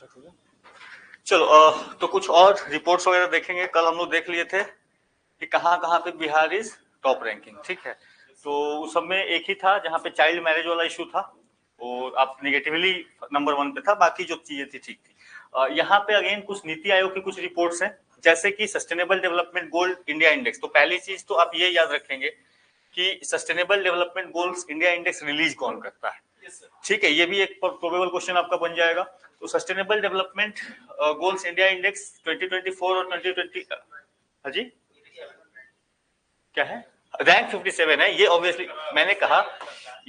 Start हो गया। चलो तो कुछ और रिपोर्ट्स वगैरह देखेंगे। कल हम लोग देख लिए थे कि कहाँ कहाँ पे बिहार इज टॉप रैंकिंग, ठीक है। तो उस सब में एक ही था जहाँ पे चाइल्ड मैरिज वाला इशू था, और आप निगेटिवली नंबर 1 पे था, बाकी जो चीजें थी ठीक थी। यहाँ पे अगेन कुछ नीति आयोग की कुछ रिपोर्ट्स हैं, जैसे कि sustainable development goal India index. तो पहली चीज तो आप ये याद रखेंगे कि sustainable development goals India index release कौन करता है, ठीक है। ये भी एक प्रोबेबल क्वेश्चन आपका बन जाएगा। तो sustainable development goals India index 2024 और 2020, हाँ जी क्या है, रैंक 57 है। ये ऑब्वियसली मैंने कहा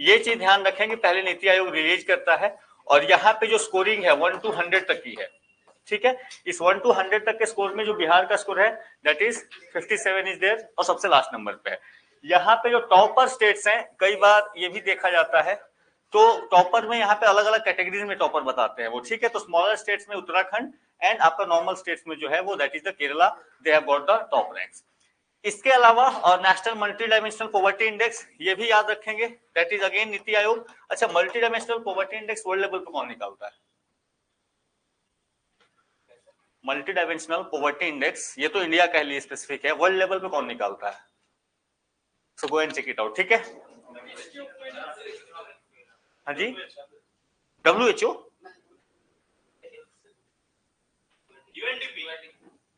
ये चीज ध्यान रखें कि पहले नीति आयोग रिलीज करता है, और यहाँ पे जो स्कोरिंग है 1 to 100 तक की है, ठीक है। इस 1 to 100 तक के स्कोर में जो बिहार का स्कोर है दैट इज 57 इज देयर, और सबसे लास्ट नंबर पे है। यहाँ पे जो टॉपर स्टेट्स हैं, कई बार ये भी देखा जाता है, तो टॉपर में यहाँ पे अलग अलग कैटेगरीज में टॉपर बताते हैं वो, ठीक है। तो स्मॉलर स्टेट्स में उत्तराखंड, एंड आपका नॉर्मल स्टेट्स में जो है वो that is the Kerala, they have got the top ranks. इसके अलावा और national multi dimensional poverty index, ये भी याद रखेंगे, that is again NITI Aayog. अच्छा, multi dimensional poverty index world level पे कौन निकालता है? मल्टी डायमेंशनल पॉवर्टी इंडेक्स ये तो इंडिया के लिए स्पेसिफिक है, वर्ल्ड लेवल पे कौन निकालता है? So go and check it out, ठीक है। हाँ जी, WHO,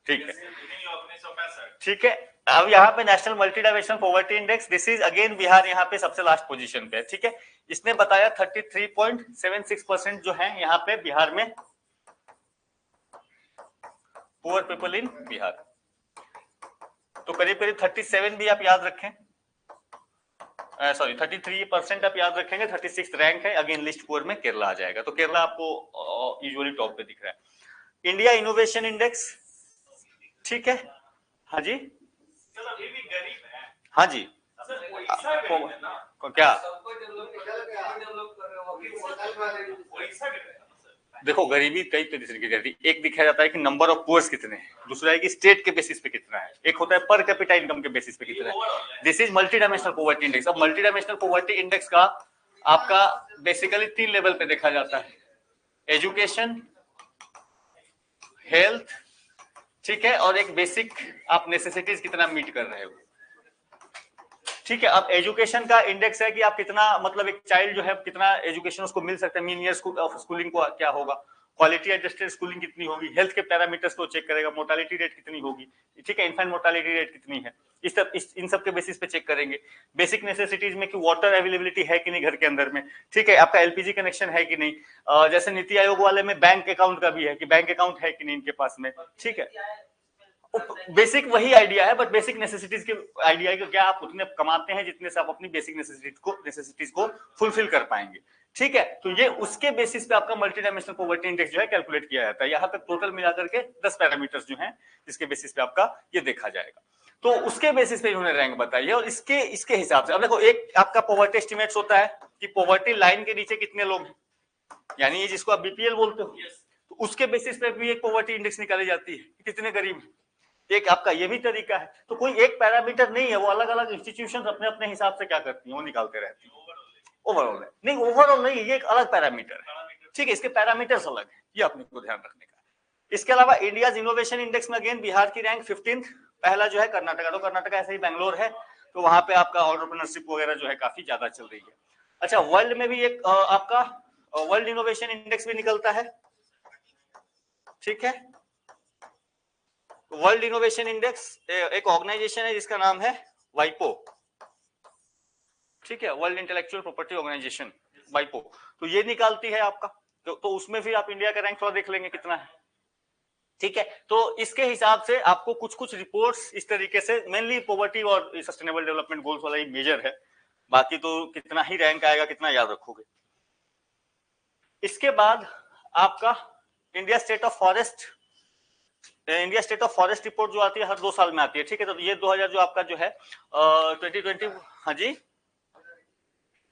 ठीक है, ठीक है। अब यहाँ पे national multi dimensional poverty index, this is again Bihar यहाँ पे सबसे लास्ट पोजीशन पे है, ठीक है। इसने बताया 33.76% जो है यहाँ पे बिहार में पुअर पीपल इन बिहार। तो करीब करीब 37 भी आप याद रखें, सॉरी 33% आप याद रखेंगे, 36 रैंक है। अगेन लिस्ट पुअर में केरला आ जाएगा, तो केरला आपको यूजुअली टॉप पे दिख रहा है। इंडिया इनोवेशन इंडेक्स, ठीक है, हाँ जी, हाँ जी, क्या देखो गरीबी कई तरीके की रहती है। एक दिखाया जाता है कि नंबर ऑफ पुअर्स कितने हैं, दूसरा है कि स्टेट के बेसिस पे कितना है, एक होता है पर कैपिटा इनकम के बेसिस पे कितना है। This is multi dimensional poverty index. अब मल्टी डायमेंशनल पॉवर्टी इंडेक्स का आपका बेसिकली 3 लेवल पे देखा जाता है, एजुकेशन, हेल्थ, ठीक है, और एक बेसिक आप नेसेसिटीज कितना मीट कर रहे हो, ठीक है। अब एजुकेशन का इंडेक्स है कि आप कितना, मतलब एक चाइल्ड जो है कितना एजुकेशन उसको मिल सकता है, मीन ईयर स्कूलिंग को क्या होगा, क्वालिटी एडजस्टेड स्कूलिंग कितनी होगी, हेल्थ के पैरामीटर्स को चेक करेगा, मोर्टालिटी रेट कितनी होगी, ठीक है, इन्फेंट मोर्टालिटी रेट कितनी है, इन सब के बेसिस पे चेक करेंगे। बेसिक नेसेसिटीज में कि वाटर अवेलेबिलिटी है कि नहीं घर के अंदर में, ठीक है, आपका एलपीजी कनेक्शन है कि नहीं। जैसे नीति आयोग वाले में बैंक अकाउंट का भी है कि बैंक अकाउंट है कि नहीं इनके पास में, ठीक है। बेसिक वही आइडिया है, बट बेसिक नेसेसिटीज के आइडिया है कि क्या आप उतने कमाते हैं जितने से आप अपनी बेसिक नेसेसिटीज को फुलफिल कर पाएंगे, ठीक है। तो ये उसके बेसिस पे आपका मल्टी डायमेंशनल पॉवर्टी इंडेक्स जो है कैलकुलेट किया जाता है। यहाँ पे टोटल मिलाकर के 10 पैरामीटर्स जो हैं जिसके बेसिस पे आपका ये देखा जाएगा। तो उसके बेसिस पे इन्होंने रैंक बताई है, और इसके हिसाब से अब देखो, एक आपका पॉवर्टी एस्टिमेट्स होता है कि पॉवर्टी लाइन के नीचे कितने लोग हैं, यानी ये जिसको आप बीपीएल बोलते हो, तो उसके बेसिस पे भी एक पॉवर्टी इंडेक्स निकाली जाती है, कितने गरीब हैं। एक आपका ये भी तरीका है। तो कोई एक पैरामीटर नहीं है, वो अलग अलग इंस्टीट्यूशन अपने अपने हिसाब से क्या करती हैं, वो निकालते रहती हैं। ओवरऑल नहीं, ओवरऑल नहीं, ये एक अलग पैरामीटर है, ठीक है, इसके पैरामीटर्स अलग है, ये अपने को ध्यान रखने का। इसके अलावा इंडिया इनोवेशन इंडेक्स में अगेन बिहार की रैंक 15th, पहला जो है कर्नाटका, तो कर्नाटका ऐसे ही बैंगलोर है, तो वहां पे आपका एंटरप्रेन्योरशिप वगैरह जो है काफी ज्यादा चल रही है। अच्छा, वर्ल्ड में भी एक आपका वर्ल्ड इनोवेशन इंडेक्स भी निकलता है, ठीक है। वर्ल्ड इनोवेशन इंडेक्स एक ऑर्गेनाइजेशन है जिसका नाम है वाइपो, ठीक है, वर्ल्ड इंटेलेक्चुअल प्रॉपर्टी ऑर्गेनाइजेशन, वाइपो। तो ये निकालती है आपका, तो उसमें फिर आप इंडिया का रैंक थोड़ा देख लेंगे कितना है, ठीक है। तो इसके हिसाब से आपको कुछ कुछ रिपोर्ट्स इस तरीके से, मेनली पॉवर्टी और सस्टेनेबल डेवलपमेंट गोल्स वाला ही मेजर है, बाकी तो कितना ही रैंक आएगा कितना याद रखोगे। इसके बाद आपका India state of forest, India state of forest report जो आती है हर 2 साल में आती है, ठीक है। तो ये 2000 जो आपका जो है 2020, हाँ जी,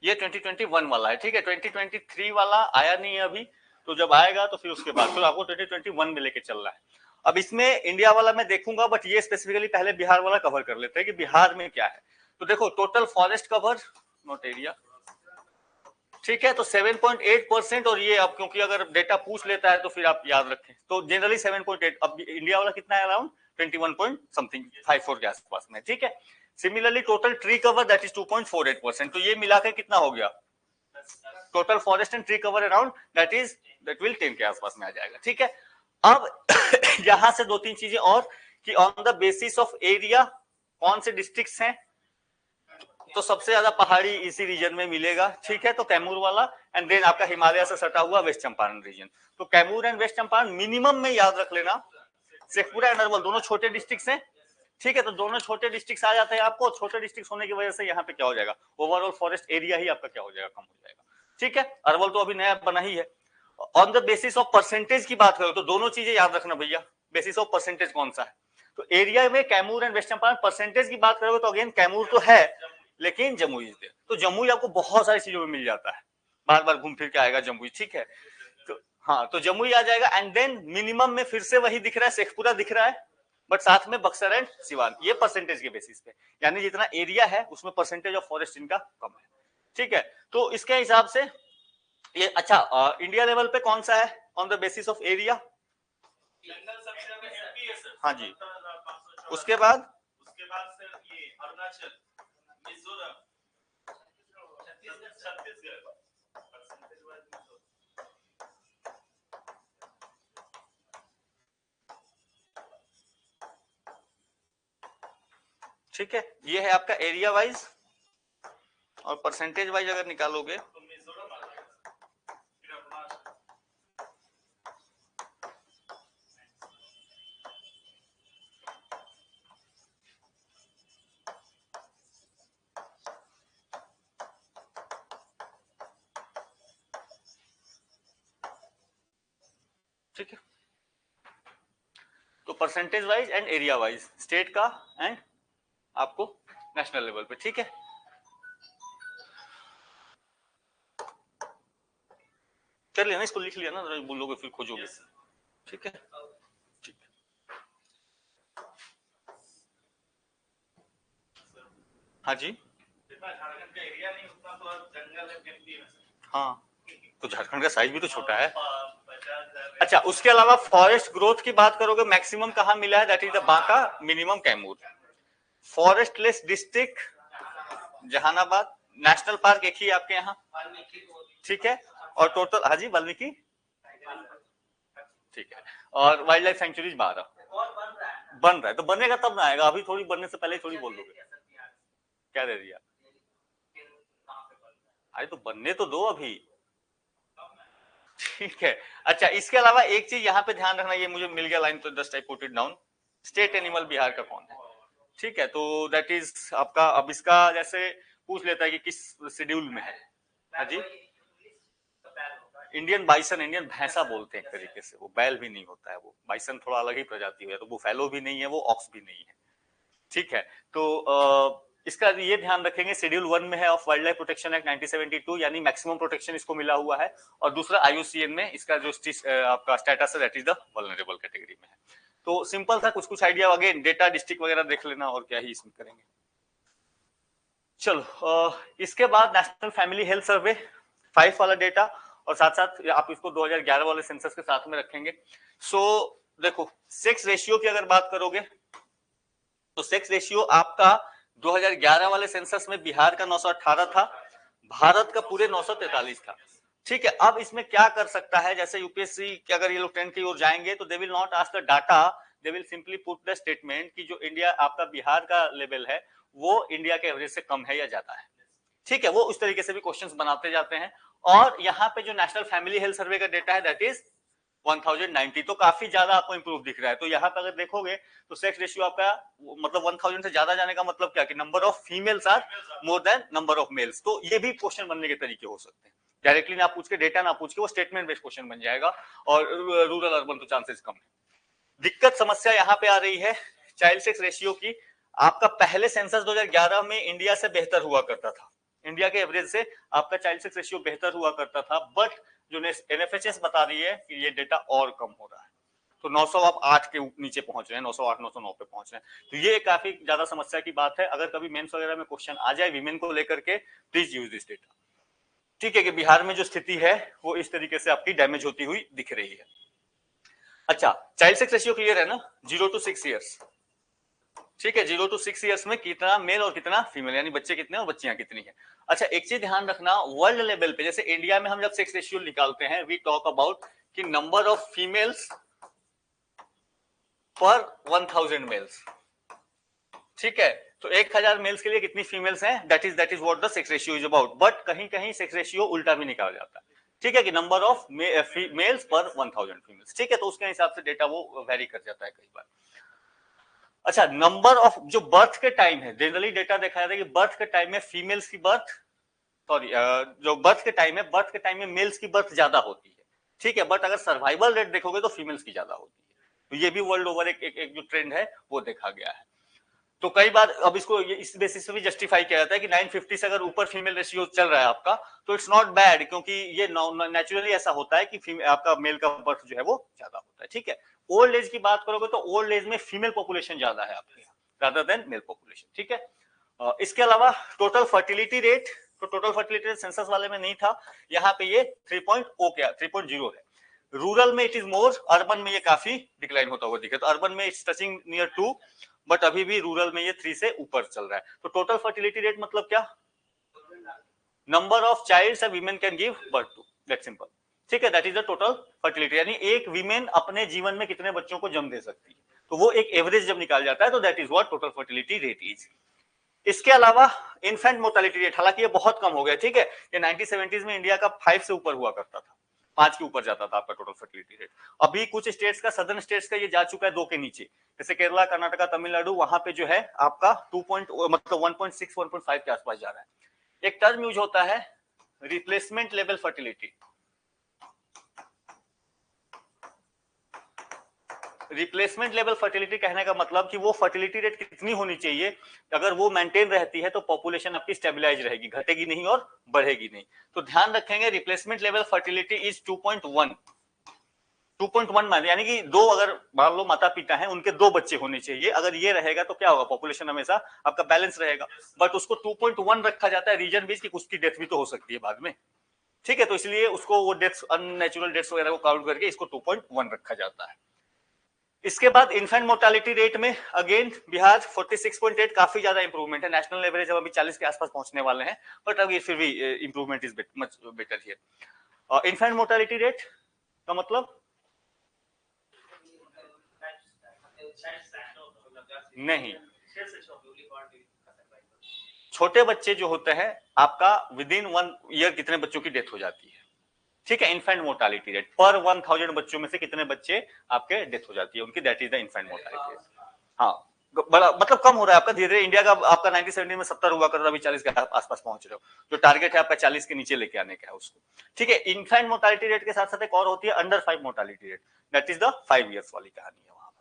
ये 2021 वाला है, ठीक है। 2023 वाला आया नहीं है अभी, तो जब आएगा तो फिर उसके बाद फिर आपको 2021 में लेके चल रहा है। अब इसमें इंडिया वाला मैं देखूंगा, बट ये स्पेसिफिकली पहले बिहार वाला कवर कर लेते हैं कि बिहार में क्या है। तो देखो total forest cover, not area, ठीक है, तो 7.8%, और ये अब क्योंकि अगर डेटा पूछ लेता है तो फिर आप याद रखें, तो जनरली 7.8, अब इंडिया वाला कितना है, अराउंड 21 पॉइंट समथिंग 54 के आसपास में। ठीक है, similarly total tree cover that is 2.48%, तो ये मिलाकर कितना हो गया, total forest and tree cover around that will 10 के आसपास में आ जाएगा। ठीक है, अब यहां से दो तीन चीजें और, कि on the basis of area कौन से डिस्ट्रिक्ट्स हैं, तो सबसे ज्यादा पहाड़ी इसी रीजन में मिलेगा। ठीक है, तो कैमूर वाला, एंड देन आपका हिमालय से सटा हुआ वेस्ट चंपारण रीजन। तो Kaimur and west Champaran minimum में याद रख लेना, शेखपुरा एंड अरवल दोनों छोटे डिस्ट्रिक्ट्स हैं। ठीक है, तो दोनों छोटे डिस्ट्रिक्ट्स आ जाते हैं आपको, छोटे डिस्ट्रिक्ट्स होने की वजह से यहाँ पे क्या हो जाएगा, ओवरऑल फॉरेस्ट एरिया ही आपका क्या हो जाएगा, कम हो जाएगा। ठीक है, अरवल तो अभी नया बना ही है। On the basis of percentage की बात करो तो दोनों चीजें याद रखना भैया, बेसिस ऑफ परसेंटेज कौन सा है, तो एरिया में Kaimur and west Champaran percentage की बात करोगे तो अगेन कैमूर तो है, लेकिन जमुई इज देयर, तो जमुई आपको बहुत सारी चीजों में मिल जाता है, बार बार घूम फिर के आएगा जमुई। ठीक है, तो हाँ, तो जमुई आ जाएगा, एंड देन मिनिमम में फिर से वही दिख रहा है, शेखपुरा दिख रहा है, बट साथ में बक्सर एंड सिवान, ये परसेंटेज के बेसिस पे, यानी जितना एरिया है उसमें परसेंटेज ऑफ फॉरेस्ट इनका कम है। ठीक है, तो इसके हिसाब से ये अच्छा, इंडिया लेवल पे कौन सा है on the basis of area, हाँ जी, उसके बाद सर ये अरुणाचल, मिजोरम, छत्तीसगढ़। ठीक है, ये है आपका एरिया वाइज, और परसेंटेज वाइज अगर निकालोगे तो मिजोरम आ जाएगा, फिर अरुणाचल। ठीक है, तो percentage wise and area wise state का एंड आपको नेशनल लेवल पे। ठीक है, कर लिया ना, इसको लिख लिया ना, बोलोगे फिर खोजोगे। ठीक है, ठीक है, हाँ जी, जितना झारखंड का एरिया नहीं उतना तो जंगल है एमपी में। हाँ, तो झारखंड का साइज भी तो छोटा है। 50,000। अच्छा, उसके अलावा फॉरेस्ट ग्रोथ की बात करोगे, मैक्सिमम कहां मिला है, that is the Banka, minimum Kaimur. Forest less district Jahanabad, national park एक ही आपके यहाँ। ठीक है, और टोटल, हाँ जी, वाल्मीकि, ठीक है, और वाइल्ड लाइफ सेंचुरीज 12 बन रहा है, तो बनेगा तब ना आएगा, अभी थोड़ी बनने से पहले थोड़ी बोल दोगे, क्या दे दिया, अरे तो बनने तो दो अभी। ठीक है, अच्छा, इसके अलावा एक चीज यहाँ पे ध्यान रखना, ये मुझे मिल गया लाइन, तो just I put it down, state animal Bihar का कौन है। ठीक है, तो दैट इज आपका, अब इसका जैसे पूछ लेता है कि किस शेड्यूल में है, हाँ जी, इंडियन बाइसन, इंडियन भैंसा बोलते हैं एक तरीके से, वो बैल भी नहीं होता है, वो बाइसन थोड़ा अलग ही प्रजाति है, तो वो फैलो भी नहीं है, वो ऑक्स भी नहीं है। ठीक है, तो इसका ये ध्यान रखेंगे, शेड्यूल 1 में है of wild life protection act 1972, यानी मैक्सिमम प्रोटेक्शन इसको मिला हुआ है, और दूसरा IUCN में इसका जो आपका स्टेटस है that is the vulnerable category में है। तो सिंपल था, कुछ कुछ आइडिया, अगेन डेटा डिस्ट्रिक्ट वगैरह देख लेना, और क्या ही इसमें करेंगे। चलो, इसके बाद नेशनल फैमिली हेल्थ सर्वे 5 वाला डेटा, और साथ साथ आप इसको 2011 वाले सेंसस के साथ में रखेंगे। सो देखो, सेक्स रेशियो की अगर बात करोगे तो सेक्स रेशियो आपका 2011 वाले सेंसस में बिहार का 918 था, भारत का पूरे 943 था। ठीक है, अब इसमें क्या कर सकता है, जैसे यूपीएससी के अगर ये लोग 10 की ओर जाएंगे तो they will not ask the data, they will simply put the statement कि जो इंडिया आपका बिहार का लेवल है वो इंडिया के एवरेज से कम है या ज्यादा है। ठीक है, वो उस तरीके से भी क्वेश्चंस बनाते जाते हैं। और यहाँ पे जो नेशनल फैमिली हेल्थ सर्वे का डेटा है दैट इज 1090, तो काफी ज्यादा आपको इंप्रूव दिख रहा है। तो यहाँ पे अगर देखोगे तो सेक्स रेशियो आपका मतलब 1000 से ज्यादा जाने का मतलब क्या, कि number of females are more than number of males. तो ये भी क्वेश्चन बनने के तरीके हो सकते हैं, डायरेक्टली ना पूछ के, डेटा ना पूछ के, वो स्टेटमेंट बेस्ड क्वेश्चन बन जाएगा, और रूरल अर्बन तो चांसेस कम है। दिक्कत समस्या यहाँ पे आ रही है चाइल्ड सेक्स रेशियो की। आपका पहले सेंसस 2011 में इंडिया से बेहतर हुआ करता था, इंडिया के एवरेज से आपका चाइल्ड सेक्स रेशियो बेहतर हुआ करता था, बट जो NFHS बता रही है कि ये डेटा और कम हो रहा है, तो 908 के नीचे पहुंच रहे हैं, 908 909 पे पहुंच रहे हैं। तो ये काफी ज्यादा समस्या की बात है। अगर कभी मेंस वगैरह में क्वेश्चन आ जाए विमेन को लेकर के, प्लीज यूज दिस डेटा। ठीक है कि बिहार में जो स्थिति है वो इस तरीके से आपकी डैमेज होती हुई दिख रही है। अच्छा, चाइल्ड सेक्स रेशियो क्लियर है ना, 0 to 6 ईयर्स। ठीक है, 0 to 6 ईयर्स में कितना मेल और कितना फीमेल, यानी बच्चे कितने और बच्चियां कितनी है। अच्छा, एक चीज ध्यान रखना, वर्ल्ड लेवल पे जैसे इंडिया में हम जब सेक्स रेशियो निकालते हैं, वी टॉक अबाउट कि नंबर ऑफ फीमेल्स पर 1000 मेल्स। ठीक है, तो 1000 मेल्स के लिए कितनी फीमेल्स हैं, that is what the sex ratio is about. But कहीं कहीं सेक्स रेशियो उल्टा भी निकाला जाता है। ठीक है, कि नंबर ऑफ मेल्स पर 1000 फीमेल्स। ठीक है, तो उसके हिसाब से डेटा वो वेरी कर जाता है कई बार। अच्छा, नंबर ऑफ जो बर्थ के टाइम है, जनरली डेटा देखा जाता है कि बर्थ के टाइम में फीमेल्स की बर्थ, सॉरी जो बर्थ के टाइम में मेल्स की बर्थ ज्यादा होती है। ठीक है, बट अगर सर्वाइवल रेट देखोगे तो फीमेल्स की ज्यादा होती है। तो ये भी वर्ल्ड ओवर एक जो ट्रेंड है वो देखा गया है। तो कई बार अब इसको इस बेसिस पे भी जस्टिफाई किया जाता है कि 950 से अगर ऊपर फीमेल रेशियो चल रहा है आपका, तो इट्स नॉट बैड, क्योंकि ये नेचुरली ऐसा होता है कि आपका मेल का बर्थ जो है वो ज्यादा होता है। ठीक है, ओल्ड एज की बात करोगे तो ओल्ड एज में फीमेल पॉपुलेशन ज्यादा है आपके यहाँ रादर देन मेल पॉपुलेशन। ठीक है, इसके अलावा टोटल फर्टिलिटी रेट, तो टोटल फर्टिलिटी रेट सेंसस वाले में नहीं था, यहाँ पे ये 3.0 है। रूरल में इट इज मोर, अर्बन में ये काफी डिक्लाइन होता हुआ दिखे। तो अर्बन में इट्स टचिंग नियर 2, बट अभी भी रूरल में ये 3 से ऊपर चल रहा है। तो टोटल फर्टिलिटी रेट मतलब क्या, number of childs a women can give birth to, that simple. ठीक है, that is the total fertility, यानी एक वीमेन अपने जीवन में कितने बच्चों को जन्म दे सकती है। तो वो एक एवरेज जब निकाल जाता है तो that is what total fertility rate is. इसके अलावा इन्फेंट मोर्टेलिटी रेट, हालांकि ये बहुत कम हो गया। ठीक है, ये 1970s में इंडिया का 5 से ऊपर हुआ करता था, 5 के ऊपर जाता था आपका टोटल फर्टिलिटी रेट। अभी कुछ स्टेट्स का, सदर्न स्टेट्स का ये जा चुका है 2 के नीचे, जैसे केरला, कर्नाटका, तमिलनाडु, वहां पे जो है आपका 1.6 1.5 के आसपास जा रहा है। एक टर्म यूज होता है replacement level fertility. Replacement level fertility कहने का मतलब कि वो फर्टिलिटी रेट कितनी होनी चाहिए, अगर वो मेंटेन रहती है तो पॉपुलेशन आपकी स्टेबलाइज रहेगी, घटेगी नहीं और बढ़ेगी नहीं। तो ध्यान रखेंगे, रिप्लेसमेंट लेवल फर्टिलिटी इज 2.1 मान, यानी कि 2, अगर मान लो माता पिता हैं, उनके 2 बच्चे होने चाहिए। अगर ये रहेगा तो क्या होगा, पॉपुलेशन हमेशा आपका बैलेंस रहेगा। बट उसको 2.1 रखा जाता है, रीजन बीच की उसकी डेथ भी तो हो सकती है बाद में। ठीक है, तो इसलिए उसको वो डेथ्स, अननेचुरल डेथ्स वगैरह को काउंट करके इसको 2.1 रखा जाता है। इसके बाद इन्फेंट मोर्टालिटी रेट में अगेन बिहार 46.8, काफी ज्यादा इंप्रूवमेंट है। नेशनल एवरेज अब अभी 40 के आसपास पहुंचने वाले हैं, बट अभी फिर भी improvement is much better here. Infant mortality rate का मतलब नहीं, छोटे बच्चे जो होते हैं आपका विद इन 1 ईयर कितने बच्चों की डेथ हो जाती है। ठीक है, इन्फेंट मोर्टालिटी रेट पर 1000 बच्चों में से कितने बच्चे आपके डेथ हो जाती है उनकी, that is the infant mortality rate. हाँ, बड़ा मतलब कम हो रहा है आपका धीरे धीरे। इंडिया का आपका 1970 में 70 हुआ कर रहा, अभी 40 के आसपास पहुंच रहे हो। जो टारगेट है आपका 40 के नीचे लेके आने का है उसको। ठीक है, इन्फेंट मोर्टालिटी रेट के साथ साथ एक और होती है under 5 mortality rate, that is the 5 years वाली कहानी है। वहां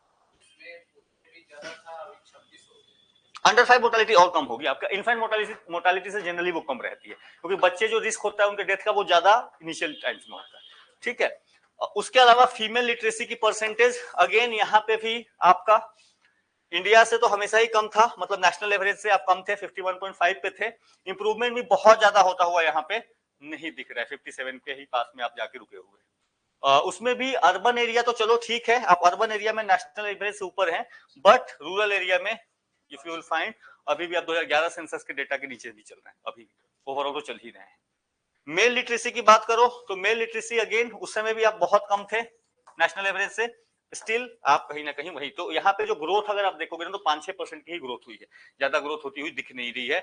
अंडर 5 मोर्टालिटी और कम होगी आपका। इन्फेंट मोर्टालिटी से जनरली वो कम रहती है, क्योंकि बच्चे जो रिस्क होता है उनके डेथ का वो ज्यादा इनिशियल टाइम्स में होता है। ठीक है, उसके अलावा फीमेल लिटरेसी की परसेंटेज, अगेन यहाँ पे भी आपका इंडिया से तो हमेशा ही कम था, मतलब नेशनल एवरेज से आप कम थे, 51.5 पे थे। इंप्रूवमेंट भी बहुत ज्यादा होता हुआ यहाँ पे नहीं दिख रहा है, 57 के ही पास में आप जाके रुके हुए। उसमें भी अर्बन एरिया तो चलो ठीक है, आप अर्बन एरिया में नेशनल एवरेज से ऊपर हैं, बट रूरल एरिया में इफ यू विल फाइंड अभी भी आप 2011 सेंसस के डेटा के नीचे भी चल रहे हैं, अभी भी ओवरऑल तो चल ही रहे हैं। मेल लिटरेसी की बात करो तो मेल लिटरेसी अगेन उस समय भी आप बहुत कम थे नेशनल एवरेज से, स्टिल आप कहीं ना कहीं वही। तो यहाँ पे जो ग्रोथ अगर आप देखोगे ना तो 5-6% की ही ग्रोथ हुई है, ज्यादा ग्रोथ होती हुई दिख नहीं रही है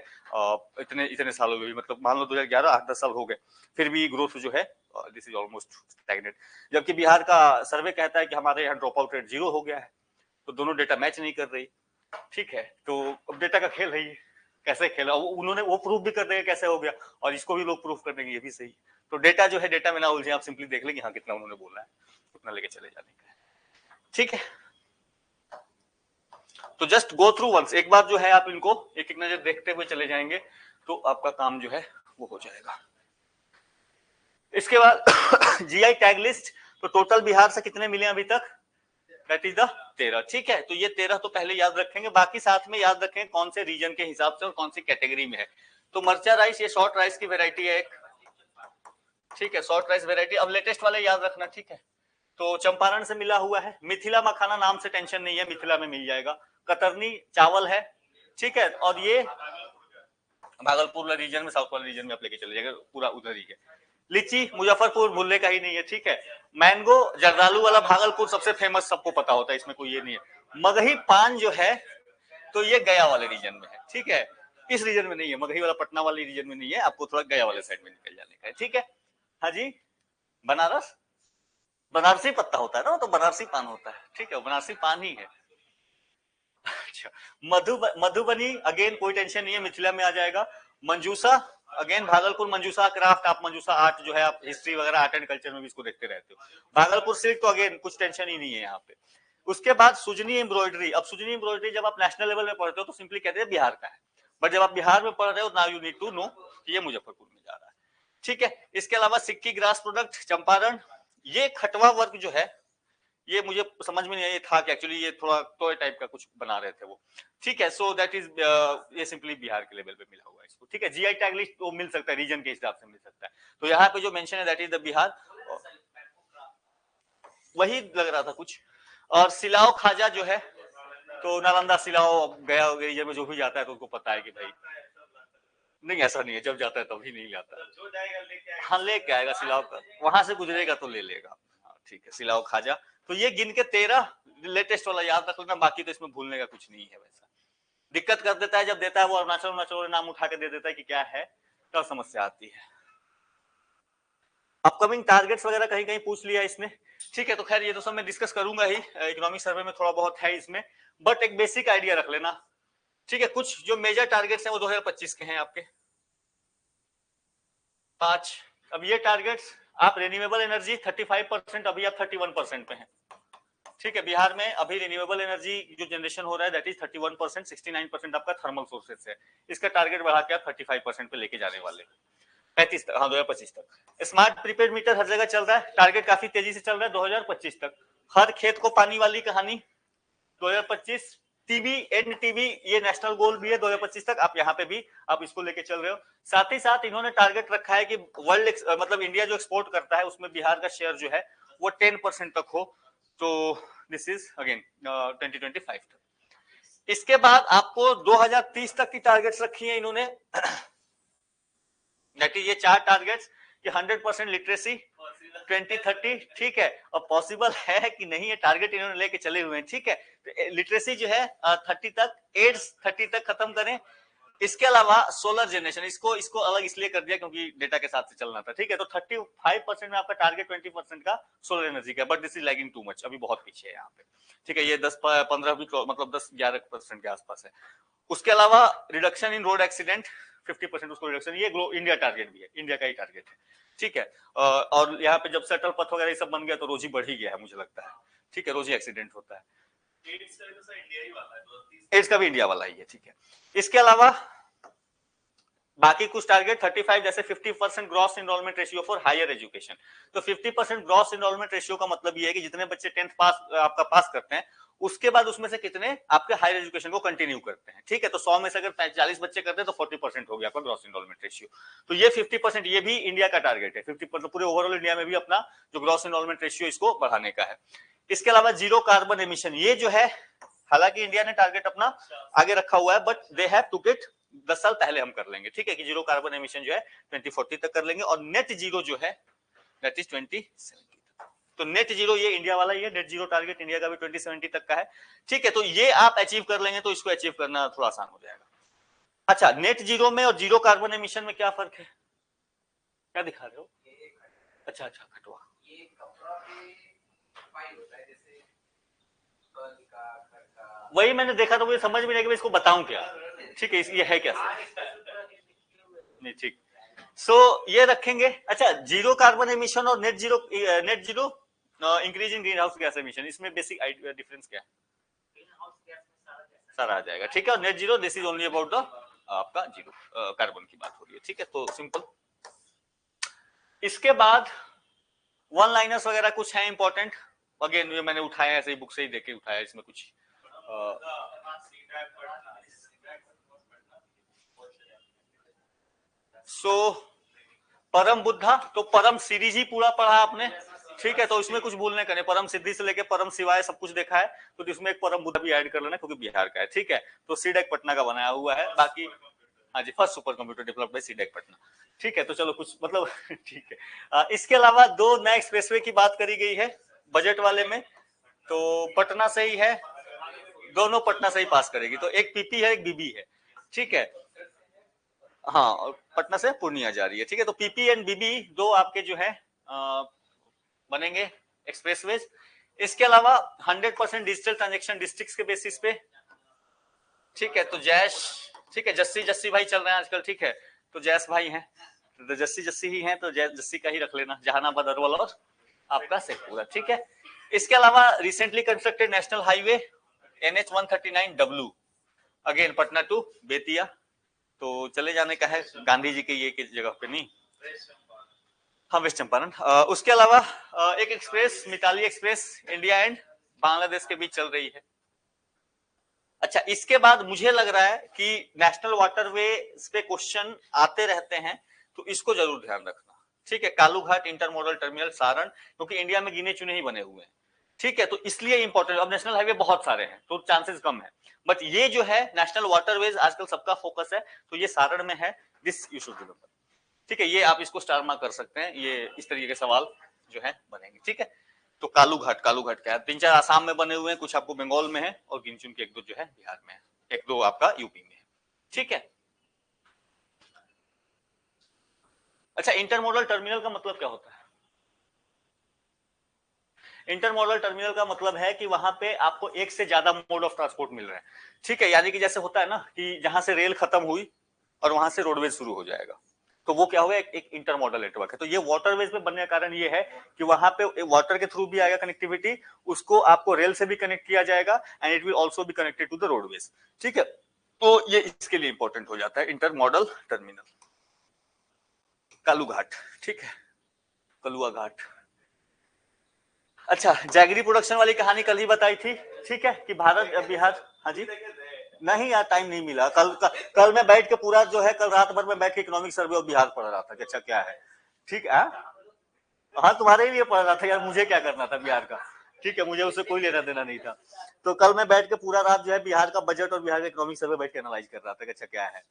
इतने सालों में भी। मतलब मान लो 2011 8-10 साल हो गए, फिर भी ग्रोथ जो है दिस इज ऑलमोस्ट स्टैग्नेंट। जबकि बिहार का सर्वे कहता है कि हमारे यहाँ ड्रॉप आउट रेट 0 हो गया है। तो दोनों डेटा मैच नहीं कर रही। ठीक है, तो अब डेटा का खेल है, कैसे खेला उन्होंने वो प्रूफ भी कर देंगे कैसे हो गया, और इसको भी लोग प्रूफ कर देंगे, ये भी सही। तो डेटा जो है, डेटा में ना उलझे, आप सिंपली देख लेंगे हाँ कितना उन्होंने बोला है, उतना लेके चले जाने का। ठीक है, तो जस्ट गो थ्रू वंस, एक बार जो है आप इनको एक एक नजर देखते हुए चले जाएंगे तो आपका काम जो है वो हो जाएगा। इसके बाद जीआई टैग लिस्ट, तो टोटल बिहार से कितने मिले अभी तक, दैट इज द 13। ठीक है, तो ये 13 तो पहले याद रखेंगे, बाकी साथ में याद रखें कौन से रीजन के हिसाब से और कौन सी कैटेगरी में है। तो मर्चा राइस, ये शॉर्ट राइस की वेराइटी है एक, ठीक है, शॉर्ट राइस वेरायटी। अब लेटेस्ट वाले याद रखना, ठीक है। तो चंपारण से मिला हुआ है, मिथिला मखाना नाम से टेंशन नहीं है, मिथिला में मिल जाएगा। कतरनी चावल है, ठीक है। और ये भागलपुर रीजन में, साउथ वाले रीजन में आप लेके चले जाएगा, पूरा उधर ही है। लीची मुजफ्फरपुर भूलने का ही नहीं है, ठीक है। मैंगो जर्दालू वाला भागलपुर सबसे फेमस, सबको पता होता है, इसमें कोई ये नहीं है। मगही पान जो है तो ये गया वाले रीजन में है, ठीक है। इस रीजन में नहीं है, मगही वाला पटना वाले रीजन में नहीं है, आपको थोड़ा गया वाले साइड में निकल जाने का है, ठीक है। हाँ जी, बनारस, बनारसी पत्ता होता है ना, तो बनारसी पान होता है, ठीक है, बनारसी पान ही है। अच्छा, मधुबनी अगेन कोई टेंशन नहीं है, मिथिला में आ जाएगा। मंजूसा अगेन भागलपुर, मंजूसा क्राफ्ट, आप मंजूसा आर्ट जो है, आप हिस्ट्री वगैरह आर्ट एंड कल्चर में भी इसको देखते रहते हो। भागलपुर सिल्क तो अगेन कुछ टेंशन ही नहीं है यहाँ पे। उसके बाद सुजनी एम्ब्रॉयडरी। अब सुजनी एम्ब्रॉयडरी जब आप नेशनल लेवल में पढ़ते हो तो सिंपली कहते हैं बिहार का है, बट जब आप बिहार में पढ़ रहे हो now you need to know ये मुजफ्फरपुर में जा रहा है, ठीक है। इसके अलावा सिक्की ग्रास प्रोडक्ट चंपारण। ये खटवा वर्क जो है, ये मुझे समझ में नहीं आया ये था कि एक्चुअली ये थोड़ा टॉय टाइप का कुछ बना रहे थे वो, ठीक है। सो दैट इज ये सिंपली बिहार के लेवल पे मिला हुआ है इसको, ठीक है। जीआई टैग लिस्ट तो मिल सकता है, रीजन के हिसाब से मिल सकता है। तो यहाँ पे जो मेंशन है दैट इज द बिहार, वही लग रहा था कुछ। और सिलाओ खाजा जो है, तो नालंदा सिलाओ गया रीजन में जो भी जाता है तो उनको पता है कि भाई, नहीं ऐसा नहीं है, जब जाता है तभी नहीं लाता, जो जाएगा लेके आएगा। हाँ लेके आएगा सिलाओ का, वहां से गुजरेगा तो ले लेगा, हाँ, ठीक है। सिलाओ खाजा, तो ये गिन के 13 लेटेस्ट वाला याद रख लेना, बाकी तो इसमें भूलने का कुछ नहीं है। वैसा दिक्कत कर देता है जब देता है वो अरुणाचल नाम उठा के दे देता है कि क्या है, तब समस्या आती है। अपकमिंग टारगेट्स वगैरह कहीं कहीं पूछ लिया इसने, ठीक है। तो खैर ये तो सब मैं डिस्कस करूंगा ही, इकोनॉमिक सर्वे में थोड़ा बहुत है इसमें, बट एक बेसिक आइडिया रख लेना, ठीक है। कुछ जो मेजर टारगेट्स हैं वो 2025 के हैं आपके 5। अब ये टारगेट्स, आप रिन्यूएबल एनर्जी 35%, अभी आप 31% पे हैं, ठीक है। बिहार में अभी रिन्यूएबल एनर्जी जो जनरेशन हो रहा है दैट इज 31%, 69% आपका थर्मल सोर्सेज है। इसका टारगेट बढ़ा के आप 35% पे लेके जाने वाले, 35 तक, हाँ 2025 तक। स्मार्ट प्रीपेड मीटर हर जगह चल रहा है, टारगेट काफी तेजी से चल रहा है 2025 तक। हर खेत को पानी वाली कहानी 2025। टीबी एंड टीबी ये नेशनल गोल भी है 2025 तक, आप यहाँ पे भी आप इसको लेके चल रहे हो। साथ ही साथ इन्होंने टारगेट रखा है कि वर्ल्ड मतलब इंडिया जो एक्सपोर्ट करता है उसमें बिहार का शेयर जो है वो 10% तक हो, तो दिस इज अगेन 2025 तक। इसके बाद आपको 2030 तक की टारगेट्स रखी है इन्होंने, दैट इज ये 4 टारगेट्स कि 100% लिटरेसी 2030, ठीक है। और पॉसिबल है कि नहीं, ये टारगेट इन्होंने लेके चले हुए हैं, ठीक है। तो लिटरेसी जो है 30 तक, एड्स 30 तक खत्म करें। इसके अलावा सोलर जनरेशन, इसको इसको अलग इसलिए कर दिया क्योंकि डेटा के साथ से चलना था, ठीक है। तो 35% में आपका टारगेट 20% का सोलर एनर्जी का, but this is lagging too much, अभी बहुत पीछे है यहाँ पे, ठीक है। ये 10-15 भी मतलब 10-11% के आसपास है। उसके अलावा रिडक्शन इन रोड एक्सीडेंट 50% उसको रिडक्शन, ये इंडिया टारगेट भी है, इंडिया का ही टारगेट है, ठीक है। और यहाँ पे जब सटल पथ वगैरह सब बन गया तो रोज ही बढ़ ही गया है मुझे लगता है, ठीक है। रोज ही एक्सीडेंट होता है, एड्स का भी इंडिया वाला ही है, ठीक है। इसके अलावा बाकी कुछ टारगेट 35 जैसे 50% gross enrolment ratio for higher education. तो 50% ग्रॉस एनरोलमेंट रेशियो का मतलब ये है कि जितने बच्चे 10th पास आपका पास करते हैं उसके बाद उसमें से कितने आपके हायर एजुकेशन को कंटिन्यू करते हैं, ठीक है। तो 100 में से अगर 40 बच्चे करते हैं तो 40% हो गया आपका ग्रॉस एनरोलमेंट रेशियो। तो ये 50% ये भी इंडिया का टारगेट है, 50% पूरे ओवरऑल इंडिया में भी अपना जो ग्रॉस एनरोलमेंट रेशियो इसको बढ़ाने का है। इसके अलावा जीरो कार्बन एमिशन, ये जो है हालांकि इंडिया ने टारगेट अपना आगे रखा हुआ है, but they have to get 10 साल पहले हम कर लेंगे, ठीक है, कि जीरो कार्बन एमिशन जो है 2040 तक कर लेंगे, और नेट जीरो जो है दैट इज 2070 तक। तो नेट जीरो ये इंडिया वाला ही है, नेट जीरो टारगेट इंडिया का भी 2070 तक का है, ठीक है। तो ये आप अचीव कर लेंगे तो इसको अचीव करना थोड़ा आसान हो जाएगा। अच्छा, नेट जीरो में और जीरो कार्बन एमिशन में क्या फर्क है, क्या दिखा रहे हो? अच्छा अच्छा, खटवा, ये कपड़ा पे फाइल होता है, जैसे का घर का, वही मैंने देखा तो मुझे समझ में नहीं कि इसको बताऊं क्या, ठीक है। ये है क्या नहीं, ठीक। सो ये रखेंगे। अच्छा, जीरो कार्बन एमिशन और net zero increase in green house gas emission, इसमें बेसिक डिफरेंस क्या है? सारा आ जाएगा, ठीक है। और net zero this is only about the आपका जीरो कार्बन की बात हो रही है, ठीक है। तो सिंपल। इसके बाद वन लाइनर्स वगैरह कुछ है इंपॉर्टेंट, अगेन ये मैंने उठाया ऐसे ही बुक से ही देख के उठाया, इसमें कुछ सो परम बुद्धा, तो परम सीरीज ही पूरा पढ़ा आपने, ठीक है, तो इसमें कुछ भूलने का नहीं, परम सिद्धि से लेके परम शिवाय सब कुछ देखा है, तो इसमें एक परम बुद्धा भी ऐड कर लेना क्योंकि बिहार का है, ठीक है। तो सीडेक पटना का बनाया हुआ है, बाकी हाँ जी, first super computer developed by CDAC Patna, ठीक है। तो चलो कुछ मतलब ठीक है। इसके अलावा दो नए एक्सप्रेसवे की बात करी गई है बजट वाले में, तो पटना से ही है, दोनों पटना से ही पास करेगी, तो एक पीपी है एक बीबी है, ठीक है। हाँ, और पटना से पूर्णिया जा रही है, ठीक है। तो पीपी एंड बीबी दो आपके जो है बनेंगे एक्सप्रेसवेज। इसके अलावा 100% डिजिटल ट्रांजेक्शन डिस्ट्रिक्ट के बेसिस पे, ठीक है। तो जैश, ठीक है, जस्सी जस्सी भाई चल रहे हैं आजकल, ठीक है, तो जैस भाई हैं, तो जस्सी जस्सी ही हैं, तो जस्सी का ही रख लेना, जहानाबाद अरवल और आपका शेखपुरा, ठीक है। इसके अलावा recently constructed national highway NH 139W, again Patna to Betiya, तो चले जाने का है, गांधी जी के ये की जगह पे नहीं, हाँ वेस्ट चंपारण। उसके अलावा एक express Mitali express India and Bangladesh के बीच चल रही है। अच्छा, इसके बाद मुझे लग रहा है कि नेशनल वाटरवे पे क्वेश्चन आते रहते हैं, तो इसको जरूर ध्यान रखना, ठीक है। कालूघाट इंटरमोडल टर्मिनल सारण, क्योंकि इंडिया में गिने चुने ही बने हुए हैं, ठीक है, तो इसलिए इंपॉर्टेंट। अब नेशनल हाईवे बहुत सारे हैं तो चांसेस कम है, बट ये जो है नेशनल वाटरवेज आजकल सबका फोकस है, तो ये सारण में है, दिस यू शुड रिमेंबर, ठीक है। ये आप इसको स्टार मार्क कर सकते हैं, ये इस तरीके के सवाल जो है बनेंगे, ठीक है। तो कालूघाट, कालूघाट क्या है, 3-4 आसाम में बने हुए हैं, कुछ आपको बंगाल में है, और गिन चुन के 1-2 जो है बिहार में है, 1-2 आपका यूपी में है, ठीक है। अच्छा, इंटरमोडल टर्मिनल का मतलब क्या होता है? इंटरमोडल टर्मिनल का मतलब है कि वहां पे आपको एक से ज्यादा मोड ऑफ ट्रांसपोर्ट मिल रहे हैं, ठीक है। यानी कि जैसे होता है ना कि जहां से रेल खत्म हुई और वहां से रोडवेज शुरू हो जाएगा, तो वो क्या होगा, एक इंटरमोडल नेटवर्क है। तो ये वाटरवेज में बनने का कारण ये है कि वहां पे वाटर के थ्रू भी आएगा कनेक्टिविटी, उसको आपको रेल से भी कनेक्ट किया जाएगा, and it will also be connected to the roadways, ठीक है। तो ये इसके लिए इंपॉर्टेंट हो जाता है इंटरमोडल टर्मिनल। कालूघाट, ठीक है, कलुआ घाट। अच्छा, जैगरी प्रोडक्शन वाली कहानी कल ही बताई थी, ठीक है, कि भारत बिहार, हाँ जी, नहीं यार टाइम नहीं मिला, कल मैं बैठ के पूरा जो है, कल रात भर में बैठ के इकोनॉमिक सर्वे ऑफ बिहार पढ़ रहा था कि अच्छा क्या है, ठीक है। हाँ, तुम्हारे लिए पढ़ रहा था यार, मुझे क्या करना था बिहार का, ठीक है, मुझे उससे कोई लेना देना नहीं था। तो कल मैं बैठ के पूरा रात जो है बिहार का बजट और बिहार का इकोनॉमिक सर्वे बैठ के एनालाइज कर रहा था कि अच्छा क्या है।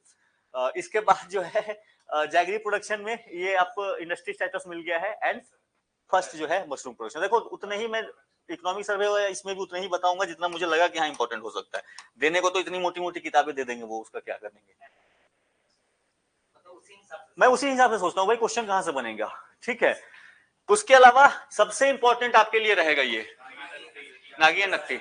इसके बाद जो है जैगरी प्रोडक्शन में ये आपको इंडस्ट्री स्टेटस मिल गया है, एंड फर्स्ट जो है मशरूम प्रोडक्शन। देखो उतने ही मैं इकोनॉमिक सर्वे हो, इसमें भी उतना ही बताऊंगा जितना मुझे लगा कि हाँ इंपॉर्टेंट हो सकता है। देने को तो इतनी मोटी मोटी किताबें दे देंगे, वो उसका क्या करेंगे, मैं उसी हिसाब से सोचता हूँ भाई क्वेश्चन कहां से बनेगा, ठीक है। उसके अलावा सबसे इंपॉर्टेंट आपके लिए रहेगा ये नागिया नत्ती,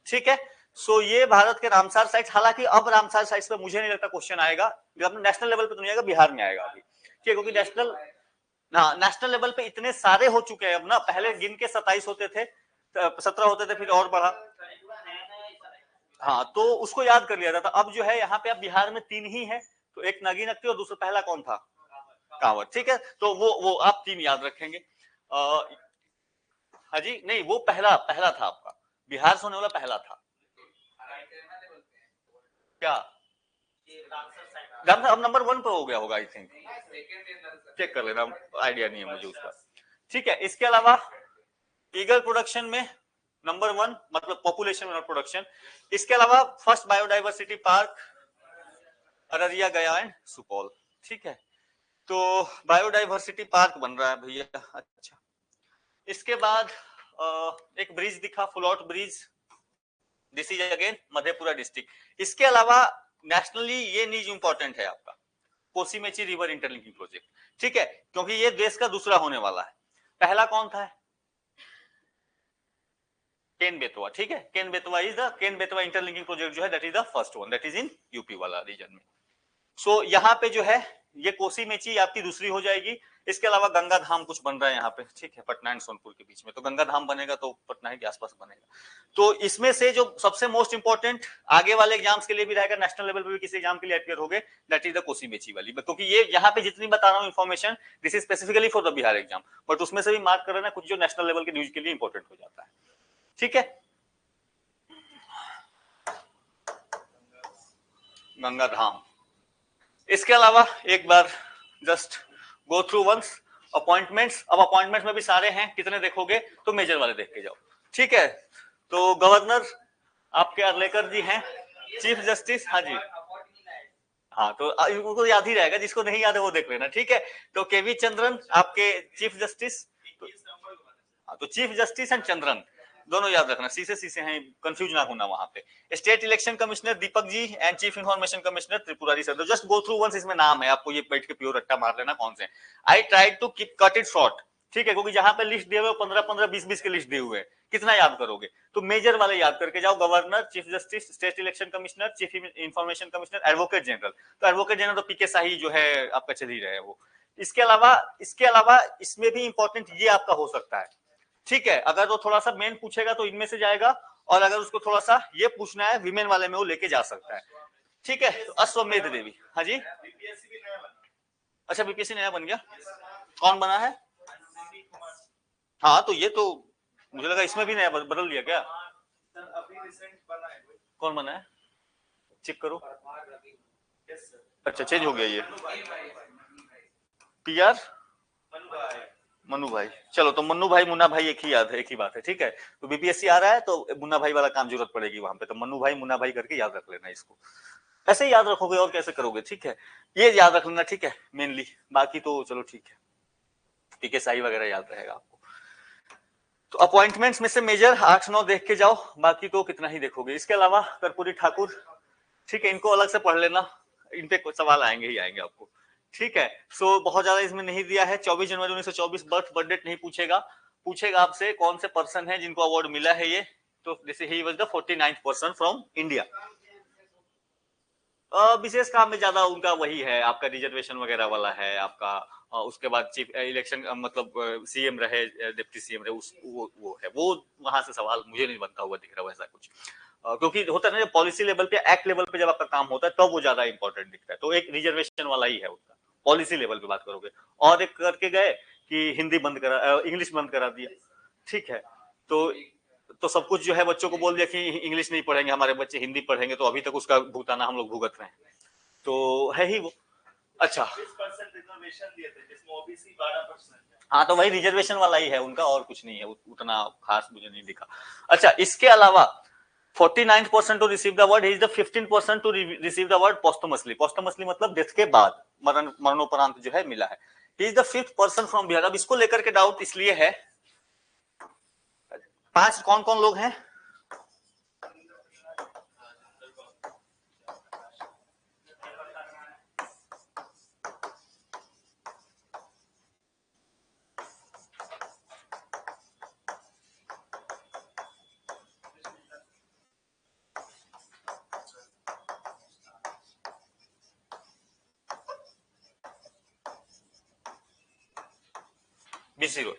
ठीक है। सो ये भारत के रामसार साइट्स, हालांकि अब रामसार साइट्स पे मुझे नहीं लगता क्वेश्चन आएगा, नेशनल लेवल पे तो नहीं आएगा, बिहार में आएगा अभी, ठीक है, क्योंकि नेशनल लेवल पे इतने सारे हो चुके हैं अब ना, पहले गिन के 27 होते थे, 17 होते थे, फिर और बढ़ा, हाँ, तो उसको याद कर लिया जाता था। अब जो है यहाँ पे अब बिहार में 3 ही है, तो एक नागी नक्ती और दूसरा पहला कौन था, कांवड़, ठीक है। तो वो आप 3 याद रखेंगे। हाँ जी, नहीं वो पहला पहला था आपका, बिहार से होने वाला पहला था क्या, अब नंबर 1 पे हो गया होगा आई थिंक, चेक कर लेना, आइडिया नहीं है मुझे उसका, ठीक है। इसके अलावा ईगल प्रोडक्शन में नंबर 1, मतलब पॉपुलेशन में, नॉट प्रोडक्शन। इसके अलावा फर्स्ट बायोडाइवर्सिटी पार्क अररिया, गया एंड सुपौल, ठीक है। तो बायोडाइवर्सिटी पार्क बन रहा है भैया, अच्छा। इसके बाद एक ब्रिज दिखा, float bridge, this is again Madhepura district. इसके अलावा नेशनली ये न्यूज इंपॉर्टेंट है आपका, Kosi Mechi river interlinking project, ठीक है, क्योंकि ये देश का दूसरा होने वाला है। पहला कौन था, केन बेतवा, ठीक है, केन बेतवा इंटरलिंकिंग प्रोजेक्ट जो है that is the first one, that is in UP वाला रीजन में। सो यहाँ पे जो है ये कोसी मेची आपकी दूसरी हो जाएगी। इसके अलावा गंगा धाम कुछ बन रहा है यहाँ पे, ठीक है, पटना एंड सोनपुर के बीच में, तो गंगा धाम बनेगा तो पटना के आसपास बनेगा। तो इसमें से जो सबसे मोस्ट इंपॉर्टेंट आगे वाले एग्जाम्स के लिए भी रहेगा, नेशनल लेवल पे भी किसी एग्जाम के लिए अपियर हो गए, that is the Kosi Mechi वाली, क्योंकि ये यहाँ पे जितनी बता रहा हूँ information, this is specifically for the Bihar exam, but उसमें से भी मार्क कर रहे हैं कुछ जो नेशनल लेवल के न्यूज के लिए इंपॉर्टेंट हो जाता है, ठीक है। गंगा धाम, इसके अलावा एक बार just go through once appointments. अब अपॉइंटमेंट्स में भी सारे हैं, कितने देखोगे तो मेजर वाले देख के जाओ। ठीक है, तो गवर्नर आपके अर्लेकर जी हैं, चीफ जस्टिस, हाँ जी, हाँ तो उनको याद ही रहेगा, जिसको नहीं याद है वो देख लेना। ठीक है, तो केवी चंद्रन आपके चीफ जस्टिस, हाँ तो चीफ जस्टिस एंड चंद्रन दोनों याद रखना, सी से सी से हैं, कंफ्यूज ना होना वहां पे। State election commissioner Deepak ji and chief information commissioner Tripurari sir. Just go through once, इसमें नाम है, आपको ये बैठ के प्योर रट्टा मार लेना कौन से। I try to keep cut it short, ठीक है, क्योंकि जहां पे लिस्ट दिए हुए 15-15, 20-20 के लिस्ट दिए हुए हैं, कितना याद करोगे, तो मेजर वाले याद करके जाओ, governor, chief justice, state election commissioner, chief information commissioner, advocate general. तो एडवोकेट जनरल तो पीके शाही जो है आपका चल ही रहे वो। इसके अलावा इसमें भी इंपॉर्टेंट ये आपका हो सकता है। ठीक है, अगर वो थोड़ा सा मेन पूछेगा तो इनमें से जाएगा, और अगर उसको थोड़ा सा ये पूछना है विमेन वाले में, वो लेके जा सकता है। ठीक है, तो अश्वमेध देवी, हाँ जी, बीपीएससी भी नया बना। अच्छा बीपीएससी नया बन गया, कौन बना है? हाँ तो ये तो मुझे लगा इसमें भी नया बदल दिया क्या? सर अभी रिसेंट बना है कोई। कौन बना है, चेक करो। Yes sir. अच्छा चेंज हो गया ये, पीआर मनु भाई। चलो तो मन्नू भाई मुन्ना भाई एक ही याद है, एक ही बात है। ठीक है, तो बीपीएससी आ रहा है तो मुन्ना भाई वाला काम जरूरत पड़ेगी वहां पे, तो मन्नू भाई मुन्ना भाई करके याद रख लेना इसको, ऐसे ही याद रखोगे और कैसे करोगे। ठीक है, ये याद रख लेना, ठीक है मेनली, बाकी तो चलो ठीक है, पीके साई वगैरह याद रहेगा आपको। तो अपॉइंटमेंट्स में से मेजर 8-9 देख के जाओ, बाकी तो कितना ही देखोगे। इसके अलावा कर्पूरी ठाकुर, ठीक है, इनको अलग से पढ़ लेना, इन पे कुछ सवाल आएंगे ही आएंगे आपको। ठीक है, सो बहुत ज्यादा इसमें नहीं दिया है। 24 जनवरी 1924 बर्थ डेट नहीं पूछेगा, पूछेगा आपसे कौन से पर्सन है जिनको अवार्ड मिला है ये, तो जैसे ही was the 49th person from India. विशेष काम में ज्यादा उनका वही है, आपका रिजर्वेशन वगैरह वाला है आपका। उसके बाद चीफ इलेक्शन मतलब सीएम रहे, डिप्टी सीएम रहे, वो है वो, वहां से सवाल मुझे नहीं बनता हुआ दिख रहा वैसा कुछ। क्योंकि होता है ना पॉलिसी लेवल पे, एक्ट लेवल पे जब आपका काम होता है तब वो ज्यादा इंपॉर्टेंट दिखता है, तो एक रिजर्वेशन वाला ही है उनका। पॉलिसी लेवल पे बात करोगे, और एक करके गए कि हिंदी बंद करा, इंग्लिश बंद करा दिया। ठीक है, तो सब कुछ जो है बच्चों को बोल दिया कि इंग्लिश नहीं पढ़ेंगे हमारे बच्चे, हिंदी पढ़ेंगे, तो अभी तक उसका भुगताना हम लोग भुगत रहे हैं, तो है ही वो। अच्छा 20% रिजर्वेशन दिए थे जिसमें ओबीसी 12% है। हाँ, तो वही रिजर्वेशन वाला ही है उनका, और कुछ नहीं है, उतना खास मुझे नहीं दिखा। अच्छा, इसके अलावा 49% to receive the award, is the 15% to receive the award posthumously. Posthumously मतलब डेथ के बाद, मरणोपरांत जो है मिला है। He is the 5th person from Bihar. अब इसको लेकर के डाउट इसलिए है, 5 कौन कौन लोग हैं? BC road.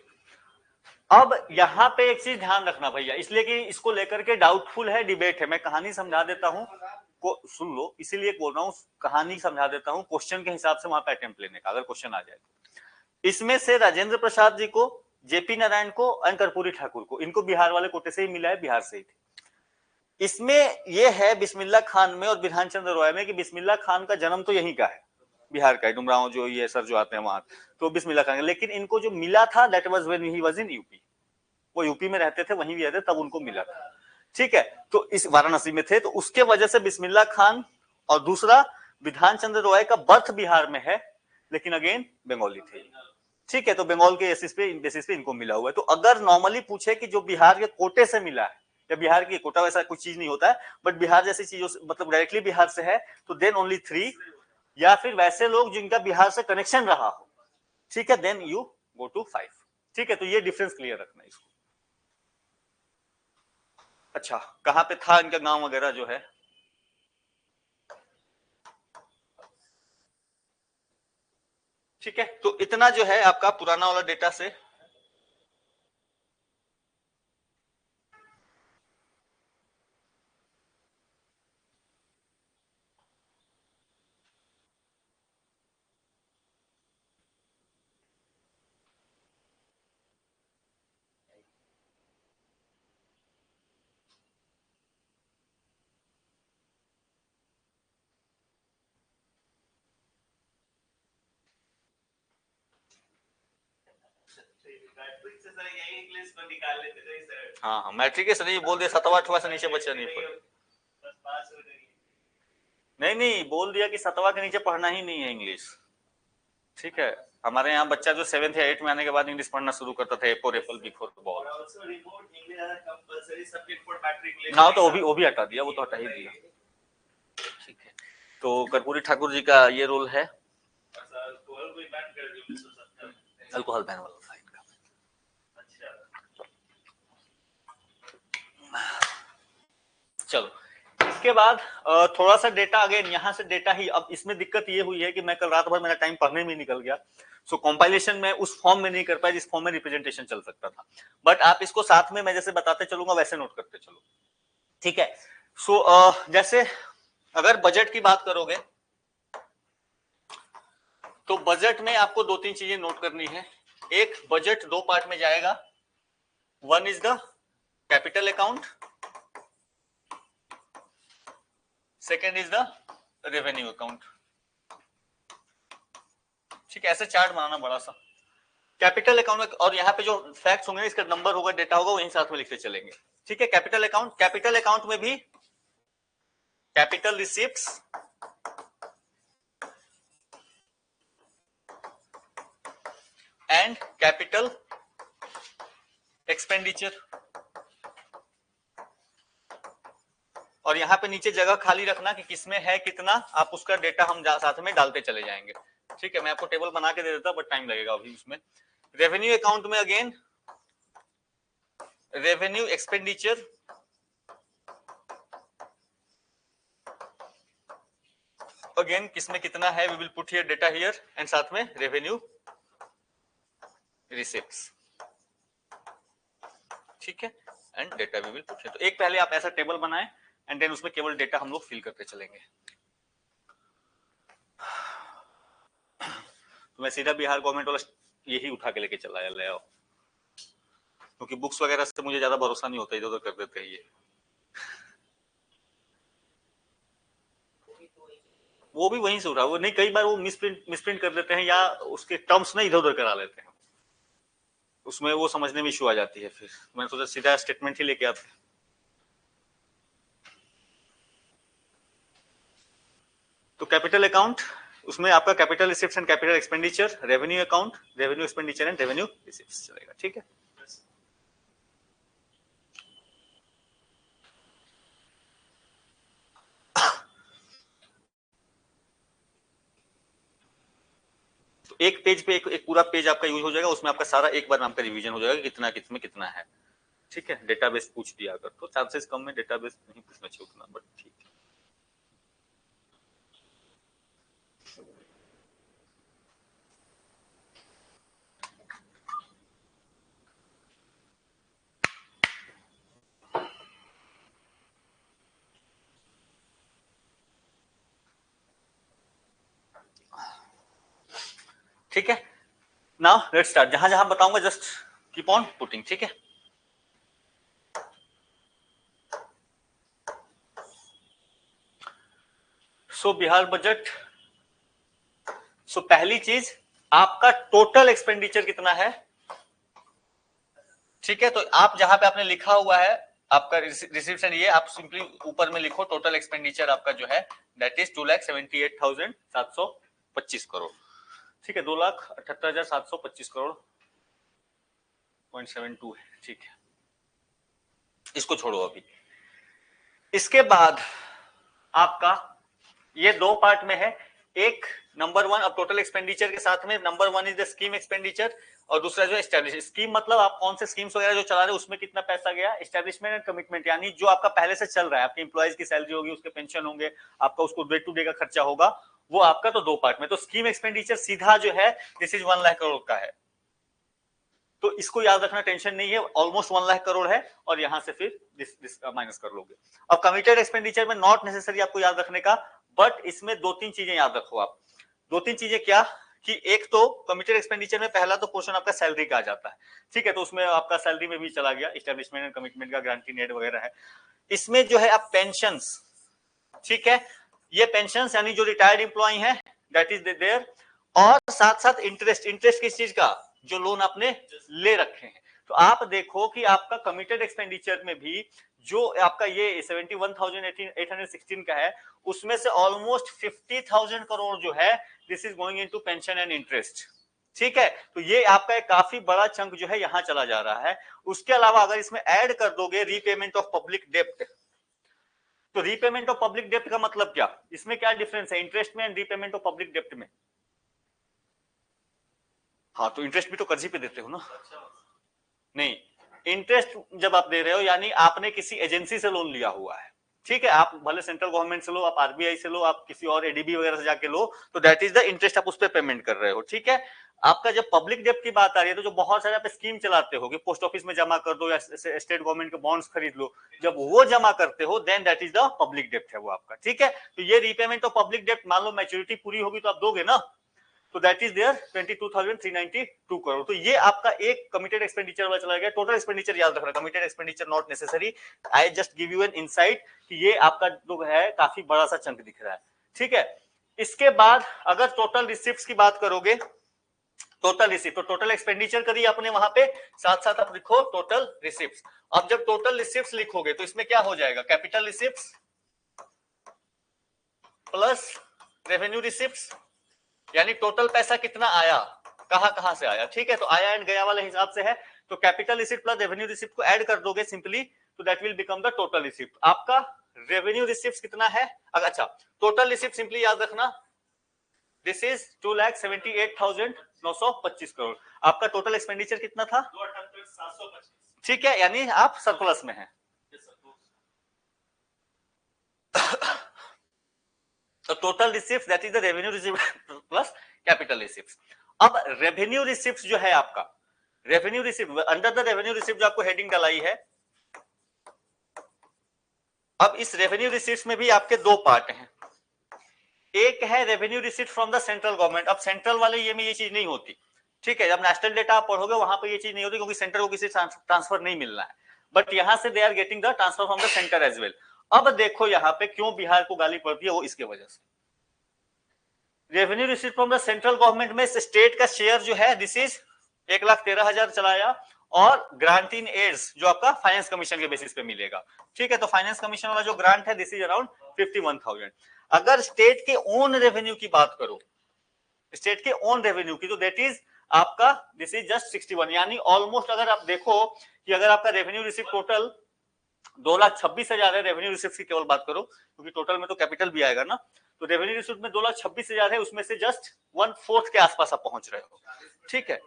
अब यहां पे एक चीज ध्यान रखना भैया, इसलिए कि इसको लेकर के डाउटफुल है, डिबेट है। मैं कहानी समझा देता हूं, को सुन लो, इसीलिए बोल रहा हूं, कहानी समझा देता हूं क्वेश्चन के हिसाब से, वहां पे अटेम्प्ट लेने का, अगर क्वेश्चन आ जाए तो। इसमें से राजेंद्र प्रसाद जी को, जेपी नारायण को और कर्पूरी ठाकुर को, इनको बिहार वाले कोटे से ही मिला है, बिहार से ही थे। इसमें यह है बिस्मिल्लाह खान में और बिधान चंद्र रॉय में कि बिस्मिल्लाह खान का जन्म तो यहीं का है, बिहार का, डुमराव जो ये सर जो आते हैं वहां, तो बिस्मिल्लाह खान, लेकिन इनको जो मिला था that was when he was in UP. वो यूपी में रहते थे, वहीं भी रहते, तब उनको मिला था। ठीक है, तो इस वाराणसी में थे, तो उसके वजह से बिस्मिल्लाह खान, और दूसरा विधान चंद्र रॉय का बर्थ बिहार में है, लेकिन अगेन बंगाली थे। ठीक है, तो बंगाल के बेसिस पे इनको मिला हुआ है। तो अगर नॉर्मली पूछे कि जो बिहार के कोटे से मिला है, या बिहार की कोटा वैसा कुछ चीज नहीं होता है, बट बिहार जैसी चीजों से मतलब डायरेक्टली बिहार से है, तो देन ओनली 3, या फिर वैसे लोग जिनका बिहार से कनेक्शन रहा हो, ठीक है, देन यू गो टू 5। ठीक है, तो ये डिफरेंस क्लियर रखना इसको। अच्छा, कहां पे था इनका गांव वगैरह जो है? ठीक है, तो इतना जो है आपका पुराना वाला डेटा से मैट्रिक से सर यही इंग्लिश को निकाल लेते थे सर। हाँ हाँ, मैट्रिक के नहीं बोल दिया, 7वां 8वां से नीचे बच्चा नहीं पढ़े। बस पास हो जाएगी। नहीं नहीं, बोल दिया कि 7वां के नीचे पढ़ना ही नहीं है इंग्लिश। ठीक है, हमारे यहाँ बच्चा जो 7th या 8th में आने के बाद इंग्लिश पढ़ना शुरू करता था, A for apple, B for ball. और also remote English as a compulsory subject for matric. हाँ, तो वो भी हटा दिया, वो तो हटा ही दिया। ठीक है, तो कर्पूरी ठाकुर जी का ये रोल है। अल्कोहल को बैन कर दिया 1970 में। अल्कोहल बैन वाला था इनका। अच्छा, चलो, इसके बाद थोड़ा सा डेटा अगेन यहाँ से डेटा ही। अब इसमें दिक्कत ये हुई है कि मैं कल रात भर मेरा टाइम पढ़ने में निकल गया, सो कंपाइलेशन में उस फॉर्म में नहीं कर पाया जिस फॉर्म में रिप्रेजेंटेशन चल सकता था। बट आप इसको साथ में मैं जैसे बताते चलूंगा वैसे नोट करते चलो, ठीक है। सो जैसे अगर बजट की बात करोगे तो बजट में आपको 2-3 चीजें नोट करनी है। एक, बजट 2 पार्ट में जाएगा। One is the capital account, second is the revenue account. ठीक है, ऐसे चार्ट बनाना बड़ा सा। कैपिटल अकाउंट में, और यहाँ पे जो फैक्ट्स होंगे इसका नंबर होगा, डेटा होगा, वहीं साथ में लिखते चलेंगे। ठीक है, कैपिटल अकाउंट में भी capital receipts, and capital expenditure. और यहां पे नीचे जगह खाली रखना कि किसमें है कितना, आप उसका डेटा हम साथ में डालते चले जाएंगे। ठीक है, मैं आपको टेबल बना के दे देता बट टाइम लगेगा अभी उसमें। रेवेन्यू अकाउंट में अगेन रेवेन्यू एक्सपेंडिचर, अगेन किसमें कितना है, we will put here data here, and साथ में रेवेन्यू रिसिप्ट्स। ठीक है, and data we will put here. तो एक पहले आप ऐसा टेबल बनाएं एंड देन उसमें केवल डेटा हम लोग फिल करते चलेंगे। तो मैं सीधा बिहार गवर्नमेंट वाला यही उठा के लेके चला ले आओ, क्योंकि बुक्स वगैरह से मुझे ज्यादा भरोसा नहीं होता, इधर उधर कर देते हैं ये। वो भी वहीं से उठा, वो नहीं, कई बार वो मिसप्रिंट कर देते हैं या उसके टर्म्स ना इधर उधर करा लेते हैं, उसमें वो समझने में इश्यू आ जाती है। फिर मैंने सोचा सीधा स्टेटमेंट ही लेके आते। तो कैपिटल अकाउंट, उसमें आपका capital receipts and capital expenditure, revenue account, revenue expenditure and revenue receipts चलेगा। ठीक है, तो एक पेज पे एक पूरा पेज आपका यूज हो जाएगा, उसमें आपका सारा एक बार आपका रिवीजन हो जाएगा कितना किसमें कितना है। ठीक है, डेटाबेस पूछ दिया अगर तो चांसेस कम में डेटाबेस नहीं पूछना चाहिए उतना, बट ठीक है। ठीक है, नाउ लेट्स स्टार्ट। जहां जहां बताऊंगा जस्ट कीप ऑन पुटिंग। ठीक है, सो बिहार बजट। सो पहली चीज, आपका टोटल एक्सपेंडिचर कितना है। ठीक है, तो आप जहां पे आपने लिखा हुआ है आपका रिसिप्शन, ये आप सिंपली ऊपर में लिखो टोटल एक्सपेंडिचर आपका जो है दैट इज 2,78,725 करोड़। ठीक है, 2,78,725 करोड़ 0.72 है। ठीक है, इसको छोड़ो अभी। इसके बाद आपका ये 2 पार्ट में है। एक नंबर 1, अब टोटल एक्सपेंडिचर के साथ में number 1 is the scheme expenditure, और दूसरा जो एस्टैब्लिश स्कीम, मतलब आप कौन से स्कीम्स वगैरह जो चला रहे हैं उसमें कितना पैसा गया। एस्टैब्लिशमेंट एंड कमिटमेंट, यानी जो आपका पहले से चल रहा है, आपके एम्प्लॉइज की सैलरी होगी, उसके पेंशन होंगे, आपका उसको डे टू डे का खर्चा होगा, वो आपका तो 2 पार्ट में। तो स्कीम एक्सपेंडिचर सीधा जो है दिस इज 1 लाख करोड़ का है, तो इसको याद रखना, टेंशन नहीं है, ऑलमोस्ट 1 लाख करोड़ है, और यहां से फिर दिस माइनस कर लोगे। अब कमिटेड एक्सपेंडिचर में नॉट नेसेसरी आपको याद रखने का, बट इसमें 2-3 चीजें याद रखो आप। 2-3 चीजें क्या कि एक तो कमिटेड एक्सपेंडिचर में पहला तो पोर्शन आपका सैलरी का आ जाता है। ठीक है, तो उसमें आपका सैलरी में भी चला गया, एस्टैब्लिशमेंट एंड कमिटमेंट का गारंटी नेट वगैरह है। इसमें जो है आप पेंशंस, ठीक है, ये पेंशंस यानी जो रिटायर्ड एम्प्लॉय है दैट इज देयर, और साथ साथ इंटरेस्ट किस चीज का, जो लोन आपने ले रखे हैं। तो आप देखो कि आपका कमिटेड एक्सपेंडिचर में भी जो आपका ये 71,816 का है, उसमें से ऑलमोस्ट 50,000 करोड़ जो है this is going into pension and interest. ठीक है, तो ये आपका एक काफी बड़ा चंक जो है यहां चला जा रहा है। उसके अलावा अगर इसमें ऐड कर दोगे रीपेमेंट ऑफ पब्लिक डेप्ट, तो रीपेमेंट ऑफ पब्लिक डेप्ट का मतलब क्या, इसमें क्या डिफरेंस है इंटरेस्ट में एंड रीपेमेंट ऑफ पब्लिक डेप्ट में? हाँ, तो इंटरेस्ट भी तो कर्ज ही पे देते हो ना। नहीं, इंटरेस्ट जब आप दे रहे हो यानी आपने किसी एजेंसी से लोन लिया हुआ है, ठीक है, आप भले सेंट्रल गवर्नमेंट से लो, आप आरबीआई से लो, आप किसी और एडीबी वगैरह से जाके लो, तो दैट इज द इंटरेस्ट आप उस पर पेमेंट कर रहे हो। ठीक है, आपका जब पब्लिक डेप्ट की बात आ रही है तो जो बहुत सारे आप स्कीम चलाते हो कि पोस्ट ऑफिस में जमा कर दो या स्टेट गवर्नमेंट के बॉन्ड्स खरीद लो, जब वो जमा करते हो then that is the public डेप्ट है वो आपका। ठीक है, तो ये रीपेमेंट ऑफ पब्लिक डेप्ट, मान लो मैच्योरिटी पूरी होगी तो आप दोगे ना, तो दैट इज देयर 22,392 करोड़। तो ये आपका एक कमिटेड एक्सपेंडिचर वाला चला गया। टोटल एक्सपेंडिचर याद रखना, committed expenditure not necessary, I just give you an insight कि ये आपका जो है काफी बड़ा सा चंक दिख रहा है। ठीक है, इसके बाद अगर टोटल रिसिप्ट्स की बात करोगे, टोटल रिसिप्ट, तो टोटल एक्सपेंडिचर करिए आपने वहां पे, साथ साथ आप लिखो टोटल रिसिप्ट्स। अब जब टोटल रिसिप्ट्स लिखोगे तो इसमें क्या हो जाएगा, capital receipts plus revenue receipts, यानी टोटल पैसा कितना आया, कहां से आया। ठीक है, तो आया एंड गया वाले हिसाब से है, तो capital receipt plus revenue receipt को ऐड कर दोगे सिंपली, तो that will become the total receipt. आपका रेवेन्यू रिसिप्ट कितना है, अच्छा टोटल रिसिप्ट सिंपली याद रखना, दिस इज 2,78,925 करोड़। आपका टोटल एक्सपेंडिचर कितना था, 2,78,725। ठीक है, यानी आप सरप्लस में हैं। तो total receipt that is the revenue receipt plus capital receipt. अब रेवेन्यू रिसिप्ट जो है आपका, revenue receipt under the revenue receipt जो आपको हेडिंग डलाई है, अब इस रेवेन्यू रिसिप्ट में भी आपके दो पार्ट हैं। एक है revenue receipt from the central government. अब सेंट्रल वाले ये में ये चीज नहीं होती, ठीक है, जब नेशनल डेटा आप पढ़ोगे वहां पर ये चीज नहीं होती क्योंकि सेंटर को किसी ट्रांसफर नहीं मिलना है, बट यहां से they are getting the transfer from the centre as well. अब देखो यहाँ पे क्यों बिहार को गाली पड़ती है, वो इसके वजह से। Revenue received from the central government में स्टेट का शेयर जो है दिस इज 1,13,000 चलाया, और ग्रांट इन एड्स जो आपका फाइनेंस कमीशन के बेसिस पे मिलेगा। ठीक है, तो फाइनेंस कमीशन वाला जो ग्रांट है दिस इज अराउंड 51,000। अगर स्टेट के ओन रेवेन्यू की बात करो, स्टेट के ओन रेवेन्यू की, तो दैट इज आपका दिस इज जस्ट 61, यानी ऑलमोस्ट अगर आप देखो कि अगर आपका रेवेन्यू रिसीव टोटल 2,26,000 है, रेवेन्यू रिसिप्ट की केवल बात करो क्योंकि टोटल में तो कैपिटल भी आएगा ना, तो रेवेन्यू रिसिप्ट में 2,26,000 है, उसमें से जस्ट 1/4 के आसपास आप पहुंच रहे हो। ठीक है,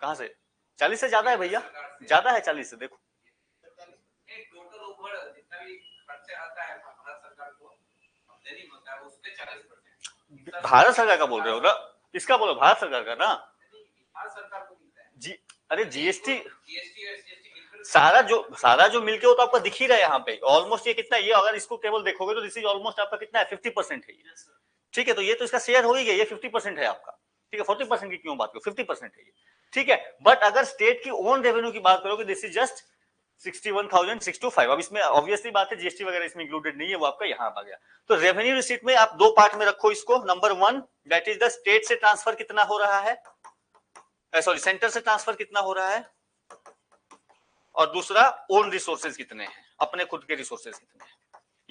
कहां से 40 से ज्यादा है भैया, ज्यादा है 40 से। देखो टोटल ओवर जितना भी खर्चा आता है भारत सरकार को आमदनी होता है उसमें 40%। भारत सरकार का बोल रहे हो ना, किसका बोलो, भारत सरकार का ना, भारत सरकार को मिलता है जी, अरे जीएसटी जीएसटी सारा जो मिलके वो तो आपका दिख ही रहा है यहाँ पे ऑलमोस्ट। ये कितना, ये अगर इसको केवल देखोगे तो दिस इज ऑलमोस्ट आपका कितना है, 50% है ये। ठीक है, तो ये तो इसका शेयर हो ही गया, ये 50% है आपका। ठीक है, 40% की क्यों बात करो, 50% है ये। ठीक है, बट अगर स्टेट की ओन रेवेन्यू की बात करोगे दिस इज जस्ट 61,625। अब इसमें ऑब्वियसली बात है जीएसटी वगैरह इसमें इंक्लूडेड नहीं है, वो आपका यहाँ आ गया। तो रेवेन्यू रिसीट में आप दो पार्ट में रखो इसको, number 1 that is the state से ट्रांसफर कितना हो रहा है, सॉरी सेंटर से ट्रांसफर कितना हो रहा है, और दूसरा ओन रिसोर्सेज कितने हैं, अपने खुद के रिसोर्सेज कितने हैं,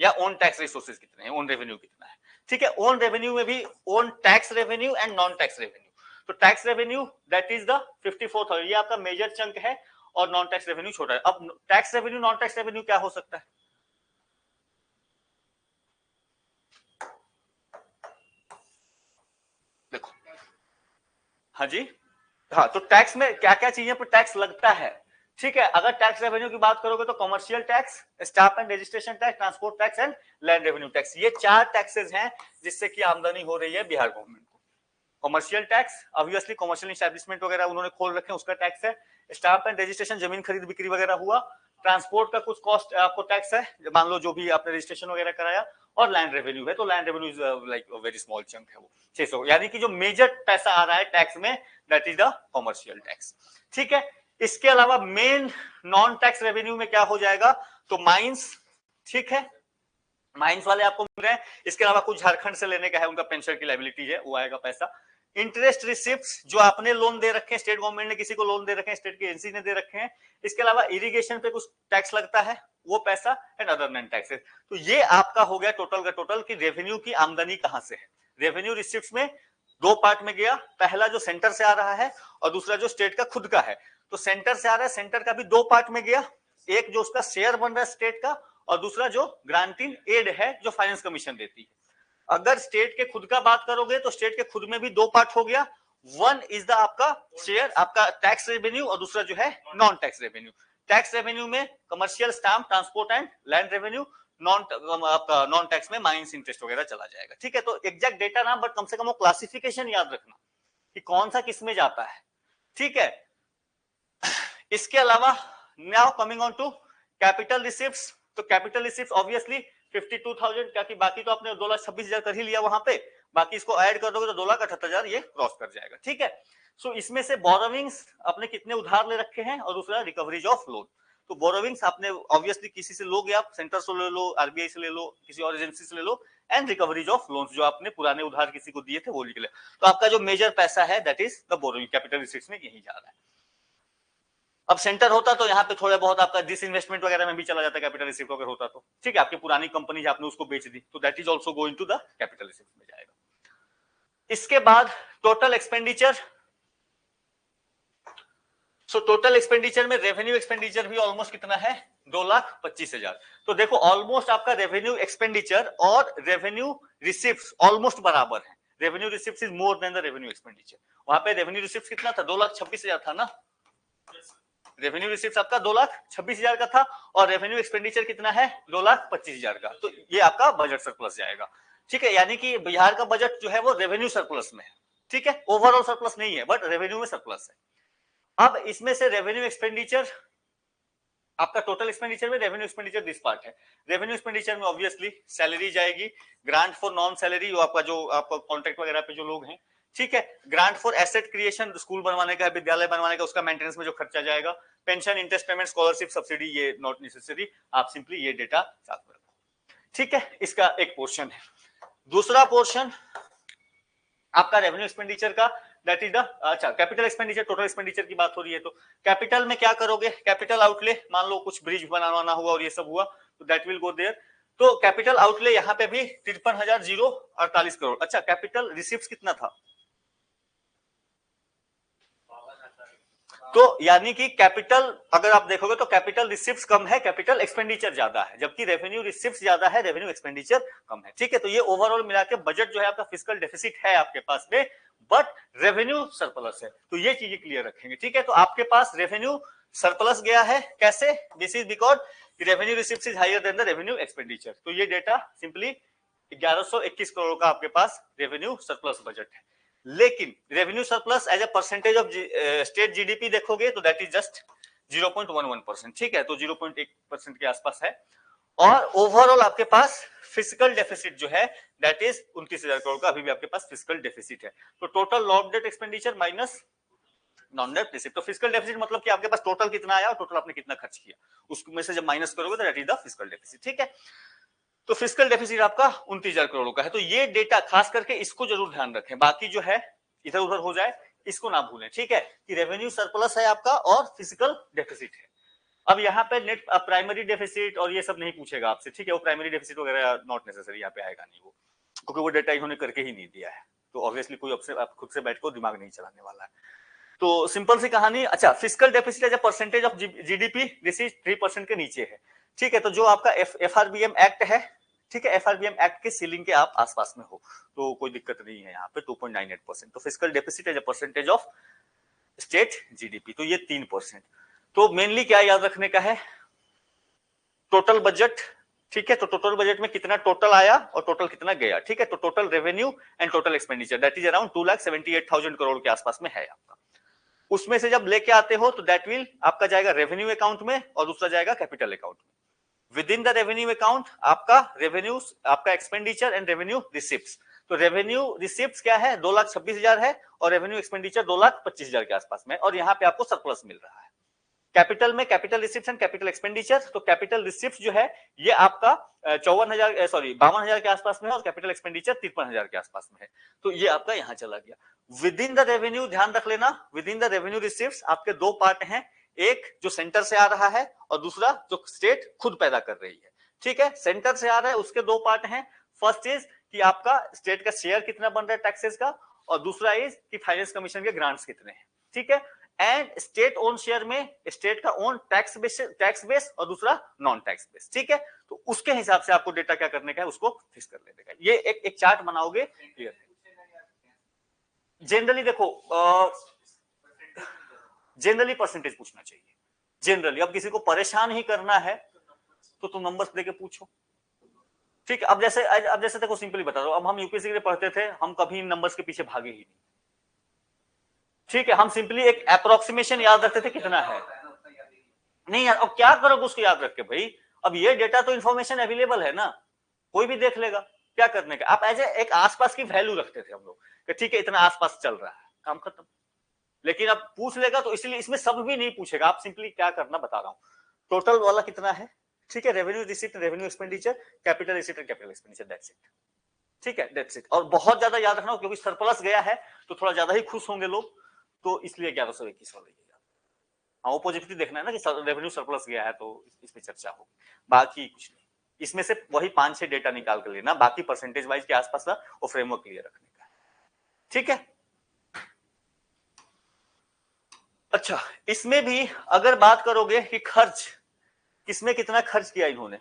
या ओन टैक्स रिसोर्सेज कितने हैं, ओन रेवेन्यू कितना है। ठीक है, ओन रेवेन्यू में भी own tax revenue and non tax revenue. तो tax revenue that is the 54,000, ये आपका मेजर चंक है, और नॉन टैक्स रेवेन्यू छोटा है। अब tax revenue non tax revenue क्या हो सकता है, देखो, हाँ जी, हाँ, तो टैक्स में क्या क्या चीजें पर टैक्स लगता है। ठीक है, अगर टैक्स रेवेन्यू की बात करोगे तो commercial tax, stamp and registration tax, transport tax and land revenue tax, ये 4 टैक्सेस हैं जिससे कि आमदनी हो रही है बिहार गवर्नमेंट को। Commercial tax obviously commercial establishment वगैरह उन्होंने खोल रखे हैं उसका टैक्स है, स्टाम्प एंड रजिस्ट्रेशन जमीन खरीद बिक्री वगैरह हुआ, ट्रांसपोर्ट का कुछ कॉस्ट आपको टैक्स है, मान लो जो भी आपने रजिस्ट्रेशन वगैरह कराया, और लैंड रेवेन्यू है, तो land revenue is like very small chunk है वो 600, यानी कि जो मेजर पैसा आ रहा है टैक्स में that is the commercial tax. ठीक है, इसके अलावा मेन नॉन टैक्स रेवेन्यू में क्या हो जाएगा, तो माइंस, ठीक है, माइंस वाले आपको मिल रहे हैं, इसके अलावा कुछ झारखंड से लेने का है, उनका पेंशन की लायबिलिटी है वो आएगा पैसा। इंटरेस्ट रिसिप्ट जो आपने लोन दे रखे हैं, स्टेट गवर्नमेंट ने किसी को लोन दे रखे हैं, स्टेट की एजेंसी ने दे रखे हैं, इसके अलावा इरिगेशन पे कुछ टैक्स लगता है वो पैसा, एंड अदर नॉन टैक्सेस। तो ये आपका हो गया टोटल का टोटल कि रेवेन्यू की आमदनी कहां से है। रेवेन्यू रिसिप्ट में दो पार्ट में गया, पहला जो सेंटर से आ रहा है और दूसरा जो स्टेट का खुद का है। तो सेंटर से आ रहा है, सेंटर का भी दो पार्ट में गया, एक जो उसका शेयर बन रहा है स्टेट का, और दूसरा जो ग्रांटिंग एड है जो फाइनेंस कमीशन देती है। अगर स्टेट के खुद का बात करोगे तो स्टेट के खुद में भी दो पार्ट हो गया, वन इज द आपका शेयर, आपका टैक्स रेवेन्यू, और दूसरा जो है non tax revenue. Tax revenue में commercial stamp, transport and land revenue, आपका नॉन टैक्स में माइंस इंटरेस्ट वगैरह चला जाएगा। ठीक है, तो एग्जैक्ट डेटा ना, बट कम से कम वो क्लासिफिकेशन याद रखना कि कौन सा किस में जाता है। ठीक है, इसके अलावा now coming on to capital receipts. तो कैपिटल रिसिप्ट्स ऑब्वियसली 52,000, क्या कि बाकी तो आपने 2,26,000 कर ही लिया वहां पे, बाकी इसको ऐड कर दोगे तो 2,78,000 ये क्रॉस कर जाएगा। ठीक है, सो इसमें से बोरोविंग्स आपने कितने उधार ले रखे हैं, और दूसरा रिकवरीज ऑफ लोन। तो बोरोविंग्स आपने ऑब्वियसली किसी से लोगे, आप सेंटर से ले लो, आरबीआई से ले लो, किसी और एजेंसी से ले लो, एंड रिकवरीज ऑफ लोन्स जो आपने पुराने उधार किसी को दिए थे वो निकले। तो आपका जो मेजर पैसा है that is the borrowing, capital receipts में यही जा रहा है। अब सेंटर होता तो यहाँ पे थोड़ा बहुत आपका डिसइन्वेस्टमेंट वगैरह में भी चला जाता, कैपिटल रिसिप्ट अगर होता तो। ठीक है, आपकी पुरानी कंपनी आपने उसको बेच दी तो that is also going to the capital receipt में जाएगा। इसके बाद total expenditure. So total expenditure में रेवेन्यू एक्सपेंडिचर भी ऑलमोस्ट कितना है, 2,25,000। तो देखो ऑलमोस्ट आपका रेवेन्यू एक्सपेंडिचर और रेवेन्यू रिसिप्ट ऑलमोस्ट बराबर है। Revenue receipt is more than the revenue expenditure. वहां पे रेवेन्यू रिसिप्ट कितना था, 2,26,000 था ना। रेवेन्यू रिसिप्ट आपका 2,26,000 का था, और रेवेन्यू एक्सपेंडिचर कितना है, 2,25,000 का। तो ये आपका बजट सरप्लस जाएगा। ठीक है, यानी कि बिहार का बजट जो है वो रेवेन्यू सरप्लस में है। ठीक है, ओवरऑल सरप्लस नहीं है बट रेवेन्यू में सरप्लस है। अब इसमें से रेवेन्यू एक्सपेंडिचर, आपका टोटल एक्सपेंडिचर में रेवेन्यू एक्सपेंडिचर दिस पार्ट है। रेवेन्यू एक्सपेंडिचर में ऑब्वियसली सैलरी जाएगी, ग्रांट फॉर नॉन सैलरी, आपका जो आपका कॉन्ट्रैक्ट वगैरह पे जो लोग हैं। ठीक है, grant for asset creation, school बनवाने का, विद्यालय बनवाने का, उसका मेंटेनेंस में जो खर्चा जाएगा, pension, interest payment, scholarship, subsidy, ये नॉट नेसेसरी, आप सिंपली ये डेटा साथ में रखो। ठीक है, इसका एक पोर्शन है। दूसरा पोर्शन आपका रेवेन्यू एक्सपेंडिचर का, दैट इज द, अच्छा कैपिटल एक्सपेंडिचर, टोटल एक्सपेंडिचर की बात हो रही है। तो कैपिटल में क्या करोगे, कैपिटल आउटले, मान लो कुछ ब्रिज बनाना हुआ और ये सब हुआ तो दैट विल गो देयर। तो कैपिटल आउटले यहाँ पे भी 53,048 करोड़। अच्छा, कैपिटल रिसिप्ट कितना था, तो यानी कि कैपिटल अगर आप देखोगे तो कैपिटल रिसिप्ट कम है, कैपिटल एक्सपेंडिचर ज्यादा है, जबकि रेवेन्यू रिसिप्ट ज्यादा है, रेवेन्यू एक्सपेंडिचर कम है। ठीक है, तो ये ओवरऑल मिला के बजट जो है आपका फिस्कल डेफिसिट है आपके पास में, बट रेवेन्यू सरप्लस है। तो ये चीजें क्लियर रखेंगे। ठीक है, तो आपके पास रेवेन्यू सरप्लस गया है, कैसे, this is because revenue receipt is higher than the revenue expenditure. तो ये डेटा सिंपली 1121 करोड़ का आपके पास रेवेन्यू सरप्लस बजट है। लेकिन revenue surplus as a percentage of state GDP देखोगे तो दैट इज जस्ट 0.11%। ठीक है, तो 0.1% के आसपास है। और ओवरऑल आपके पास फिजिकल डेफिसिट जो है दैट इज 29,000 करोड़ का अभी भी आपके पास फिजिकल डेफिसिट है। तो total non debt expenditure minus non debt receipt. तो फिजिकल डेफिसिट मतलब कि आपके पास टोटल कितना आया और टोटल आपने कितना खर्च किया, उसमें से जब माइनस करोगे तो that is the physical deficit. ठीक है, तो फिजिकल डेफिसिट आपका 29,000 करोड़ का है। तो ये डेटा खास करके इसको जरूर ध्यान रखें, बाकी जो है इधर उधर हो जाए इसको ना भूलें। ठीक है, कि रेवेन्यू सरप्लस है आपका और फिजिकल डेफिसिट है। अब यहाँ पे नेट प्राइमरी डेफिसिट और ये सब नहीं पूछेगा आपसे। ठीक है, वो प्राइमरी डेफिसिट वगैरह नॉट नेसेसरी यहाँ पे आएगा नहीं वो, क्योंकि वो डेटा इन्होंने करके ही नहीं दिया है। तो ऑब्वियसली कोई आप खुद से बैठ कर दिमाग नहीं चलाने वाला है। तो सिंपल सी कहानी। अच्छा, fiscal deficit as a percentage of GDP this is 3% के नीचे है। ठीक है, तो जो आपका एफआरबीएम एक्ट है, ठीक है, एफआरबीएम एक्ट के सीलिंग के आप आसपास में हो तो कोई दिक्कत नहीं है यहाँ पे 2.98%। तो fiscal deficit as a percentage of state GDP, तो ये 3%। तो मेनली क्या याद रखने का है, टोटल बजट। ठीक है, तो टोटल बजट में कितना टोटल आया और टोटल कितना गया। ठीक है, तो total revenue and total expenditure that is around 2,78,000 crore के आसपास में है आपका। उसमें से जब लेके आते हो तो दैट विल आपका जाएगा रेवेन्यू अकाउंट में और दूसरा जाएगा कैपिटल अकाउंट में। With in the revenue account आपका रेवेन्यू, आपका एक्सपेंडिचर एंड रेवेन्यू रिसिप्ट्स। तो रेवेन्यू रिसिप्ट्स क्या है, 2,26,000 है और रेवेन्यू एक्सपेंडिचर 2,25,000 के आसपास में, और यहाँ पे आपको सरप्लस मिल रहा है। कैपिटल में capital receipt and capital expenditure, तो कैपिटल रिसिप्ट जो है ये आपका 52,000 के आसपास में है और कैपिटल एक्सपेंडिचर 53,000 के आसपास में है, तो ये आपका यहां चला गया। विद इन द रेवेन्यू, ध्यान रख लेना, with in the revenue receipt आपके दो पार्ट हैं, एक जो सेंटर से आ रहा है और दूसरा जो स्टेट खुद पैदा कर रही है। ठीक है, सेंटर से आ रहा है उसके दो पार्ट हैं, फर्स्ट इज कि आपका स्टेट का शेयर कितना बन रहा है टैक्सेस का, और दूसरा इज कि फाइनेंस कमीशन के ग्रांट्स कितने हैं। ठीक है, एंड स्टेट ओन शेयर में स्टेट का ओन टैक्स बेस और दूसरा नॉन टैक्स बेस। ठीक है, तो उसके हिसाब से आपको डेटा क्या करने का है, उसको फिक्स कर लेने का। ये एक चार्ट बनाओगे क्लियर। जनरली देखो, जनरली परसेंटेज पूछना चाहिए जनरली। अब किसी को परेशान ही करना है तो तुम नंबर्स देके पूछो। ठीक है, अब जैसे देखो सिंपली बता दो, अब हम यूपीएससी के लिए पढ़ते थे, हम कभी नंबर्स के पीछे भागे ही नहीं। ठीक है, हम सिंपली एक अप्रोक्सीमेशन याद रखते थे कितना है, नहीं यार, अब क्या करोगे उसको याद रख के भाई, अब ये डेटा तो इन्फॉर्मेशन अवेलेबल है ना, कोई भी देख लेगा, क्या करने का। आप एज एक आसपास की वैल्यू रखते थे हम लोग कि ठीक है इतना आसपास चल रहा है, काम खत्म। लेकिन अब पूछ लेगा तो इसलिए इसमें सब भी नहीं पूछेगा, आप सिंपली क्या करना बता रहा हूं, टोटल वाला कितना है, ठीक है, revenue receipt, revenue expenditure, capital receipt and capital expenditure, that's it. ठीक है, दैट्स इट। और बहुत ज्यादा याद रखना क्योंकि सरप्लस गया है तो थोड़ा ज्यादा ही खुश होंगे लोग, तो इसलिए 1121 वाला याद। हाँ, पॉजिटिविटी देखना है ना कि रेवेन्यू सरप्लस गया है तो इस पे चर्चा होगी, बाकी कुछ नहीं। इसमें से वही 5-6 डेटा निकाल कर लेना, बाकी परसेंटेज वाइज के आसपास का वो फ्रेमवर्क क्लियर रखने का। ठीक है, अच्छा, इसमें भी अगर बात करोगे कि खर्च किसमें कितना खर्च किया इन्होंने,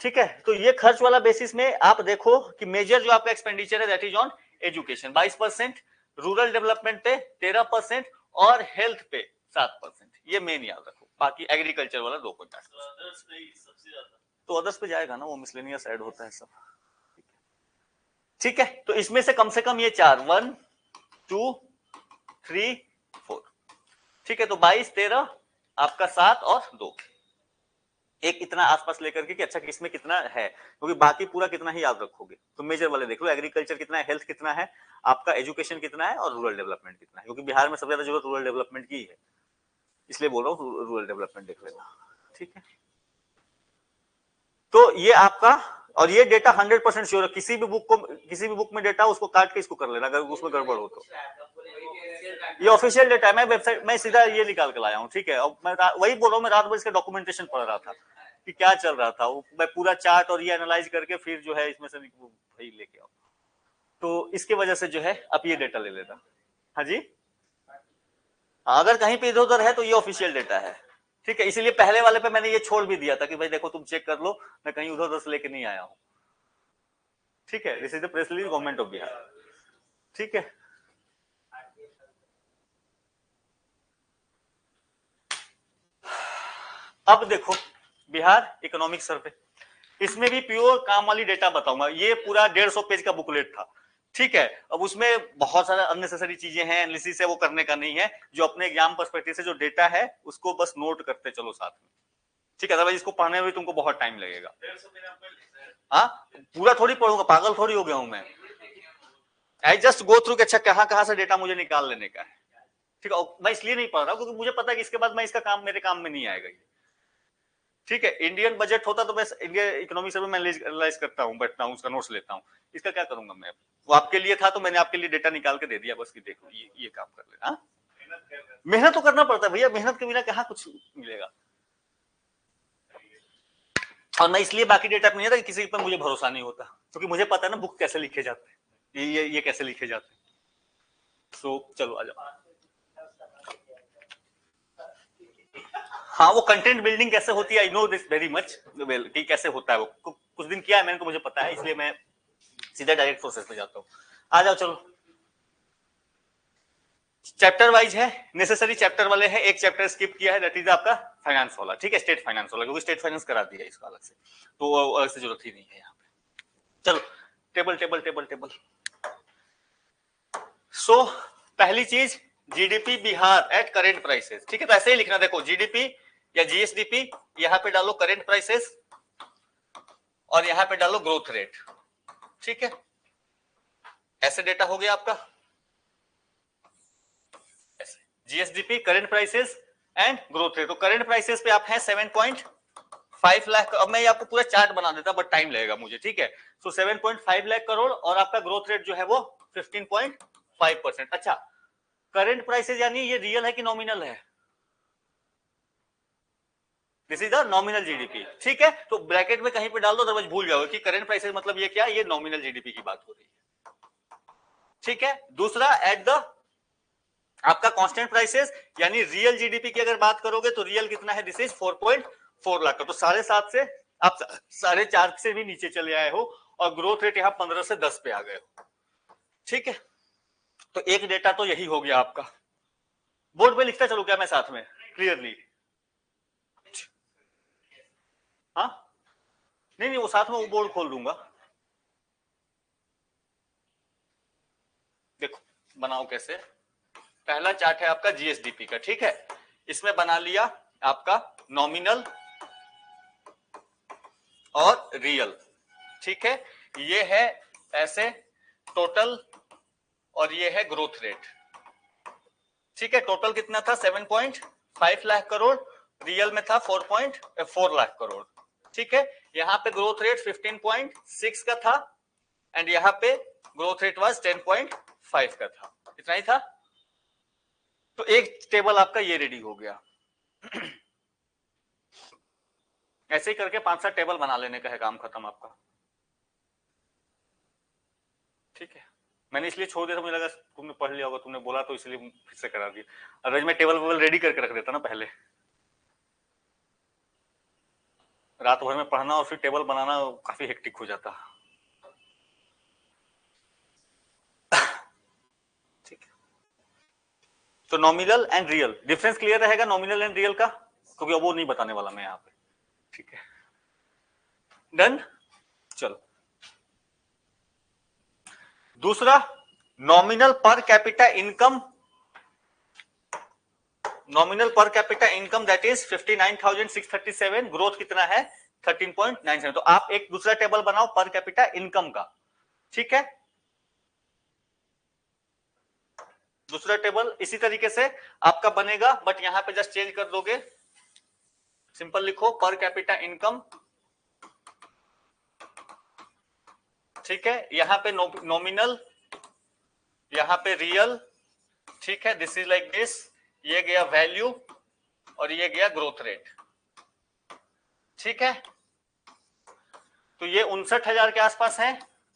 ठीक है, तो ये खर्च वाला बेसिस में आप देखो कि मेजर जो आपका एक्सपेंडिचर है that is on education 22%, rural development पे 13% और हेल्थ पे 7%, ये मेन याद रखो। बाकी एग्रीकल्चर वाला 2.8%। तो अदर्स पे जाएगा ना, वो मिसलेनियस ऐड होता है सब। ठीक है, तो इसमें से कम ये 4, 1 2 3 4, ठीक है, तो 22 13 आपका 7 और 2, एक इतना आसपास लेकर के कि अच्छा किसमें कितना है, क्योंकि बाकी पूरा कितना ही याद रखोगे। तो मेजर वाले देख लो, एग्रीकल्चर कितना है, हेल्थ कितना है, आपका एजुकेशन कितना है और रूरल डेवलपमेंट कितना है, क्योंकि बिहार में सबसे ज्यादा जरूरत रूरल डेवलपमेंट की है, इसलिए बोल रहा हूँ रूरल डेवलपमेंट देख लेना। ठीक है, तो ये आपका, और ये डेटा 100% श्योर है, किसी भी बुक में डेटा उसको काट के इसको कर लेना अगर उसमें गड़बड़ हो तो। ये ऑफिशियल डेटा है, मैं वेबसाइट में सीधा ये निकाल के लाया हूँ। ठीक है, और मैं वही बोल रहा हूँ, मैं रात भर इसका डॉक्यूमेंटेशन पढ़ रहा था कि क्या चल रहा था, मैं पूरा चार्ट और ये एनालाइज करके फिर जो है इसमें से भाई लेके आओ, तो इसके वजह से जो है अब ये डेटा ले लेना। हाँ जी, अगर कहीं पे इधर उधर है तो ये ऑफिशियल डेटा है। ठीक है, इसीलिए पहले वाले पे मैंने ये छोड़ भी दिया था कि भाई देखो तुम चेक कर लो, मैं कहीं उधर उधर से लेके नहीं आया हूं। ठीक है, this is the press release government of Bihar. ठीक है, अब देखो बिहार इकोनॉमिक सर्वे, इसमें भी प्योर काम वाली डेटा बताऊंगा। ये पूरा 150 पेज का बुकलेट था। ठीक है, अब उसमें बहुत सारे अननेसेसरी चीजें हैं, एनालिसिस है, वो करने का नहीं है। जो अपने एग्जाम पर्सपेक्टिव से जो डेटा है उसको बस नोट करते चलो साथ में। ठीक है, अदरवाइज इसको पढ़ने में तुमको बहुत टाइम लगेगा। हाँ, पूरा थोड़ी पढ़ूंगा, पागल थोड़ी हो गया हूं मैं। आई जस्ट गो थ्रू, अच्छा कहां से डेटा मुझे निकाल लेने का है। ठीक है, मैं इसलिए नहीं पढ़ रहा हूं क्योंकि मुझे पता है कि इसके बाद मैं इसका काम मेरे काम में नहीं आएगा। ठीक है, इंडियन बजट होता तो मैं इंडिया इकोनॉमिक सर्वे में एनालाइज करता हूं, बैठता हूं, उसका नोट्स लेता हूं। इसका क्या करूंगा मैं, वो आपके लिए था तो मैंने आपके लिए डेटा निकाल के दे दिया, बस कि देखो ये काम कर लेना। मेहनत तो करना पड़ता है भैया, मेहनत के बिना कहाँ कुछ मिलेगा। और मैं इसलिए बाकी डेटा नहीं था कि किसी पर मुझे भरोसा नहीं होता, क्योंकि मुझे पता है ना बुक कैसे लिखे जाते हैं, ये कैसे लिखे जाते हैं। तो चलो आ जाओ। हाँ, वो कंटेंट बिल्डिंग कैसे होती है, I know this very much well, कि कैसे होता है वो, कुछ दिन किया है मैंने तो मुझे पता है, इसलिए मैं सीधा डायरेक्ट प्रोसेस में जाता हूँ। आ जाओ चलो, चैप्टर वाइज है, नेसेसरी चैप्टर वाले हैं, एक चैप्टर स्किप किया है, दैट इज आपका फाइनेंस वाला। ठीक है, स्टेट फाइनेंस वाला, क्योंकि स्टेट फाइनेंस करा दिया इसका अलग से, तो अलग से जरूरत ही नहीं है यहाँ पे। चलो table table table table. So पहली चीज GDP Bihar at current prices. ठीक है, तो ऐसे ही लिखना, देखो जीडीपी या जीएसडीपी, यहां पे डालो करेंट प्राइसेस और यहां पे डालो ग्रोथ रेट। ठीक है, ऐसे डेटा हो गया आपका, ऐसे GSDP current prices and growth rate. तो करंट प्राइसेस पे आप हैं 7.5 लाख। अब मैं ये आपको पूरा चार्ट बना देता बट टाइम लगेगा मुझे, ठीक है। सो 7.5 लाख करोड़ और आपका ग्रोथ रेट जो है वो 15.5%। अच्छा, करंट प्राइसेस यानी ये रियल है कि नॉमिनल है? This is the nominal GDP, ठीक है। तो ब्रैकेट में कहीं पे डाल दो, अदरवाइज भूल जाओगे कि करंट प्राइसेस मतलब ये क्या, ये नॉमिनल जीडीपी की बात हो रही है, ठीक है। दूसरा, एट द आपका कांस्टेंट प्राइसेस यानी रियल जीडीपी की अगर बात करोगे तो रियल कितना है, दिस इज 4.4 लाख का। तो 7.5 से आप 4.5 से भी नीचे चले आए हो और ग्रोथ रेट यहां 15 से 10 पे आ गए हो, ठीक है। तो एक डेटा तो यही हो गया आपका। बोर्ड पे लिखता चलो क्या मैं साथ में क्लियरली? हाँ, नहीं नहीं, वो साथ में वो बोर्ड खोल दूंगा। देखो बनाओ कैसे। पहला चार्ट है आपका जीएसडीपी का, ठीक है। इसमें बना लिया आपका नॉमिनल और रियल, ठीक है। ये है ऐसे टोटल और ये है ग्रोथ रेट, ठीक है। टोटल कितना था 7.5 लाख करोड़, रियल में था 4.4 लाख करोड़, ठीक है। यहां पे ग्रोथ रेट 15.6 का था एंड यहां पे ग्रोथ रेट वाज 10.5 का था, इतना ही था। तो एक टेबल आपका ये रेडी हो गया। ऐसे ही करके 5-7 टेबल बना लेने का है, काम खत्म आपका, ठीक है। मैंने इसलिए छोड़ दिया था, मुझे लगा तुमने पढ़ लिया होगा, तुमने बोला तो इसलिए फिर से करा दिया। अदरवाइज मैं टेबल रेडी करके रख देता ना पहले। रात भर में पढ़ना और फिर टेबल बनाना काफी हेक्टिक हो जाता, ठीक है। तो nominal and real difference clear रहेगा, नॉमिनल एंड रियल का, क्योंकि अब वो नहीं बताने वाला मैं यहाँ पे, ठीक है। डन, चलो दूसरा, नॉमिनल पर कैपिटा इनकम, नॉमिनल पर capita income that is 59,637, growth कितना है 13.97। तो आप एक दूसरा टेबल बनाओ पर कैपिटा इनकम का, ठीक है। दूसरा टेबल इसी तरीके से आपका बनेगा बट यहां पे जस्ट चेंज कर दोगे, सिंपल लिखो पर कैपिटा इनकम, ठीक है। यहां पे नॉमिनल, यहां पे रियल, ठीक है। दिस इज लाइक दिस, ये गया वैल्यू और ये गया ग्रोथ रेट, ठीक है। तो ये 59,000 के आसपास है,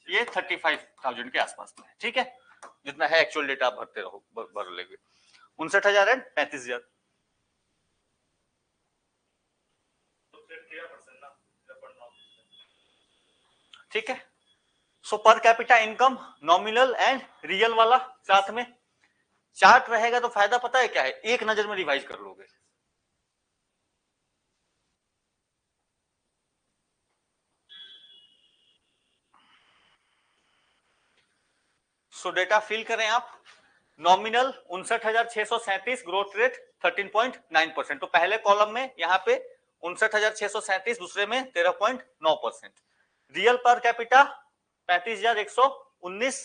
ये 35,000 के आसपास में है, ठीक है। जितना है एक्चुअल डेटा आप भरते रहो, भर लेंगे 59,000 एंड 35,000, ठीक है। So per capita income nominal and real वाला साथ में चार्ट रहेगा। तो फायदा पता है क्या है, एक नजर में रिवाइज कर लोगे। सो डेटा फिल करें आप, नॉमिनल 59,637, ग्रोथ रेट 13.9%। तो पहले कॉलम में यहां पे 59,637, दूसरे में 13.9%। रियल पर कैपिटा 35,119,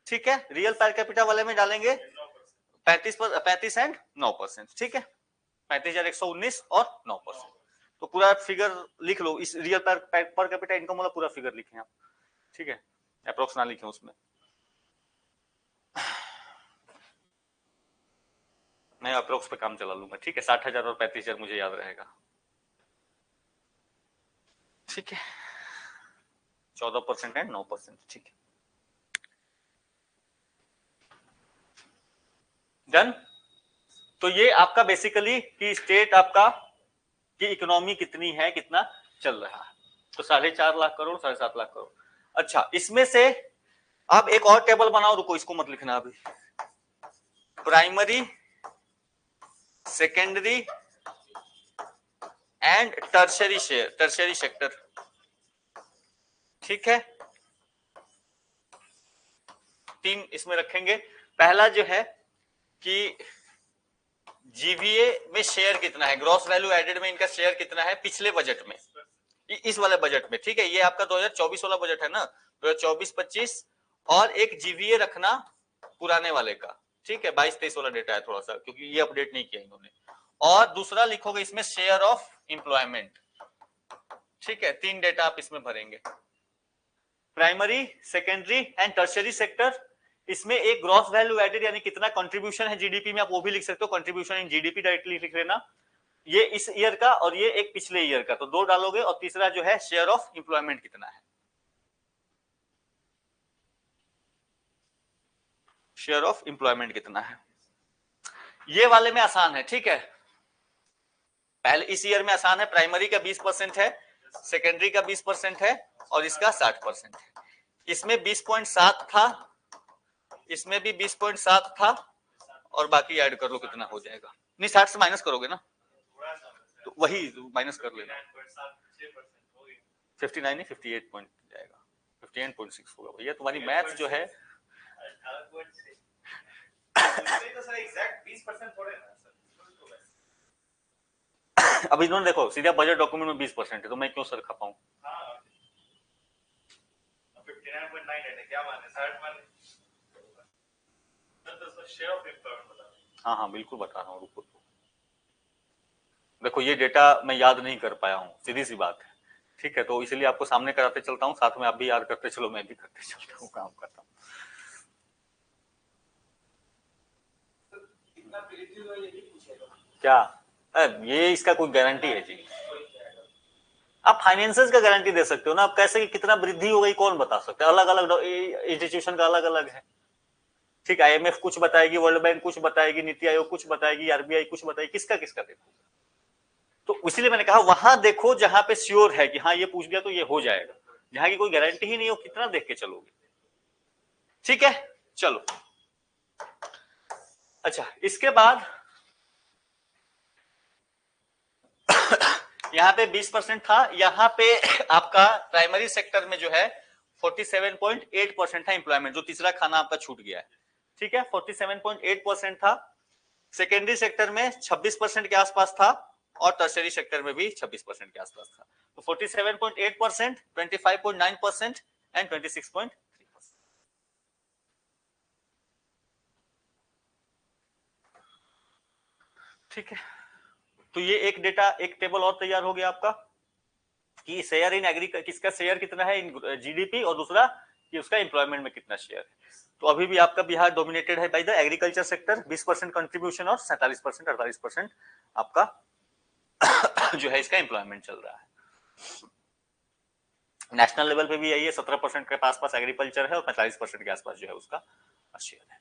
ठीक है। रियल पर कैपिटा वाले में डालेंगे 35 एंड 9%, ठीक है। 35,119 और 9%। तो पूरा फिगर लिख लो, इस रियल पर कैपिटा इनकम वाला पूरा फिगर लिखें आप, ठीक है। अप्रोक्स ना लिखें उसमें, मैं अप्रोक्स पे काम चला लूंगा, ठीक है। 60,000 और 35,000 मुझे याद रहेगा, ठीक है। 14% एंड 9%, ठीक है। डन। तो ये आपका बेसिकली कि स्टेट आपका की इकोनॉमी कितनी है, कितना चल रहा है। तो 4.5 लाख करोड़, 7.5 लाख करोड़। अच्छा, इसमें से अब एक और टेबल बनाओ, रुको इसको मत लिखना अभी। Primary, secondary and tertiary share, tertiary sector, ठीक है। 3 इसमें रखेंगे। पहला जो है कि जीवीए में शेयर कितना है, ग्रॉस वैल्यू एडेड में इनका शेयर कितना है पिछले बजट में, इस वाले बजट में, ठीक है। ये आपका 2024 वाला बजट है ना, 2024-25, और एक जीवीए रखना पुराने वाले का, ठीक है। 22-23 वाला डेटा है थोड़ा सा, क्योंकि ये अपडेट नहीं किया इन्होंने। और दूसरा लिखोगे इसमें शेयर ऑफ एम्प्लॉयमेंट। ठीक है, 3 डेटा आप इसमें भरेंगे, primary, secondary and tertiary sector. इसमें एक ग्रॉस वैल्यू एडेड यानी कितना कंट्रीब्यूशन है जीडीपी में, आप वो भी लिख सकते हो, कंट्रीब्यूशन इन जीडीपी डायरेक्टली लिख लेना, ये इस ईयर का और ये एक पिछले ईयर का, तो 2 डालोगे। और तीसरा जो है शेयर ऑफ एम्प्लॉयमेंट कितना है, शेयर ऑफ एम्प्लॉयमेंट कितना है। ये वाले में आसान है, ठीक है, पहले इस ईयर में आसान है, प्राइमरी का 20% है, सेकेंडरी का 20% है और इसका 60% है। इसमें 20.7 था, इसमें भी 20.7 था और बाकी ऐड कर लो कितना हो जाएगा। नहीं 60 से माइनस करोगे ना, तो वही माइनस कर लेना, 59 नहीं 58 पॉइंट जाएगा, 58.6 होगा। भैया तुम्हारी मैथ जो है अब इन्होंने देखो सीधा बजट डॉक्यूमेंट में 20% है, तो मैं क्यों सर खा पाऊं। हाँ हाँ बिल्कुल बता रहा हूँ, रुको। देखो ये डेटा मैं याद नहीं कर पाया हूँ, सीधी सी बात है, ठीक है, तो इसलिए आपको सामने कराते चलता हूँ, साथ में आप भी याद करते चलो, मैं भी करते चलता हूँ, काम करता हूँ। क्या ये इसका कोई गारंटी है जी? आप फाइनेंसेस का गारंटी दे सकते हो ना, आप कैसे कितना वृद्धि हो गई कौन बता सकता है, अलग अलग इंस्टीट्यूशन का अलग अलग है, ठीक है, IMF कुछ बताएगी, वर्ल्ड बैंक कुछ बताएगी, नीति आयोग कुछ बताएगी, RBI कुछ बताएगी, किसका किसका देखो। तो इसलिए मैंने कहा वहां देखो जहां पे श्योर है कि हाँ ये पूछ गया तो ये हो जाएगा, जहां की कोई गारंटी ही नहीं हो कितना देख के चलोगे, ठीक है। चलो अच्छा, इसके बाद यहाँ पे 20% था, यहाँ पे आपका प्राइमरी सेक्टर में जो है 47.8% था एम्प्लॉयमेंट, जो तीसरा खाना आपका छूट गया है, ठीक है, 47.8% था। सेकेंडरी सेक्टर में 26% के आसपास था और टर्शियरी सेक्टर में भी 26% के आसपास था। तो 47.8%, 25.9% एंड 26.3%। ठीक है, तो ये एक डेटा, एक टेबल और तैयार हो गया आपका कि शेयर इन एग्रीकल्चर, किसका शेयर कितना है इन जीडीपी, और दूसरा कि उसका एम्प्लॉयमेंट में कितना शेयर है। तो अभी भी आपका बिहार डोमिनेटेड है by the agriculture sector, 20% contribution और 47% 48% आपका जो है इसका एम्प्लॉयमेंट चल रहा है। नेशनल लेवल पे भी यही है, 17% के पास एग्रीकल्चर है और 45% के आसपास जो है उसका शेयर है।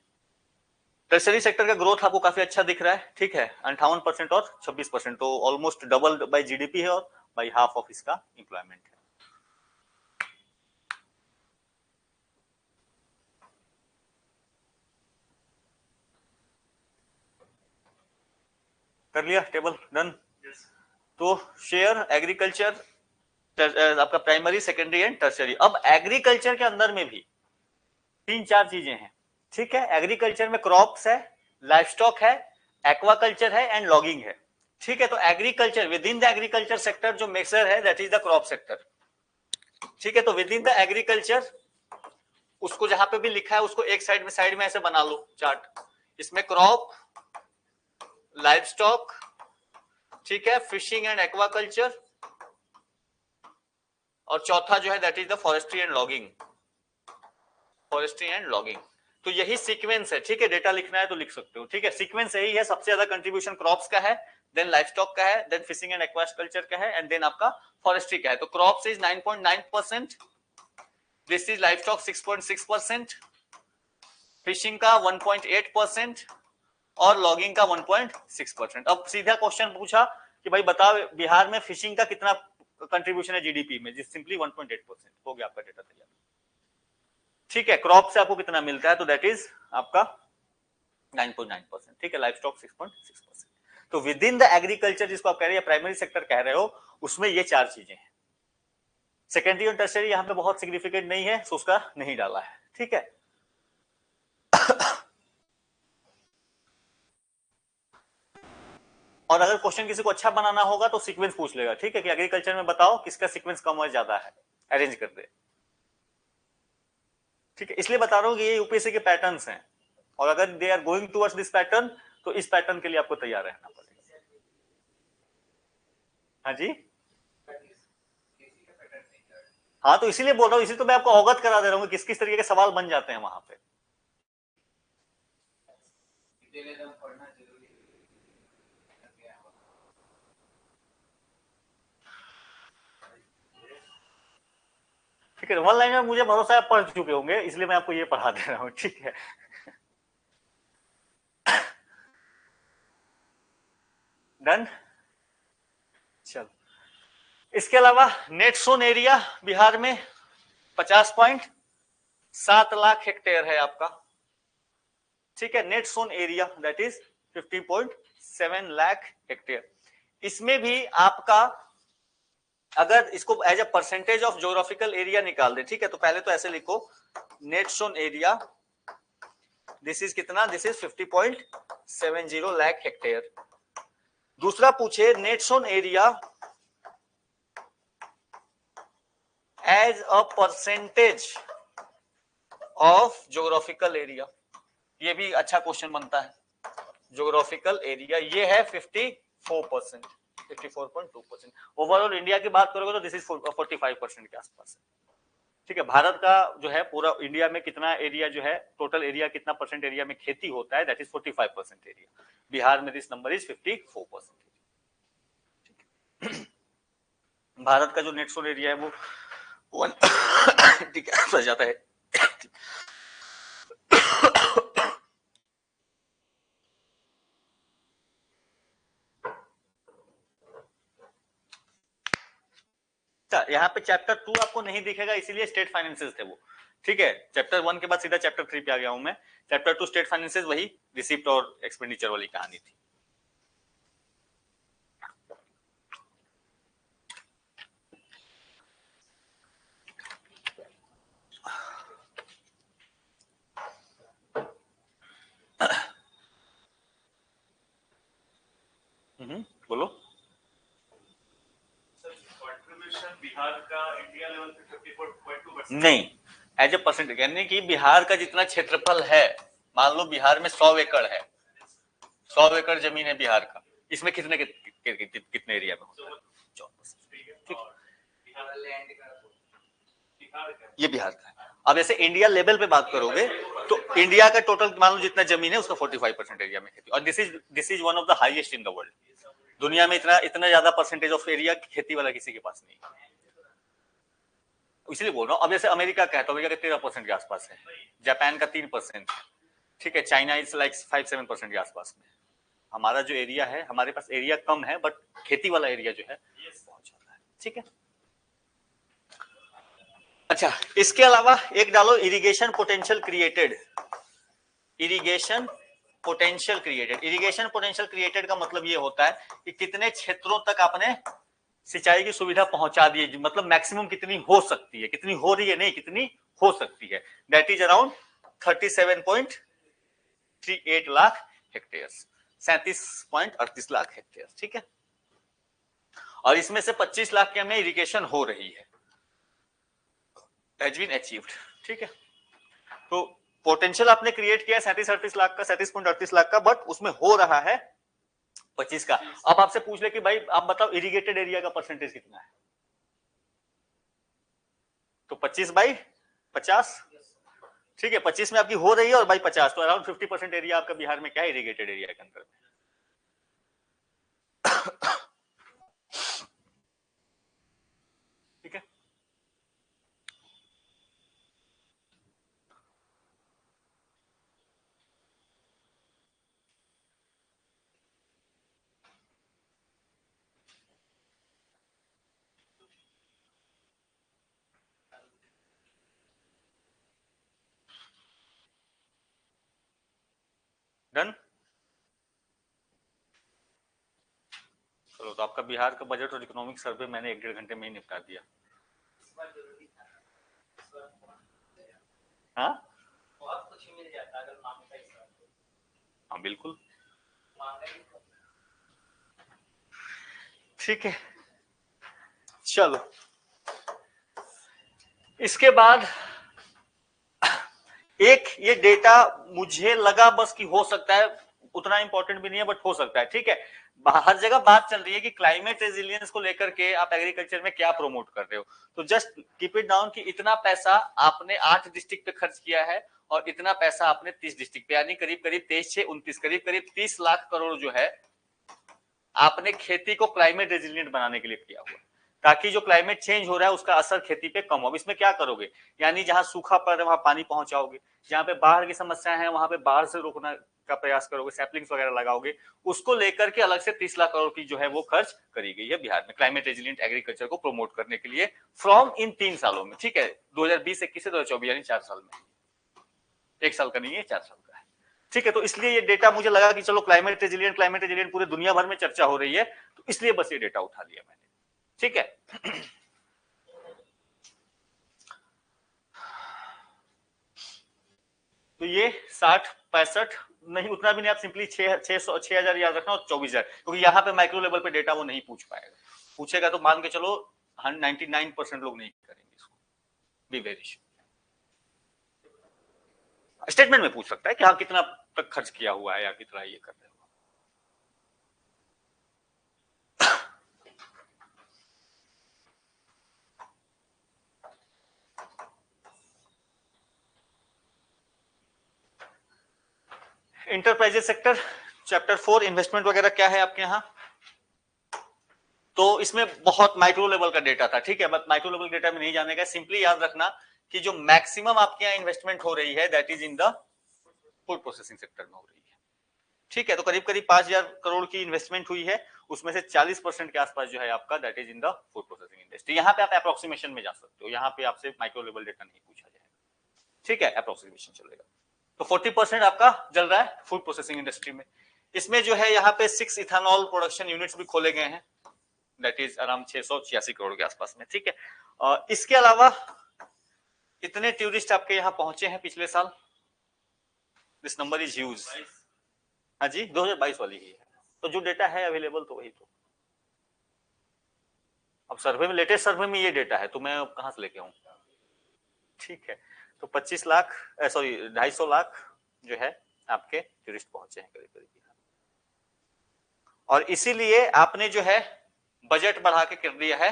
टर्शियरी सेक्टर का ग्रोथ आपको काफी अच्छा दिख रहा है, ठीक है, 58% और 26%, तो ऑलमोस्ट डबल बाय जीडीपी है और बाय हाफ ऑफ इसका एम्प्लॉयमेंट है। कर लिया टेबल, डन। तो शेयर एग्रीकल्चर आपका प्राइमरी, सेकेंडरी एंड टर्शियरी। अब एग्रीकल्चर के अंदर में भी 3-4 चीजें हैं, ठीक है, एग्रीकल्चर में क्रॉप्स है, लाइवस्टॉक है, एक्वाकल्चर है एंड लॉगिंग है, ठीक है। तो agriculture, with in the agriculture sector जो मेजर है that is the crop sector, ठीक है। तो विद इन द एग्रीकल्चर उसको जहां पे भी लिखा है उसको एक साइड में ऐसे बना लो चार्ट, इसमें क्रॉप, लाइवस्टॉक, ठीक है, फिशिंग एंड एक्वाकल्चर, और चौथा जो है that is the forestry and logging, forestry and logging. तो यही सीक्वेंस है, ठीक है, डेटा लिखना है तो लिख सकते हो, ठीक है, सीक्वेंस यही है। सबसे ज्यादा कंट्रीब्यूशन क्रॉप्स का है, देन लाइवस्टॉक का है, देन फिशिंग एंड एक्वाकल्चर का है एंड देन आपका फॉरेस्ट्री का है। तो crops is 9.9%, this is livestock 6.6%, fishing का 1.8% और लॉगिंग का 1.6%। अब सीधा क्वेश्चन पूछा कि भाई बताओ बिहार में फिशिंग का कितना कंट्रीब्यूशन है जीडीपी में, जिस सिंपली 1.8%, हो गया आपका डेटा तैयार, ठीक है। क्रॉप से आपको कितना मिलता है, तो दैट इज आपका 9.9%, ठीक है, लाइवस्टॉक 6.6%। तो विद इन द एग्रीकल्चर जिसको आप कह रहे हैं प्राइमरी सेक्टर कह रहे हो, उसमें ये 4 चीजें हैं। सेकेंडरी और टर्शियरी यहाँ पे बहुत सिग्निफिकेंट नहीं है, तो उसका नहीं डाला है, ठीक है। और अगर क्वेश्चन किसी को अच्छा बनाना होगा तो सीक्वेंस पूछ लेगा, ठीक है, कि एग्रीकल्चर में बताओ किसका सीक्वेंस कम और ज्यादा है, अरेंज कर दे, ठीक है। इसलिए बता रहा हूं कि ये यूपीएससी के पैटर्न्स हैं, और अगर they are going towards this pattern तो इस पैटर्न के लिए आपको तैयार रहना पड़ेगा, हाँ जी, हाँ तो इसीलिए बोल रहा हूँ, इसी तो मैं आपको अवगत करा दे रहा हूँ किस किस तरीके के सवाल बन जाते हैं वहां पे। ठीक है, वन लाइनर मुझे भरोसा है आप पढ़ चुके होंगे, इसलिए मैं आपको ये पढ़ा दे रहा हूँ, ठीक है। डन, चलो। इसके अलावा नेट सोन एरिया बिहार में 50.7 लाख हेक्टेयर है आपका, ठीक है। Net sown area that is 50.7 lakh hectare. इसमें भी आपका अगर इसको as a percentage of geographical area निकाल दे, ठीक है, तो पहले तो ऐसे लिखो net sown area this is कितना, दिस इज 50.70 लाख हेक्टेयर। दूसरा पूछे net sown area as a percentage of geographical area, ये भी अच्छा क्वेश्चन बनता है। ज्योग्राफिकल एरिया ये है 54%, 54.2%। ओवरऑल इंडिया की बात करोगे तो दिस इज 45% के आसपास है, ठीक है। भारत का जो है पूरा इंडिया में कितना एरिया जो है, टोटल एरिया कितना परसेंट एरिया में खेती होता है, दैट इज 45% एरिया। बिहार में दिस नंबर इज 54%। भारत का जो नेट सोन एरिया है वो 1 जाता है। यहाँ पे चैप्टर 2 आपको नहीं दिखेगा, इसीलिए स्टेट फाइनेंसेस थे वो, ठीक है। चैप्टर 1 के बाद सीधा चैप्टर 3 पे आ गया हूं मैं। चैप्टर 2 स्टेट फाइनेंसेस वही रिसिप्ट और एक्सपेंडिचर वाली कहानी थी। बोलो। कंट्रीब्यूशन बिहार का इंडिया लेवल पे 54.2% नहीं, एज ए परसेंटेज, यानी कि बिहार का जितना क्षेत्रफल है, मान लो बिहार में 100 एकड़ है, 100 एकड़ जमीन है बिहार का, इसमें कितने कितने एरिया में होता है? 4%। ये बिहार का है। अब ऐसे इंडिया लेवल पे बात करोगे तो इंडिया का टोटल मान लो जितना जमीन है उसका 45% एरिया में खेती, और this is one of the highest in the world. दुनिया में इतना इतना ज्यादा परसेंटेज ऑफ एरिया खेती वाला किसी के पास नहीं, इसलिए बोल रहा हूँ। अब जैसे अमेरिका का है तो अमेरिका का 13% के आसपास है, जापान का 3%, ठीक है, चाइना इज लाइक 5-7% के आसपास में। हमारा जो एरिया है, हमारे पास एरिया कम है बट खेती वाला एरिया जो है बहुत ज्यादा है, ठीक है। अच्छा, इसके अलावा एक डालो irrigation potential created. Irrigation potential created, irrigation potential created का मतलब ये होता है कि कितने क्षेत्रों तक आपने सिंचाई की सुविधा पहुंचा दी है, मतलब मैक्सिमम कितनी हो सकती है, कितनी हो रही है नहीं, कितनी हो सकती है, that is around 37.38 lakh hectare, 37.38 lakh hectare, ठीक है। और इसमें से 25 लाख के हमें इरिगेशन हो रही है, हैज बीन अचीव्ड, ठीक है। तो पोटेंशियल आपने क्रिएट किया 37-38 लाख का, 37.38 लाख का, बट उसमें हो रहा है 25 का। अब आपसे पूछ ले कि भाई आप बताओ इरिगेटेड एरिया का परसेंटेज कितना है, तो 25/50, ठीक है। 25 में आपकी हो रही है और बाई 50, तो अराउंड 50% एरिया आपका बिहार में क्या है, इरिगेटेड एरिया के अंदर। ठीक है, डन। चलो, तो आपका बिहार का बजट और इकोनॉमिक सर्वे मैंने 1-1.5 घंटे में ही निपटा दिया। हाँ, बहुत कुछ मिल जाता अगर मांग का हिसाब। हाँ बिल्कुल, ठीक है। चलो, इसके बाद एक ये डेटा मुझे लगा बस कि हो सकता है उतना इंपॉर्टेंट भी नहीं है, बट हो सकता है। ठीक है, हर जगह बात चल रही है कि क्लाइमेट रेजिलियंस को लेकर के आप एग्रीकल्चर में क्या प्रमोट कर रहे हो। तो जस्ट कीप इट डाउन कि इतना पैसा आपने 8 डिस्ट्रिक्ट पे खर्च किया है और इतना पैसा आपने 30 डिस्ट्रिक्ट पे, यानी करीब करीब 23 6 29 करीब करीब 30 लाख करोड़ जो है आपने खेती को क्लाइमेट रेजिलिएंट बनाने के लिए किया हुआ, ताकि जो क्लाइमेट चेंज हो रहा है उसका असर खेती पे कम हो। अब इसमें क्या करोगे, यानी जहां सूखा पड़ रहा है वहां पानी पहुंचाओगे, जहां पे बाढ़ की समस्या है वहां पे बाढ़ से रोकना का प्रयास करोगे, सैपलिंग्स वगैरह लगाओगे, उसको लेकर के अलग से 30 लाख करोड़ की जो है वो खर्च करी गई है बिहार में क्लाइमेट रेजिलिएंट एग्रीकल्चर को प्रमोट करने के लिए फ्रॉम इन 3 सालों में। ठीक है, 2020-21 से 2024 यानी 4 साल में, 1 साल का नहीं है, 4 साल का है। ठीक है, तो इसलिए ये डेटा मुझे लगा कि चलो क्लाइमेट रेजिलिएंट पूरे दुनिया भर में चर्चा हो रही है, तो इसलिए बस ये डेटा उठा लिया मैंने। ठीक है, तो ये 60-65 नहीं, उतना भी नहीं, आप सिंपली 6,000 याद रखना और 24,000, क्योंकि यहाँ पे माइक्रो लेवल पे डेटा वो नहीं पूछ पाएगा, पूछेगा तो मान के चलो 99% लोग नहीं करेंगे इसको, बी वेरी श्योर। स्टेटमेंट में पूछ सकता है कि हाँ कितना तक खर्च किया हुआ है या कितना ये कर रहे हो। इंटरप्राइजेस सेक्टर चैप्टर 4 इन्वेस्टमेंट वगैरह क्या है आपके यहाँ, तो इसमें बहुत माइक्रो लेवल का डेटा था। ठीक है, बट माइक्रो लेवल डेटा में नहीं जाने का, सिंपली याद रखना कि जो मैक्सिमम आपके यहाँ इन्वेस्टमेंट हो रही है that is in the food processing sector में हो रही है। ठीक है, तो करीब करीब 5,000 करोड़ की इन्वेस्टमेंट हुई है, उसमें से 40% के आसपास जो है आपका that is in the food processing industry. यहाँ पे आप अप्रोक्सीमेशन में जा सकते हो, यहाँ पे आपसे माइक्रो लेवल डेटा नहीं पूछा जाएगा। ठीक है, अप्रोक्सीमेशन चलेगा। तो 40% आपका चल रहा है फूड प्रोसेसिंग इंडस्ट्री में। इसमें जो है यहाँ पे 6 इथेनॉल प्रोडक्शन यूनिट्स भी खोले गए हैं, दैट इज अराउंड 686 करोड़ के आसपास में। ठीक है, और इसके अलावा इतने टूरिस्ट आपके यहाँ पहुंचे हैं पिछले साल, दिस नंबर इज ह्यूज। हाँ जी, 2022 वाली ही है, तो जो डेटा है अवेलेबल तो वही। तो अब सर्वे में, लेटेस्ट सर्वे में ये डेटा है, तो मैं कहां से लेके आऊं। ठीक है, तो 25 लाख सॉरी 250 लाख जो है आपके टूरिस्ट पहुंचे हैं करीब करीब, और इसीलिए आपने जो है बजट बढ़ा के कर दिया है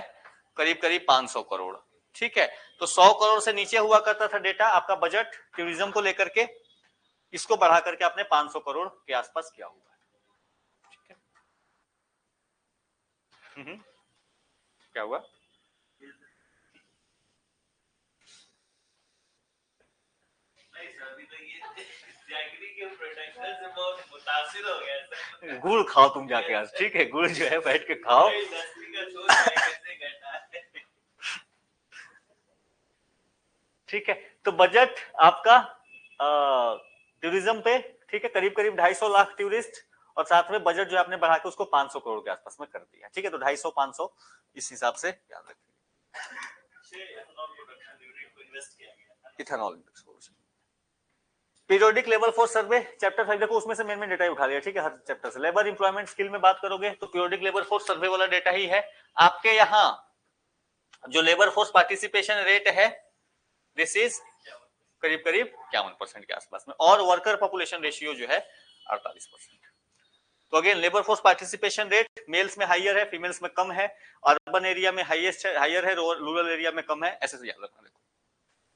करीब करीब 500 करोड़। ठीक है, तो 100 करोड़ से नीचे हुआ करता था डेटा आपका बजट टूरिज्म को लेकर के, इसको बढ़ा करके आपने 500 करोड़ के आसपास किया हुआ है। ठीक है, क्या हुआ, मुतासिर हो गया। गुड़ खाओ तुम जाके आज। ठीक है, गुड़ जो है बैठ के खाओ। ठीक है, तो बजट आपका टूरिज्म पे, ठीक है, करीब करीब 250 लाख टूरिस्ट, और साथ में बजट जो आपने बढ़ा के उसको 500 करोड़ के आसपास में कर दिया। ठीक है, तो 250-500 इस हिसाब से याद रखिए। Ethanol periodic labour force survey chapter 5 देखो, उसमें से मेन डेटा ही उठा लिया। ठीक है, हर चैप्टर से। लेबर इंप्लॉयमेंट स्किल में बात करोगे तो पीरियोडिक लेबर फोर्स सर्वे वाला डेटा ही है आपके यहाँ। जो लेबर फोर्स पार्टिसिपेशन रेट है दिस इज करीब करीब 51% के आसपास में, और वर्कर पॉपुलेशन रेशियो जो है 48%। तो again labour force participation rate males में हाइयर है, फीमेल्स में कम है, अर्बन एरिया में हाईएस्ट है, हाइयर है, रूरल एरिया में कम है, ऐसे से याद रखना। देखो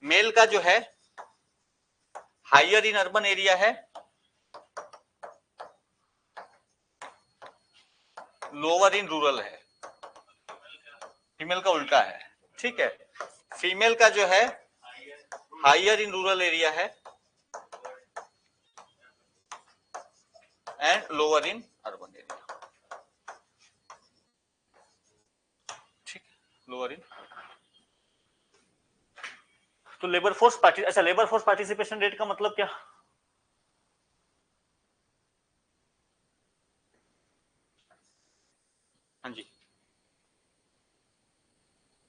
मेल का जो है हाइयर इन अर्बन एरिया है, लोअर इन रूरल है, फीमेल का उल्टा है। ठीक है, फीमेल का जो है हाइयर इन रूरल एरिया है and lower in urban area. ठीक है, लोअर इन। तो लेबर फोर्स अच्छा, लेबर फोर्स पार्टिसिपेशन रेट का मतलब क्या, हाँ जी,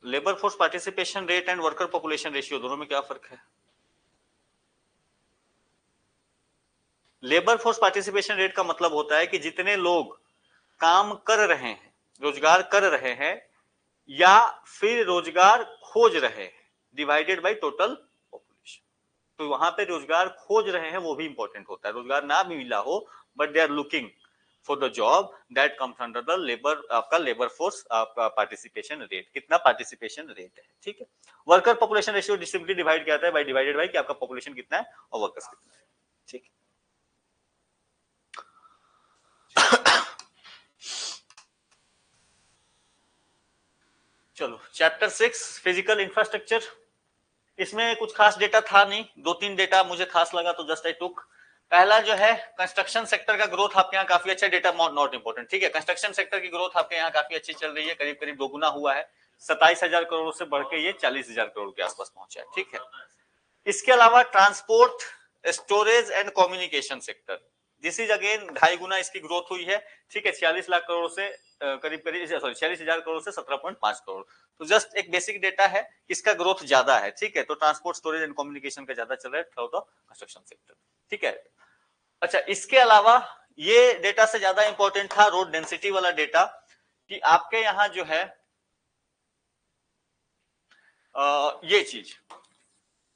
labour force participation rate and worker population ratio दोनों में क्या फर्क है। लेबर फोर्स पार्टिसिपेशन रेट का मतलब होता है कि जितने लोग काम कर रहे हैं, रोजगार कर रहे हैं या फिर रोजगार खोज रहे हैं, डिवाइडेड बाय टोटल पॉपुलेशन। तो वहां पे रोजगार खोज रहे हैं वो भी इंपॉर्टेंट होता है। रोजगार ना भी मिला हो but they are looking for the job that comes under the labour, आपका लेबर फोर्स, आपका पार्टिसिपेशन रेट, कितना पार्टिसिपेशन रेट है, ठीक है। Worker population ratio simply divide किया जाता है बाय डिवाइडेड बाय कि आपका पॉपुलेशन कितना है और वर्कर्स कितना है, ठीक है। चलो चैप्टर 6 फिजिकल इंफ्रास्ट्रक्चर, इसमें कुछ खास डेटा था नहीं, 2-3 डेटा मुझे खास लगा तो जस्ट आई टुक। पहला जो है कंस्ट्रक्शन सेक्टर का ग्रोथ आपके यहाँ काफी अच्छा, डेटा नॉट इंपॉर्टेंट, ठीक है। कंस्ट्रक्शन सेक्टर की ग्रोथ आपके यहाँ काफी अच्छी चल रही है, करीब करीब दोगुना हुआ है, 27,000 करोड़ से बढ़ के ये 40,000 करोड़ के आसपास पहुंचा है, ठीक है। इसके अलावा transport, storage and communication sector, this is again 2.5 गुना इसकी ग्रोथ हुई है, ठीक है। 46 लाख करोड़ से करीब करीब 46,000 करोड़ से 17.5 करोड़। तो जस्ट एक बेसिक डेटा है, इसका ग्रोथ ज्यादा है, ठीक है। तो ट्रांसपोर्ट, स्टोरेज एंड कम्युनिकेशन का ज्यादा चल रहा है थ्रू द कंस्ट्रक्शन सेक्टर, ठीक है। अच्छा, इसके अलावा ये डेटा से ज्यादा इंपॉर्टेंट था रोड डेंसिटी वाला डेटा, कि आपके यहाँ जो है ये चीज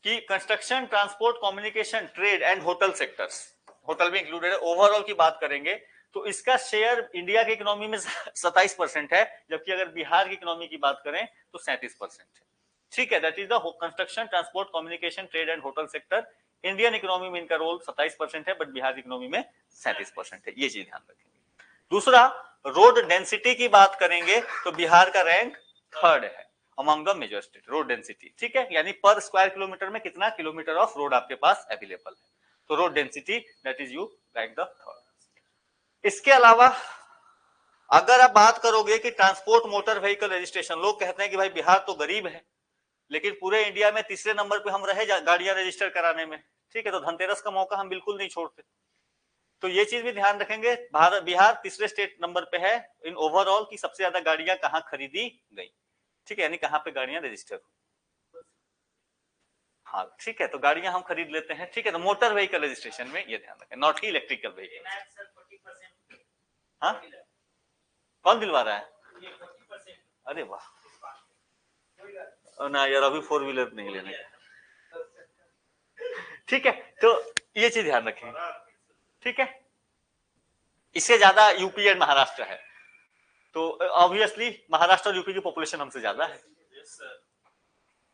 कि construction, transport, communication, trade and hotel sectors, hotel भी इंक्लूडेड है, ओवरऑल की बात करेंगे तो इसका शेयर इंडिया की इकोनॉमी में 27% है, जबकि अगर बिहार की इकोनॉमी की बात करें तो 37% है, ठीक है। That is the construction, transport, communication, trade and hotel sector. Indian economy में इनका रोल 27% है, बट बिहार की इकोनॉमी में 37% है, ये चीज ध्यान रखेंगे। दूसरा, रोड डेंसिटी की बात करेंगे तो बिहार का रैंक 3rd है among the major state, road density, ठीक है। यानी पर स्क्वायर किलोमीटर में कितना किलोमीटर ऑफ रोड आपके पास अवेलेबल है, तो road density that is you rank the 3rd। इसके अलावा अगर आप बात करोगे कि ट्रांसपोर्ट मोटर व्हीकल रजिस्ट्रेशन, लोग कहते हैं कि भाई बिहार तो गरीब है, लेकिन पूरे इंडिया में 3रे नंबर पे हम रहे गाड़ियां रजिस्टर कराने में, ठीक है। तो धनतेरस का मौका हम बिल्कुल नहीं छोड़ते, तो ये चीज भी ध्यान रखेंगे। भारत, बिहार 3रे स्टेट नंबर पे है इन ओवरऑल की सबसे ज्यादा गाड़ियां कहाँ खरीदी गई, ठीक है, यानी कहाँ पे गाड़ियां रजिस्टर हुई। हाँ ठीक है, तो गाड़ियां हम खरीद लेते हैं, ठीक है। तो मोटर व्हीकल रजिस्ट्रेशन में ये ध्यान रखें, नॉट ही इलेक्ट्रिकल व्हीकल। हाँ, कौन दिलवा रहा है? अरे वाह, ना यार अभी 4 व्हीलर नहीं लेने का, ठीक है। तो ये चीज ध्यान रखें, ठीक है। इससे ज्यादा यूपी एंड महाराष्ट्र है, तो ऑब्वियसली महाराष्ट्र और यूपी की पॉपुलेशन हमसे ज्यादा है,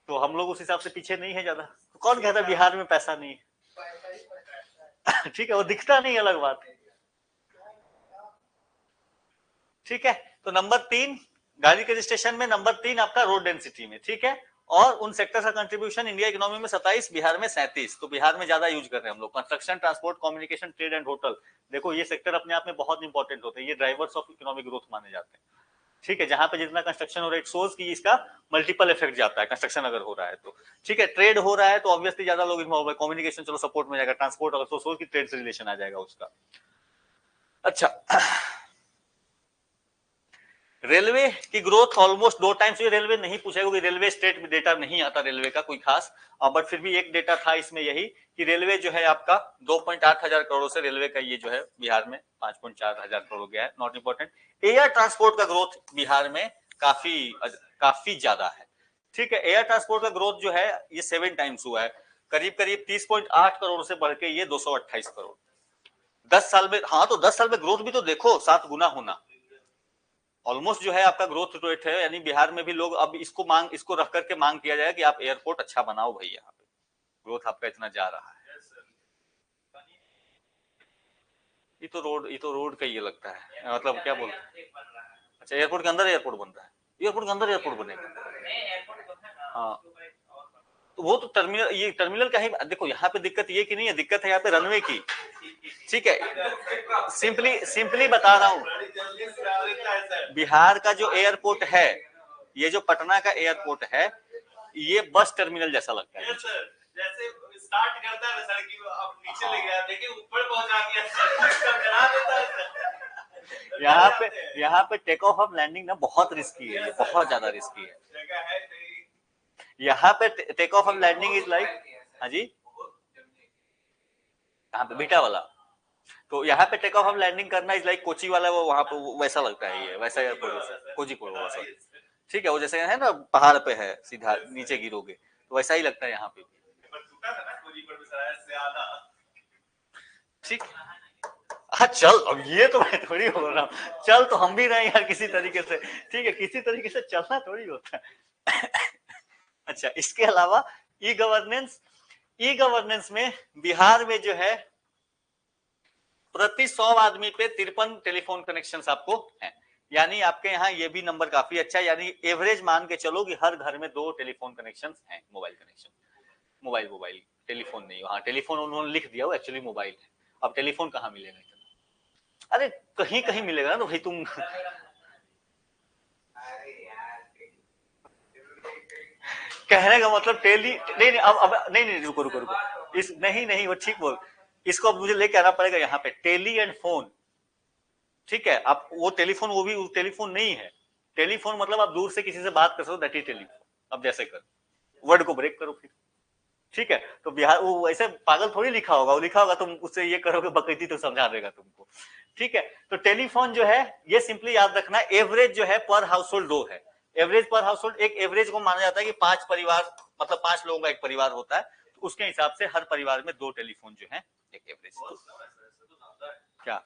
तो हम लोग उस हिसाब से पीछे नहीं है ज्यादा। तो कौन कहता है बिहार में पैसा नहीं है? ठीक है, वो दिखता नहीं, अलग बात है, ठीक है। तो नंबर 3 गाड़ी के रजिस्ट्रेशन में, नंबर 3 आपका रोड डेंसिटी में, ठीक है। और उन सेक्टर का कंट्रीब्यूशन इंडिया इकोनॉमी में 27, बिहार में 37, तो बिहार में ज्यादा यूज कर रहे हैं हम लोग। Construction, transport, communication, trade and hotel, देखो ये सेक्टर अपने आप में बहुत इंपॉर्टेंट होते हैं, ये ड्राइवर्स ऑफ इकोनॉमिक ग्रोथ माने जाते हैं, ठीक है। जहां पे जितना कंस्ट्रक्शन हो रहा है, इट शोज कि इसका मल्टीपल इफेक्ट जाता है, कंस्ट्रक्शन अगर हो रहा है तो, ठीक है। ट्रेड हो रहा है तो ऑब्वियसली ज्यादा लोग इन्वॉल्व है, कम्युनिकेशन चलो सपोर्ट में जाएगा, ट्रांसपोर्ट अगर तो सोच कि ट्रेड से रिलेशन आ जाएगा उसका। अच्छा, रेलवे की ग्रोथ ऑलमोस्ट 2 टाइम्स, ये रेलवे नहीं पूछेगा कि रेलवे स्टेट में डेटा नहीं आता रेलवे का कोई खास, बट फिर भी एक डेटा था इसमें यही कि रेलवे जो है आपका 2.8 हजार करोड़ से रेलवे का ये जो है बिहार में 5.4 हजार करोड़ गया है, नॉट इंपॉर्टेंट। एयर ट्रांसपोर्ट का ग्रोथ बिहार में काफी ज्यादा है, ठीक है। एयर ट्रांसपोर्ट का ग्रोथ जो है ये 7 टाइम्स हुआ है, करीब करीब 30.8 करोड़ से बढ़ के ये 228 करोड़ 10 साल में। हाँ, तो 10 साल में ग्रोथ भी तो देखो, 7 गुना होना ऑलमोस्ट जो है आपका ग्रोथ रेट है, यानी बिहार में भी लोग अब इसको रख करके मांग किया जाए कि आप एयरपोर्ट अच्छा बनाओ भाई, यहाँ पे ग्रोथ आपका इतना जा रहा है। ये तो रोड का ये लगता है, मतलब क्या बोलते हैं, अच्छा एयरपोर्ट के अंदर एयरपोर्ट बन रहा है, एयरपोर्ट के अंदर एयरपोर्ट बनेगा। हाँ, तो वो तो टर्मिनल, ये टर्मिनल का ही देखो, यहाँ पे दिक्कत ये की नहीं है, दिक्कत है यहाँ पे रनवे की, ठीक है। सिंपली बता रहा हूँ, बिहार का जो एयरपोर्ट है, ये जो पटना का एयरपोर्ट है, ये बस टर्मिनल जैसा लगता है, जैसे स्टार्ट करता है सर की अब नीचे ले गया, देखिए ऊपर पहुंचा दिया यहाँ पे टेक ऑफ ऑफ लैंडिंग ना बहुत रिस्की है, बहुत ज्यादा रिस्की है। यहाँ पे take off of landing is like, हाँ जी, यहाँ पे बीटा वाला, तो यहाँ पे टेक ऑफ ऑफ लैंडिंग करना इज लाइक कोची वाला, वो वहां पे वैसा लगता है, ये वैसा एयरपोर्ट कोझीकोड वैसा, ठीक है। वो जैसे है ना पहाड़ पे है, सीधा नीचे गिरोगे, तो वैसा ही लगता है यहाँ पे। से आधा। ठीक। हाँ चल, अब ये तो मैं थोड़ी बोल रहा हूँ, चल तो हम भी रहे यार किसी तरीके से, ठीक है, किसी तरीके से चलना थोड़ी होता है। अच्छा, इसके अलावा ई गवर्नेंस में बिहार में जो है प्रति 100 आदमी पे 53 टेलीफोन कनेक्शन आपको है। यानी आपके यहाँ ये भी नंबर काफी अच्छा है, यानी एवरेज मान के चलो कि हर घर में 2 टेलीफोन कनेक्शन हैं, मोबाइल कनेक्शन। मोबाइल टेलीफोन नहीं, हाँ टेलीफोन उन्होंने लिख दिया, वो एक्चुअली मोबाइल है। अब टेलीफोन कहाँ मिलेगा इतना? अरे कहीं कहीं मिलेगा ना, तो भाई तुम कहने का मतलब नहीं अब नहीं रुको इस नहीं वो ठीक बोल, इसको अब मुझे लेके आना पड़ेगा यहाँ पे, टेली एंड फोन। ठीक है, आप वो टेलीफोन, वो भी टेलीफोन नहीं है। टेलीफोन मतलब आप दूर से किसी से बात कर सकते हो, दैट इज टेलीफोन। अब जैसे कर वर्ड को ब्रेक करो फिर, ठीक है। तो बिहार वो ऐसे पागल थोड़ी लिखा होगा, वो लिखा होगा तुम उससे ये करोगे बकैती तो समझा देगा तुमको, ठीक है। तो टेलीफोन जो है ये सिंपली याद रखना, एवरेज जो है पर हाउस होल्ड 2 है। एवरेज पर हाउस होल्ड, एक एवरेज को माना जाता है कि 5 परिवार, मतलब 5 लोगों का एक परिवार होता है, तो उसके हिसाब से हर परिवार में 2 टेलीफोन जो है एक एवरेज। क्या?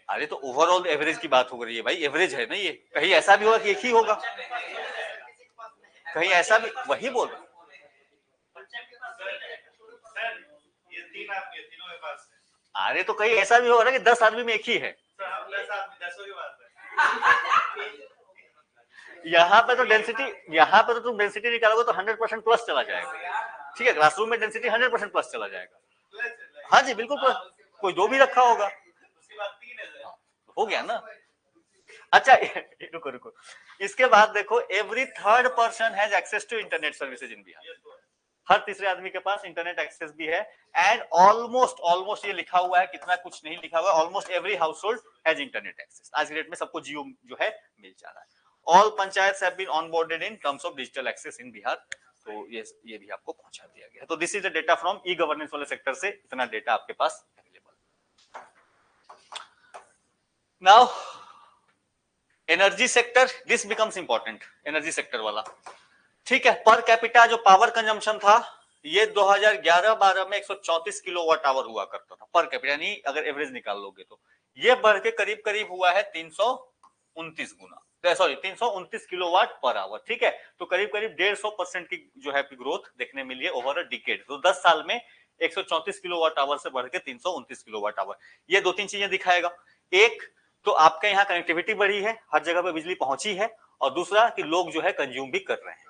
अरे तो ओवरऑल एवरेज की बात हो रही है भाई, एवरेज है ना ये, कहीं ऐसा भी होगा कि एक ही होगा, कहीं ऐसा भी, वही बोल रहा हूं। ये 3 आदमी, तीनों के पास है। अरे तो कहीं ऐसा भी होगा ना कि 10 आदमी में एक ही है। हम 10 आदमी, 10 के पास है। यहाँ पे तो तुम डेंसिटी निकालोगे तो 100% प्लस चला जाएगा, ठीक है। क्लासरूम में डेंसिटी 100% प्लस चला जाएगा। हाँ जी बिल्कुल प्लस, कोई 2 भी रखा होगा, उसके बाद 3 है, हो गया ना। अच्छा रुको, इसके बाद देखो, every third person has access to internet services in Bihar. हर तीसरे आदमी के पास इंटरनेट एक्सेस भी है। एंड ऑलमोस्ट ये लिखा हुआ है, कितना कुछ नहीं लिखा हुआ है, almost every household has internet access. आज की डेट में सबको जियो जो है मिल जा रहा है। All panchayat have been onboarded in terms of digital access in Bihar. तो ये भी आपको पहुंचा दिया गया है। तो this is the data from e governance वाले सेक्टर से, इतना डेटा आपके पास available. Now energy sector, this becomes important, energy sector वाला, ठीक है। पर कैपिटा जो पावर कंजम्पशन था, ये 2011-12 में 134 किलोवाट आवर हुआ करता था पर कैपिटा, यानी अगर एवरेज निकाल लोगे तो ये बढ़ के करीब करीब हुआ है 329 गुना, सॉरी 329 किलोवाट पर आवर, ठीक है। तो करीब करीब 150% की जो है ग्रोथ देखने मिली है ओवर अ डिकेड। तो 10 साल में 134 किलोवाट आवर से बढ़ के 329 किलोवाट आवर। ये 2-3 चीजें दिखाएगा। एक तो आपके यहाँ कनेक्टिविटी बढ़ी है, हर जगह पे बिजली पहुंची है, और दूसरा कि लोग जो है कंज्यूम भी कर रहे हैं,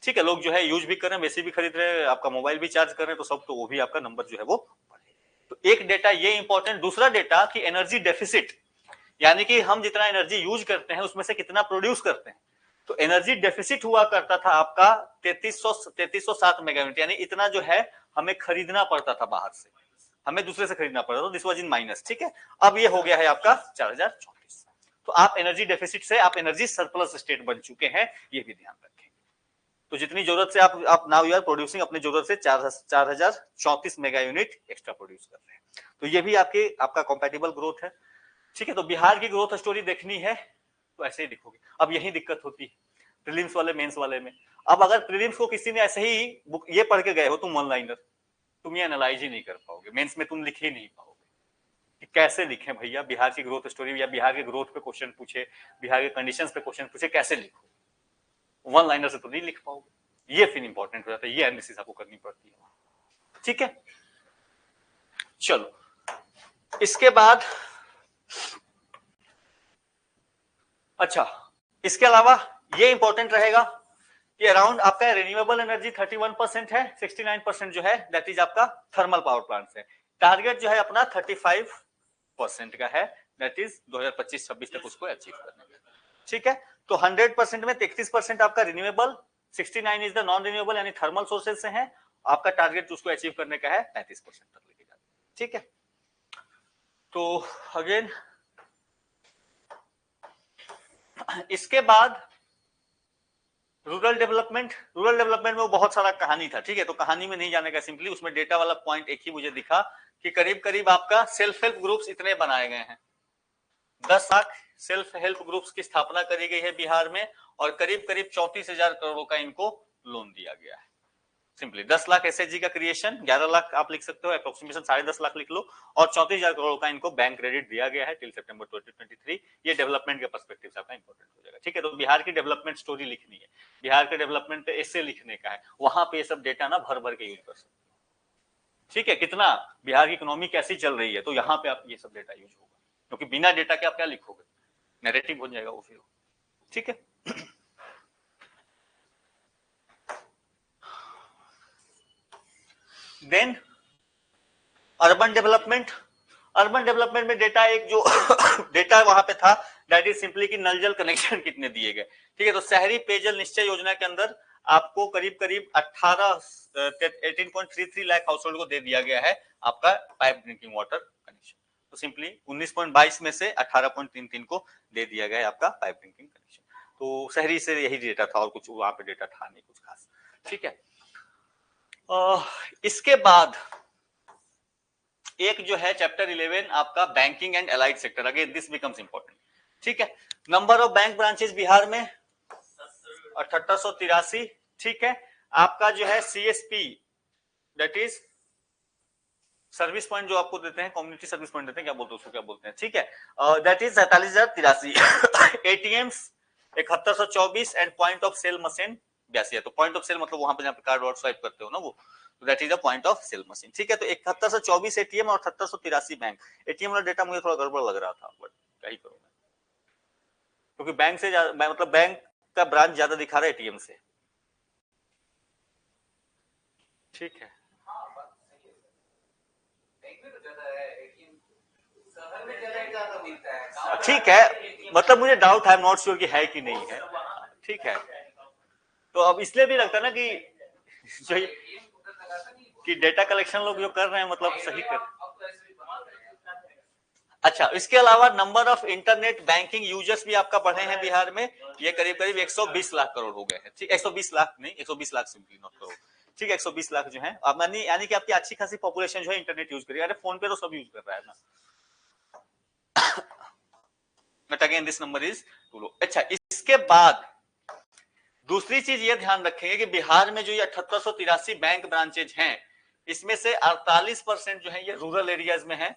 ठीक है। लोग जो है यूज भी कर रहे हैं, वैसे भी खरीद रहे हैं, आपका मोबाइल भी चार्ज कर रहे हैं, तो सब, तो वो भी आपका नंबर जो है वो बढ़े। तो एक डेटा ये इंपॉर्टेंट। दूसरा डेटा कि एनर्जी डेफिसिट, यानी कि हम जितना एनर्जी यूज करते हैं उसमें से कितना प्रोड्यूस करते हैं। तो एनर्जी डेफिसिट हुआ करता था आपका 3307 मेगावाट, यानी इतना जो है हमें खरीदना पड़ता था बाहर से, हमें दूसरे से खरीदना पड़ता था, दिस वाज इन माइनस, ठीक है। अब ये हो गया है आपका 4034। तो आप एनर्जी डेफिसिट से आप एनर्जी सरप्लस स्टेट बन चुके हैं, ये भी ध्यान रखें। तो जितनी जरूरत से आप नाउ यू आर प्रोड्यूसिंग, अपनी जरूरत से 4034 मेगा यूनिट एक्स्ट्रा प्रोड्यूस कर रहे हैं। तो ये भी आपका कंपैटिबल ग्रोथ है, ठीक है। तो बिहार की ग्रोथ स्टोरी देखनी है तो ऐसे ही दिखोगे। अब यही दिक्कत होती है प्रीलिम्स वाले, मेंस वाले में। अब अगर प्रीलिम्स को किसी ने ऐसे ही बुक ये पढ़ के गए हो तुम वन लाइनर, तुम ये एनालाइज ही नहीं कर पाओगे, मेंस में तुम लिख ही नहीं पाओगे कि कैसे लिखें भैया बिहार की ग्रोथ स्टोरी, या बिहार के ग्रोथ पे क्वेश्चन पूछे, बिहार के कंडीशंस पे क्वेश्चन पूछे, कैसे लिखो, वन लाइनर से तो नहीं लिख पाओगे। ये फिर इंपॉर्टेंट हो जाता है, ये एनालिसिस आपको करनी पड़ती है, ठीक है। चलो इसके बाद, अच्छा इसके अलावा ये इंपॉर्टेंट रहेगा कि अराउंड आपका रिन्यूएबल एनर्जी 31% है, 69% जो है दैट इज आपका थर्मल पावर प्लांट है। टारगेट जो है अपना 35% का है, दैट इज 2025-26 तक उसको अचीव करने का, ठीक है। तो 100% में 33% आपका renewable, 69 is the non renewable यानी थर्मल सोर्सेज से है। आपका टारगेट उसको अचीव करने का है 35% तक लेके जाना, ठीक है। तो अगेन इसके बाद रूरल डेवलपमेंट में वो बहुत सारा कहानी था, ठीक है। तो कहानी में नहीं जाने का, सिंपली उसमें डेटा वाला पॉइंट एक ही मुझे दिखा कि करीब करीब आपका सेल्फ हेल्प ग्रुप्स इतने बनाए गए हैं, 10 लाख सेल्फ हेल्प ग्रुप्स की स्थापना करी गई है बिहार में, और करीब करीब 34,000 करोड़ का इनको लोन दिया गया है। सिंपली 10 लाख एसएचजी का क्रिएशन, 11 लाख आप लिख सकते हो, अप्रोक्सीमेशन 10.5 लाख लिख लो, और 34,000 करोड़ का इनको बैंक क्रेडिट दिया गया है टिल सितंबर 2023। ये डेवलपमेंट के पर्सपेक्टिव से आपका इंपॉर्टेंट हो जाएगा। ठीक है, तो बिहार की डेवलपमेंट स्टोरी लिखनी है, बिहार के डेवलपमेंट ऐसे लिखने का है, वहां पे ये सब डेटा ना भर भर के यूज कर सकते। ठीक है, कितना बिहार की इकोनॉमी कैसी चल रही है, तो यहाँ पे आप ये सब डेटा यूज होगा, क्योंकि बिना डेटा के आप क्या लिखोगे, नैरेटिव हो जाएगा वो फिर। ठीक है, then urban development. Urban development में डेटा एक जो डेटा वहां पे था दैट इज सिंपली कि नल जल कनेक्शन कितने दिए गए। ठीक है, तो शहरी पेयजल निश्चय योजना के अंदर आपको करीब करीब 18.33 लाख हाउस होल्ड को दे दिया गया है आपका पाइप ड्रिंकिंग वाटर कनेक्शन। तो सिंपली 19.22 में से 18.33 को दे दिया गया है आपका पाइप ड्रिंकिंग कनेक्शन। तो शहरी से यही डेटा था और कुछ वहां पे डेटा था नहीं कुछ खास। ठीक है, इसके बाद एक जो है चैप्टर 11 आपका banking and allied sector, again this becomes important. ठीक है, number of bank branches Bihar में 7883। ठीक है, आपका जो है CSP that is service point जो आपको देते हैं, कम्युनिटी सर्विस पॉइंट देते हैं, क्या बोलते हैं उसको, क्या बोलते हैं। ठीक है, that is 47,083। ATMs 7124 and point of sale machine 82 है। तो पॉइंट ऑफ सेल मतलब वहां पे जहां पे कार्ड वार्ड स्वाइप करते हो ना वो, तो that is a point of sale machine. ठीक है, तो 7124 एटीएम और 7883 बैंक। एटीएम वाला डेटा मुझे थोड़ा गड़बड़ लग रहा था, बट क्या ही करूं मैं, क्योंकि बैंक से मतलब बैंक का ब्रांच ज्यादा दिखा रहा है एटीएम से। ठीक है, ठीक है, मतलब मुझे डाउट है, नॉट श्योर कि है कि नहीं है। ठीक है, तो अब इसलिए भी लगता है ना कि जो कि डेटा कलेक्शन लोग जो कर रहे हैं मतलब सही कर। अच्छा, इसके अलावा number of internet banking users भी आपका बढ़े हैं बिहार में, ये करीब करीब 120 लाख करोड़ हो गए हैं। ठीक, 120 लाख नहीं, 120 लाख सिंपली नॉट करोड़। ठीक है, 120 लाख जो है, अब यानी कि आपकी अच्छी खासी पॉपुलेशन जो है इंटरनेट यूज करेगी। अरे फोन पे तो सब यूज कर रहा है ना, but again this number is too low. अच्छा, इसके बाद दूसरी चीज ये ध्यान रखेंगे कि बिहार में जो ये 7883 बैंक ब्रांचेज हैं, इसमें से 48% जो है ये रूरल एरियाज में है,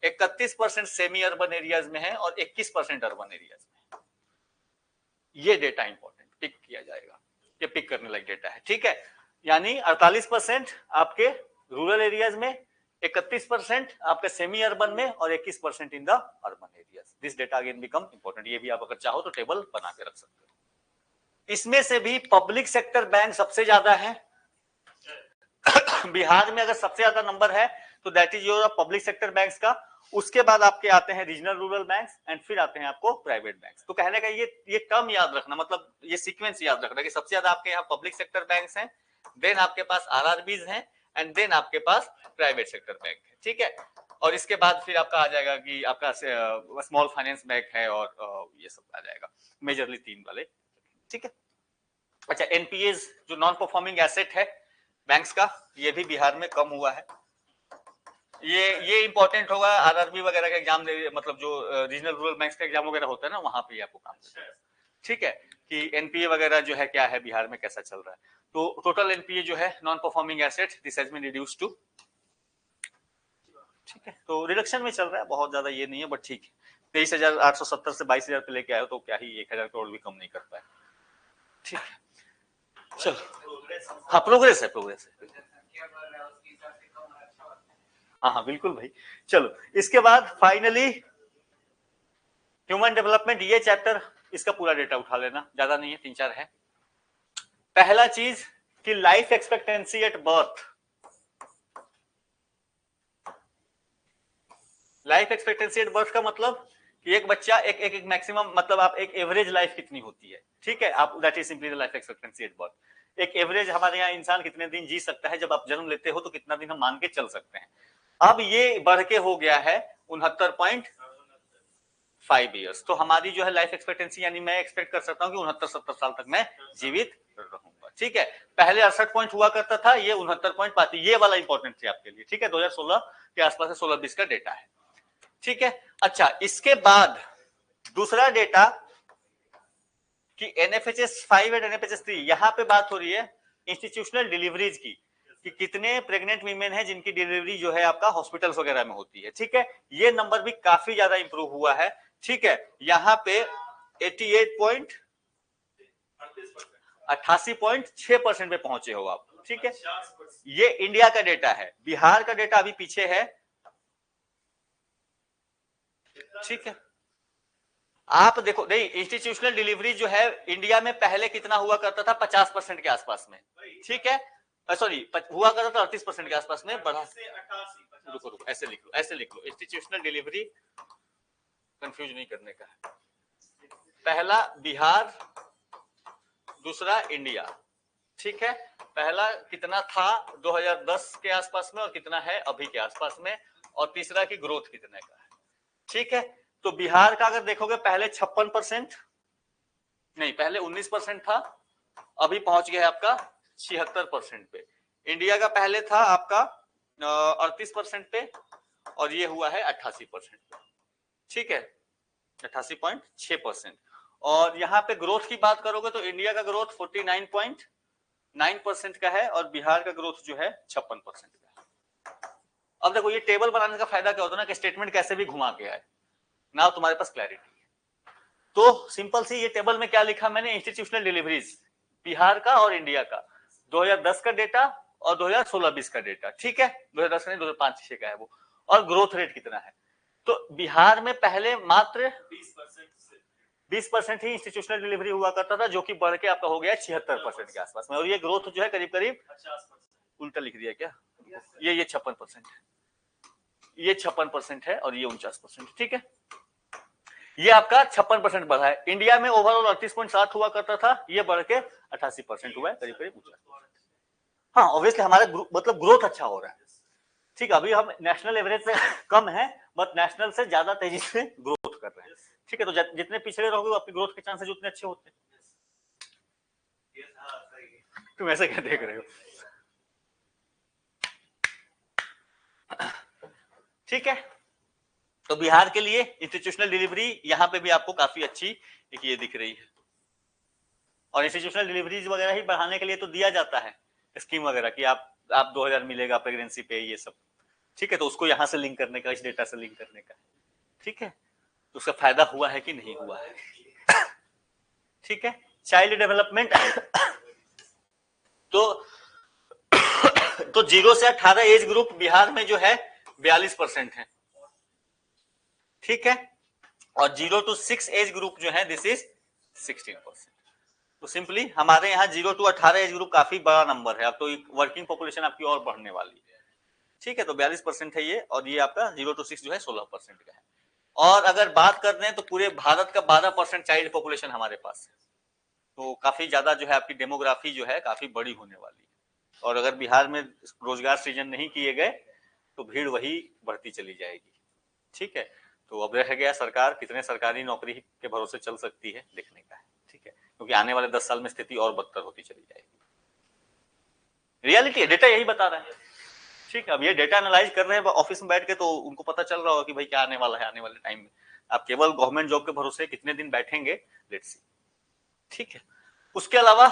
31% सेमी अर्बन एरियाज में है और 21% अर्बन एरियाज में। ये डेटा इंपॉर्टेंट पिक किया जाएगा, ये पिक करने लायक डेटा है। ठीक है, यानी 48% आपके रूरल एरियाज में, 31% आपके सेमी अर्बन में और 21% in the urban areas. This data again become important. ये भी आप अगर चाहो तो टेबल बना के रख सकते हो। इसमें से भी पब्लिक सेक्टर बैंक सबसे ज्यादा है बिहार में। अगर सबसे ज्यादा नंबर है तो that is your public sector banks का। उसके बाद आपके आते हैं रीजनल रूरल बैंक्स एंड फिर आते हैं आपको प्राइवेट बैंक्स। तो कहने का ये टर्म याद रखना, मतलब ये सीक्वेंस याद रखना कि सबसे ज्यादा आपके यहाँ पब्लिक सेक्टर बैंक्स हैं, देन आपके पास आरआरबीज हैं एंड देन आपके पास प्राइवेट सेक्टर बैंक है। ठीक है, और इसके बाद फिर आपका आ जाएगा कि आपका स्मॉल फाइनेंस बैंक है और ये सब आ जाएगा, मेजरली 3 वाले। ठीक है, अच्छा, एनपीएस जो नॉन परफॉर्मिंग एसेट है बैंक्स का, ये भी बिहार में कम हुआ है। ये इंपॉर्टेंट होगा आरआरबी वगैरह का एग्जाम, मतलब जो रीजनल रूरल बैंक्स का एग्जाम वगैरह होता है ना, वहां पे आपको काम करना है। ठीक है, कि एनपीए वगैरह जो है क्या है बिहार में, कैसा चल रहा है। तो टोटल एनपीए जो है non performing asset, this has been reduced to. ठीक है, तो रिडक्शन में चल रहा है, बहुत ज्यादा ये नहीं है, बट ठीक है। 23,870 से 22,000 पे लेके आए तो क्या ही 1,000 करोड़ भी कम नहीं कर पाए। ठीक है, चलो, हाँ प्रोग्रेस है, प्रोग्रेस है। हाँ हाँ बिल्कुल भाई। चलो, इसके बाद फाइनली ह्यूमन डेवलपमेंट, ये चैप्टर इसका पूरा डेटा उठा लेना, ज्यादा नहीं है, 3-4 है। पहला चीज कि life expectancy at birth. Life expectancy at birth का मतलब कि एक बच्चा एक मैक्सिमम, मतलब आप एक एवरेज लाइफ कितनी होती है। ठीक है, आप that is simply the life expectancy at birth. एक एवरेज हमारे यहाँ इंसान कितने दिन जी सकता है, जब आप जन्म लेते हो तो कितना दिन हम मान के चल सकते हैं। अब ये बढ़ के हो गया है 69.5 ईयर्स। तो हमारी जो है लाइफ एक्सपेक्टेंसी, यानी मैं एक्सपेक्ट कर सकता हूँ कि 69-70 साल तक मैं जीवित रहूंगा। ठीक है, पहले 68 पॉइंट हुआ करता था, ये 69.5, ये वाला इंपॉर्टेंट है आपके लिए। ठीक है, 2016 के आसपास 16-20 का डेटा है। ठीक है, अच्छा, इसके बाद दूसरा डेटा कि एनएफएचएस 5 एंड एनएफएचएस 3, यहां पे बात हो रही है इंस्टीट्यूशनल डिलीवरीज की, कि कितने प्रेग्नेंट वीमेन है जिनकी डिलीवरी जो है आपका हॉस्पिटल्स वगैरह में होती है। ठीक है, ये नंबर भी काफी ज्यादा इंप्रूव हुआ है। ठीक है, यहाँ पे 88.6% पे पहुंचे हो आप। ठीक है, ये इंडिया का डेटा है, बिहार का डेटा अभी पीछे है। ठीक है, आप देखो नहीं, इंस्टीट्यूशनल डिलीवरी जो है इंडिया में पहले कितना हुआ करता था, 50% के आसपास में। ठीक है, सॉरी हुआ करता था 38% के आसपास में, बढ़ा से 88। रुको ऐसे लिख लो, ऐसे लिख लो, इंस्टीट्यूशनल डिलीवरी कंफ्यूज नहीं करने का है। पहला बिहार, दूसरा इंडिया। ठीक है, पहला कितना था 2010 के आसपास में और कितना है अभी के आसपास में, और तीसरा की ग्रोथ कितने का है। ठीक है, तो बिहार का अगर देखोगे पहले 56%, नहीं पहले 19% था, अभी पहुंच गया है आपका 76% पे। इंडिया का पहले था आपका 38% पे और ये हुआ है 88% पे। ठीक है, 88.6%। और यहाँ पे ग्रोथ की बात करोगे तो इंडिया का ग्रोथ 49.9% का है और बिहार का ग्रोथ जो है 56% का है। अब देखो ये टेबल बनाने का फायदा क्या होता है ना, कि स्टेटमेंट कैसे भी घुमा के आए ना, तुम्हारे पास क्लैरिटी है। तो सिंपल सी ये टेबल में क्या लिखा मैंने, इंस्टीट्यूशनल डिलीवरीज बिहार का और इंडिया का 2010 का डेटा और 2016-20 का डेटा। ठीक है, 2010 नहीं 2005-6 का है वो, और ग्रोथ रेट कितना है। तो बिहार में पहले मात्र 20% ही इंस्टीट्यूशनल डिलीवरी हुआ करता था, जो कि बढ़ के आपका हो गया 76% के आसपास में, और ये ग्रोथ जो है करीब करीब, उल्टा लिख दिया क्या, ये 56% है, ये 56% है और ये 49%। ठीक है, ये आपका 56% बढ़ा है। इंडिया में ओवरऑल 38.7 हुआ करता था, ये बढ़ के 88% हुआ है, करीब करीब 49%। हाँ ऑब्वियसली हमारा मतलब ग्रोथ अच्छा हो रहा है। ठीक है, अभी हम नेशनल एवरेज से कम है, बट नेशनल से ज्यादा तेजी से ग्रोथ कर रहे हैं। ठीक है, तो जितने पिछड़े रहोगे आपकी ग्रोथ के चांसेस उतने अच्छे होते हैं। तुम ऐसे क्या देख रहे हो? ठीक है, तो बिहार के लिए इंस्टीट्यूशनल डिलीवरी यहाँ पे भी आपको काफी अच्छी एक ये दिख रही है, और इंस्टीट्यूशनल डिलीवरीज वगैरह ही बढ़ाने के लिए तो दिया जाता है स्कीम वगैरह की, आप 2000 मिलेगा प्रेगनेंसी पे, ये सब। ठीक है, तो उसको यहाँ से लिंक करने का, इस डेटा से लिंक करने का। ठीक है, तो उसका फायदा हुआ है कि नहीं हुआ है। ठीक है, चाइल्ड डेवलपमेंट तो 0 से 18 एज ग्रुप बिहार में जो है 42% है। ठीक है, और 0 to 6 एज ग्रुप जो है दिस इज 16%। तो सिंपली हमारे यहाँ 0 to 18 एज ग्रुप काफी बड़ा नंबर है, अब तो वर्किंग पॉपुलेशन आपकी और बढ़ने वाली है। ठीक है, तो 42% है ये, और ये आपका 0 to 6 जो है 16% का है। और अगर बात कर रहे हैं तो पूरे भारत का 12% चाइल्ड पॉपुलेशन हमारे पास है, तो काफी ज्यादा जो है आपकी डेमोग्राफी जो है काफी बड़ी होने वाली है। और अगर बिहार में रोजगार सृजन नहीं किए गए तो भीड़ वही बढ़ती चली जाएगी। ठीक है, तो अब रह गया सरकार कितने सरकारी नौकरी के भरोसे चल सकती है देखने का है। ठीक है, क्योंकि आने वाले 10 साल में स्थिति और बदतर होती चली जाएगी। रियलिटी है, डेटा यही बता रहा है। ठीक है, अब ये डेटा एनालाइज कर रहे हैं ऑफिस में बैठ के, तो उनको पता चल रहा होगा कि भाई क्या आने वाला है आने वाले टाइम में। आप केवल गवर्नमेंट जॉब के भरोसे कितने दिन बैठेंगे, लेट्स सी। ठीक है, उसके अलावा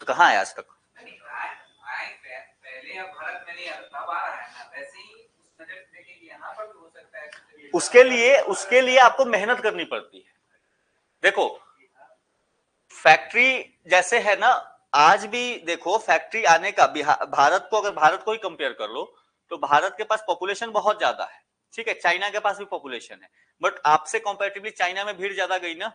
तो कहाँ है आज तक? भारत में नहीं आता, अब आ रहा है ना, वैसे ही उस नजर से देखेंगे यहाँ पर भी हो सकता है। उसके लिए आपको मेहनत करनी पड़ती है। देखो फैक्ट्री जैसे है ना, आज भी देखो फैक्ट्री आने का भारत को, अगर भारत को ही कंपेयर कर लो तो भारत के पास पॉपुलेशन बहुत ज्यादा है। ठीक है, चाइना के पास भी पॉपुलेशन है, बट आपसे कंपैरेटिवली चाइना में भीड़ ज्यादा गई ना,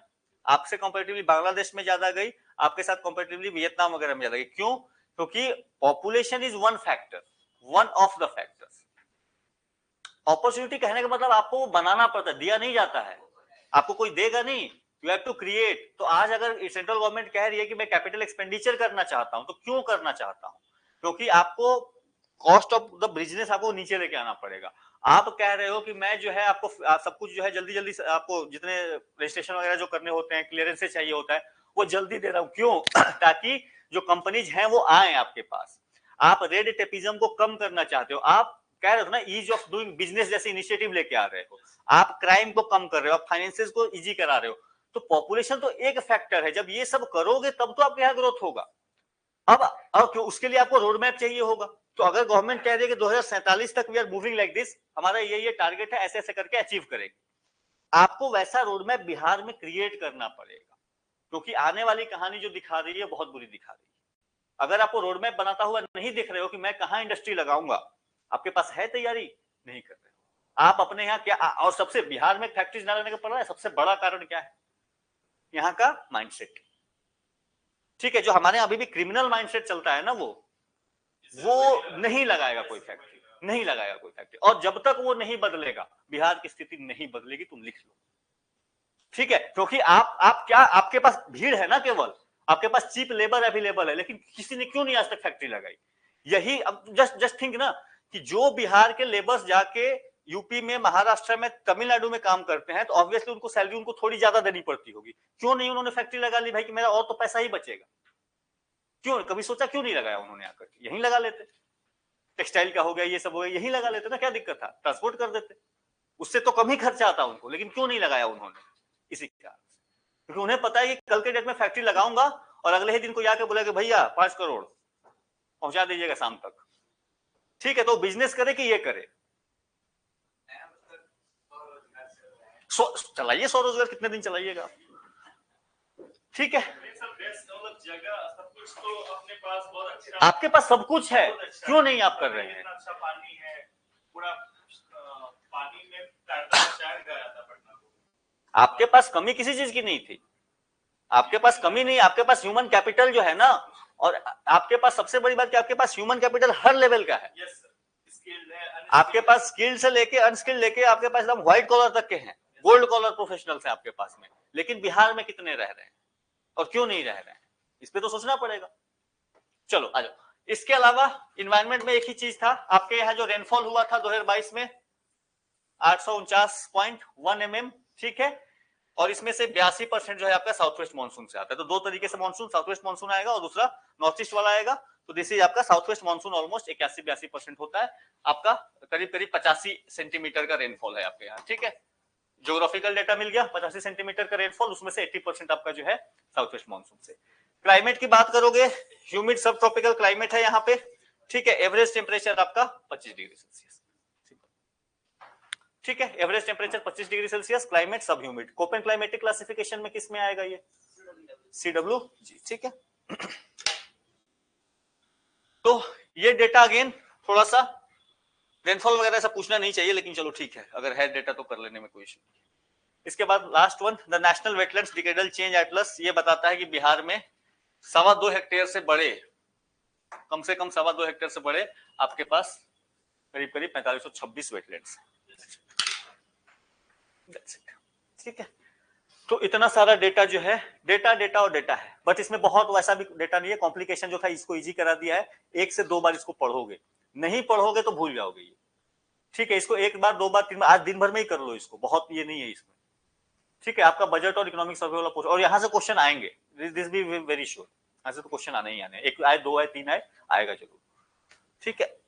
आपसे कंपैरेटिवली बांग्लादेश में ज्यादा गई, आपके साथ कंपैरेटिवली वियतनाम वगैरह में ज्यादा गई। क्यों? क्योंकि population is one factor, one of the factors. Opportunity कहने का मतलब आपको बनाना पड़ता है, दिया नहीं जाता है, आपको कोई देगा नहीं, यू हैव टू क्रिएट। तो आज अगर सेंट्रल गवर्नमेंट कह रही है कि मैं कैपिटल एक्सपेंडिचर करना चाहता हूं, तो क्यों करना चाहता हूं? क्योंकि आपको कॉस्ट ऑफ द बिजनेस आपको नीचे लेके आना पड़ेगा। आप कह रहे हो कि मैं जो है आपको सब कुछ जो है जल्दी जल्दी, आपको जितने रजिस्ट्रेशन वगैरह जो करने होते हैं, क्लियरेंस चाहिए होता है, वो जल्दी दे रहा हूं। क्यों? ताकि जो कंपनीज हैं वो आए आपके पास। आप रेड टेपिज्म को कम करना चाहते हो। आप कह रहे हो ना, ईज ऑफ डूइंग बिजनेस जैसे इनिशिएटिव लेके आ रहे हो, आप क्राइम को कम कर रहे हो, आप फाइनेंसेस को इजी करा रहे हो, तो पॉपुलेशन तो एक फैक्टर है, जब ये सब करोगे तब तो आपके यहाँ ग्रोथ होगा। अब क्यों, उसके लिए आपको रोड मैप चाहिए होगा। तो अगर गवर्नमेंट कह रही है कि 2047 तक we are moving like this, हमारा ये टारगेट है, ऐसे ऐसे करके अचीव करेंगे, आपको वैसा रोड मैप बिहार में क्रिएट करना पड़ेगा, क्योंकि आने वाली कहानी जो दिखा रही है बहुत बुरी दिखा रही है। अगर आपको रोड मैप बनाता हुआ नहीं दिख रहे हो कि मैं कहां इंडस्ट्री लगाऊंगा, आपके पास है तैयारी, नहीं कर रहे हो आप अपने यहाँ क्या। और सबसे बिहार में फैक्ट्रीज ना रहने का पड़ रहा है, सबसे बड़ा कारण क्या है, यहाँ का माइंडसेट। ठीक है, जो हमारे यहाँ अभी भी क्रिमिनल माइंडसेट चलता है ना, वो नहीं लगाएगा कोई फैक्ट्री, नहीं लगाएगा कोई फैक्ट्री, और जब तक वो नहीं बदलेगा बिहार की स्थिति नहीं बदलेगी, तुम लिख लो। ठीक है, क्योंकि आप क्या, आपके पास भीड़ है ना, केवल आपके पास चीप लेबर अवेलेबल है, लेकिन किसी ने क्यों नहीं आज तक फैक्ट्री लगाई। यही अब जस्ट थिंक ना, कि जो बिहार के लेबर्स जाके यूपी में, महाराष्ट्र में, तमिलनाडु में काम करते हैं, तो ऑब्वियसली उनको सैलरी उनको थोड़ी ज्यादा देनी पड़ती होगी, क्यों नहीं उन्होंने फैक्ट्री लगा ली भाई कि मेरा और तो पैसा ही बचेगा। क्यों, कभी सोचा क्यों नहीं लगाया उन्होंने, आकर यहीं लगा लेते, टेक्सटाइल का हो गया, ये सब हो गया, यहीं लगा लेते ना, क्या दिक्कत था, ट्रांसपोर्ट कर देते, उससे तो कम ही खर्चा आता उनको, लेकिन क्यों नहीं लगाया उन्होंने, इसी कारण से, क्योंकि उन्हें पता है कि कल के डेट में फैक्ट्री लगाऊंगा और अगले ही दिन को जाके बोला कि भैया 5 करोड़ पहुंचा दीजिएगा शाम तक। ठीक है, तो बिजनेस करे कि ये करे, चलाइए स्वरोजगार, कितने दिन चलाइएगा। ठीक है, जगह सब कुछ तो अपने पास बहुत अच्छा, आपके पास सब कुछ है, क्यों नहीं आप कर रहे हैं। अच्छा पानी है, पूरा पानी में शहर गया था पटना को। आपके पास कमी किसी चीज की नहीं थी, आपके पास कमी नहीं, आपके पास ह्यूमन कैपिटल जो है ना, और आपके पास सबसे बड़ी बात कि आपके पास ह्यूमन कैपिटल हर लेवल का है। आपके पास स्किल्ड से लेके अनस्किल्ड लेके आपके पास एकदम व्हाइट कॉलर तक के हैं, गोल्ड कॉलर प्रोफेशनल्स हैं आपके पास में, लेकिन बिहार में कितने रह रहे हैं और क्यों नहीं रह रहे हैं, इस पे तो सोचना पड़ेगा। चलो आ जाओ, इसके अलावा इन्वायरमेंट में एक ही चीज था, आपके यहाँ जो रेनफॉल हुआ था 2022 में 849.1 mm, ठीक है, और इसमें से 82% जो है आपका साउथ वेस्ट मानसून से आता है। तो दो तरीके से मानसून, साउथ वेस्ट मानसून आएगा और दूसरा नॉर्थ ईस्ट वाला आएगा। तो दिस इज आपका साउथ वेस्ट मानसून ऑलमोस्ट 81-82% होता है आपका, करीब करीब 85 सेंटीमीटर का रेनफॉल है आपके यहाँ। ठीक है, ज्योग्राफिकल डेटा मिल गया, 85 सेंटीमीटर का रेनफॉल, उसमें से 80% आपका जो है साउथ वेस्ट मानसून से। क्लाइमेट की बात करोगे, ह्यूमिड सब ट्रॉपिकल क्लाइमेट है यहाँ पे। ठीक है, एवरेज टेम्परेचर आपका 25 डिग्री सेल्सियस। ठीक है, average temperature 25 degree Celsius, climate सब ह्यूमिड। कोपेन क्लाइमेटिक क्लासिफिकेशन में किस में आएगा ये, CW जी। ठीक है, तो ये डेटा अगेन थोड़ा सा रेनफॉल वगैरह सब पूछना नहीं चाहिए, लेकिन चलो ठीक है, अगर है डेटा तो कर लेने में कोई इशू नहीं। इसके बाद last one, the national wetlands decadal change Atlas, ये बताता है कि बिहार में 2.25 हेक्टेयर से बड़े, कम से कम 2.25 हेक्टेयर से बड़े आपके पास करीब करीब 4526 वेटलैंड्स है। ठीक है, तो इतना सारा डेटा जो है, डेटा और डेटा है, बट इसमें बहुत वैसा भी डेटा नहीं है। कॉम्प्लिकेशन जो था इसको इजी करा दिया है, 1 से 2 बार इसको पढ़ोगे, नहीं पढ़ोगे तो भूल जाओगे ये। ठीक है, इसको 1 बार 2 बार 3 बार, आज दिन भर में ही कर लो इसको, बहुत ये नहीं है इसमें। ठीक है, आपका बजट और इकोनॉमिक सर्वे वाला पोर्शन, और यहाँ से क्वेश्चन आएंगे, दिस बी वेरी श्योर, यहाँ से तो क्वेश्चन आने ही आने, 1 आए 2 आए 3 आए, आएगा जरूर। ठीक है,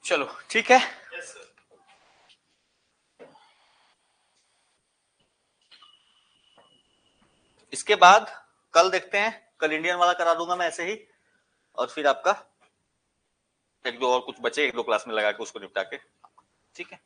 चलो ठीक है। इसके बाद कल देखते हैं, कल इंडियन वाला करा दूंगा मैं ऐसे ही, और फिर आपका 1-2 और कुछ बचे 1-2 क्लास में लगा के उसको निपटा के। ठीक है।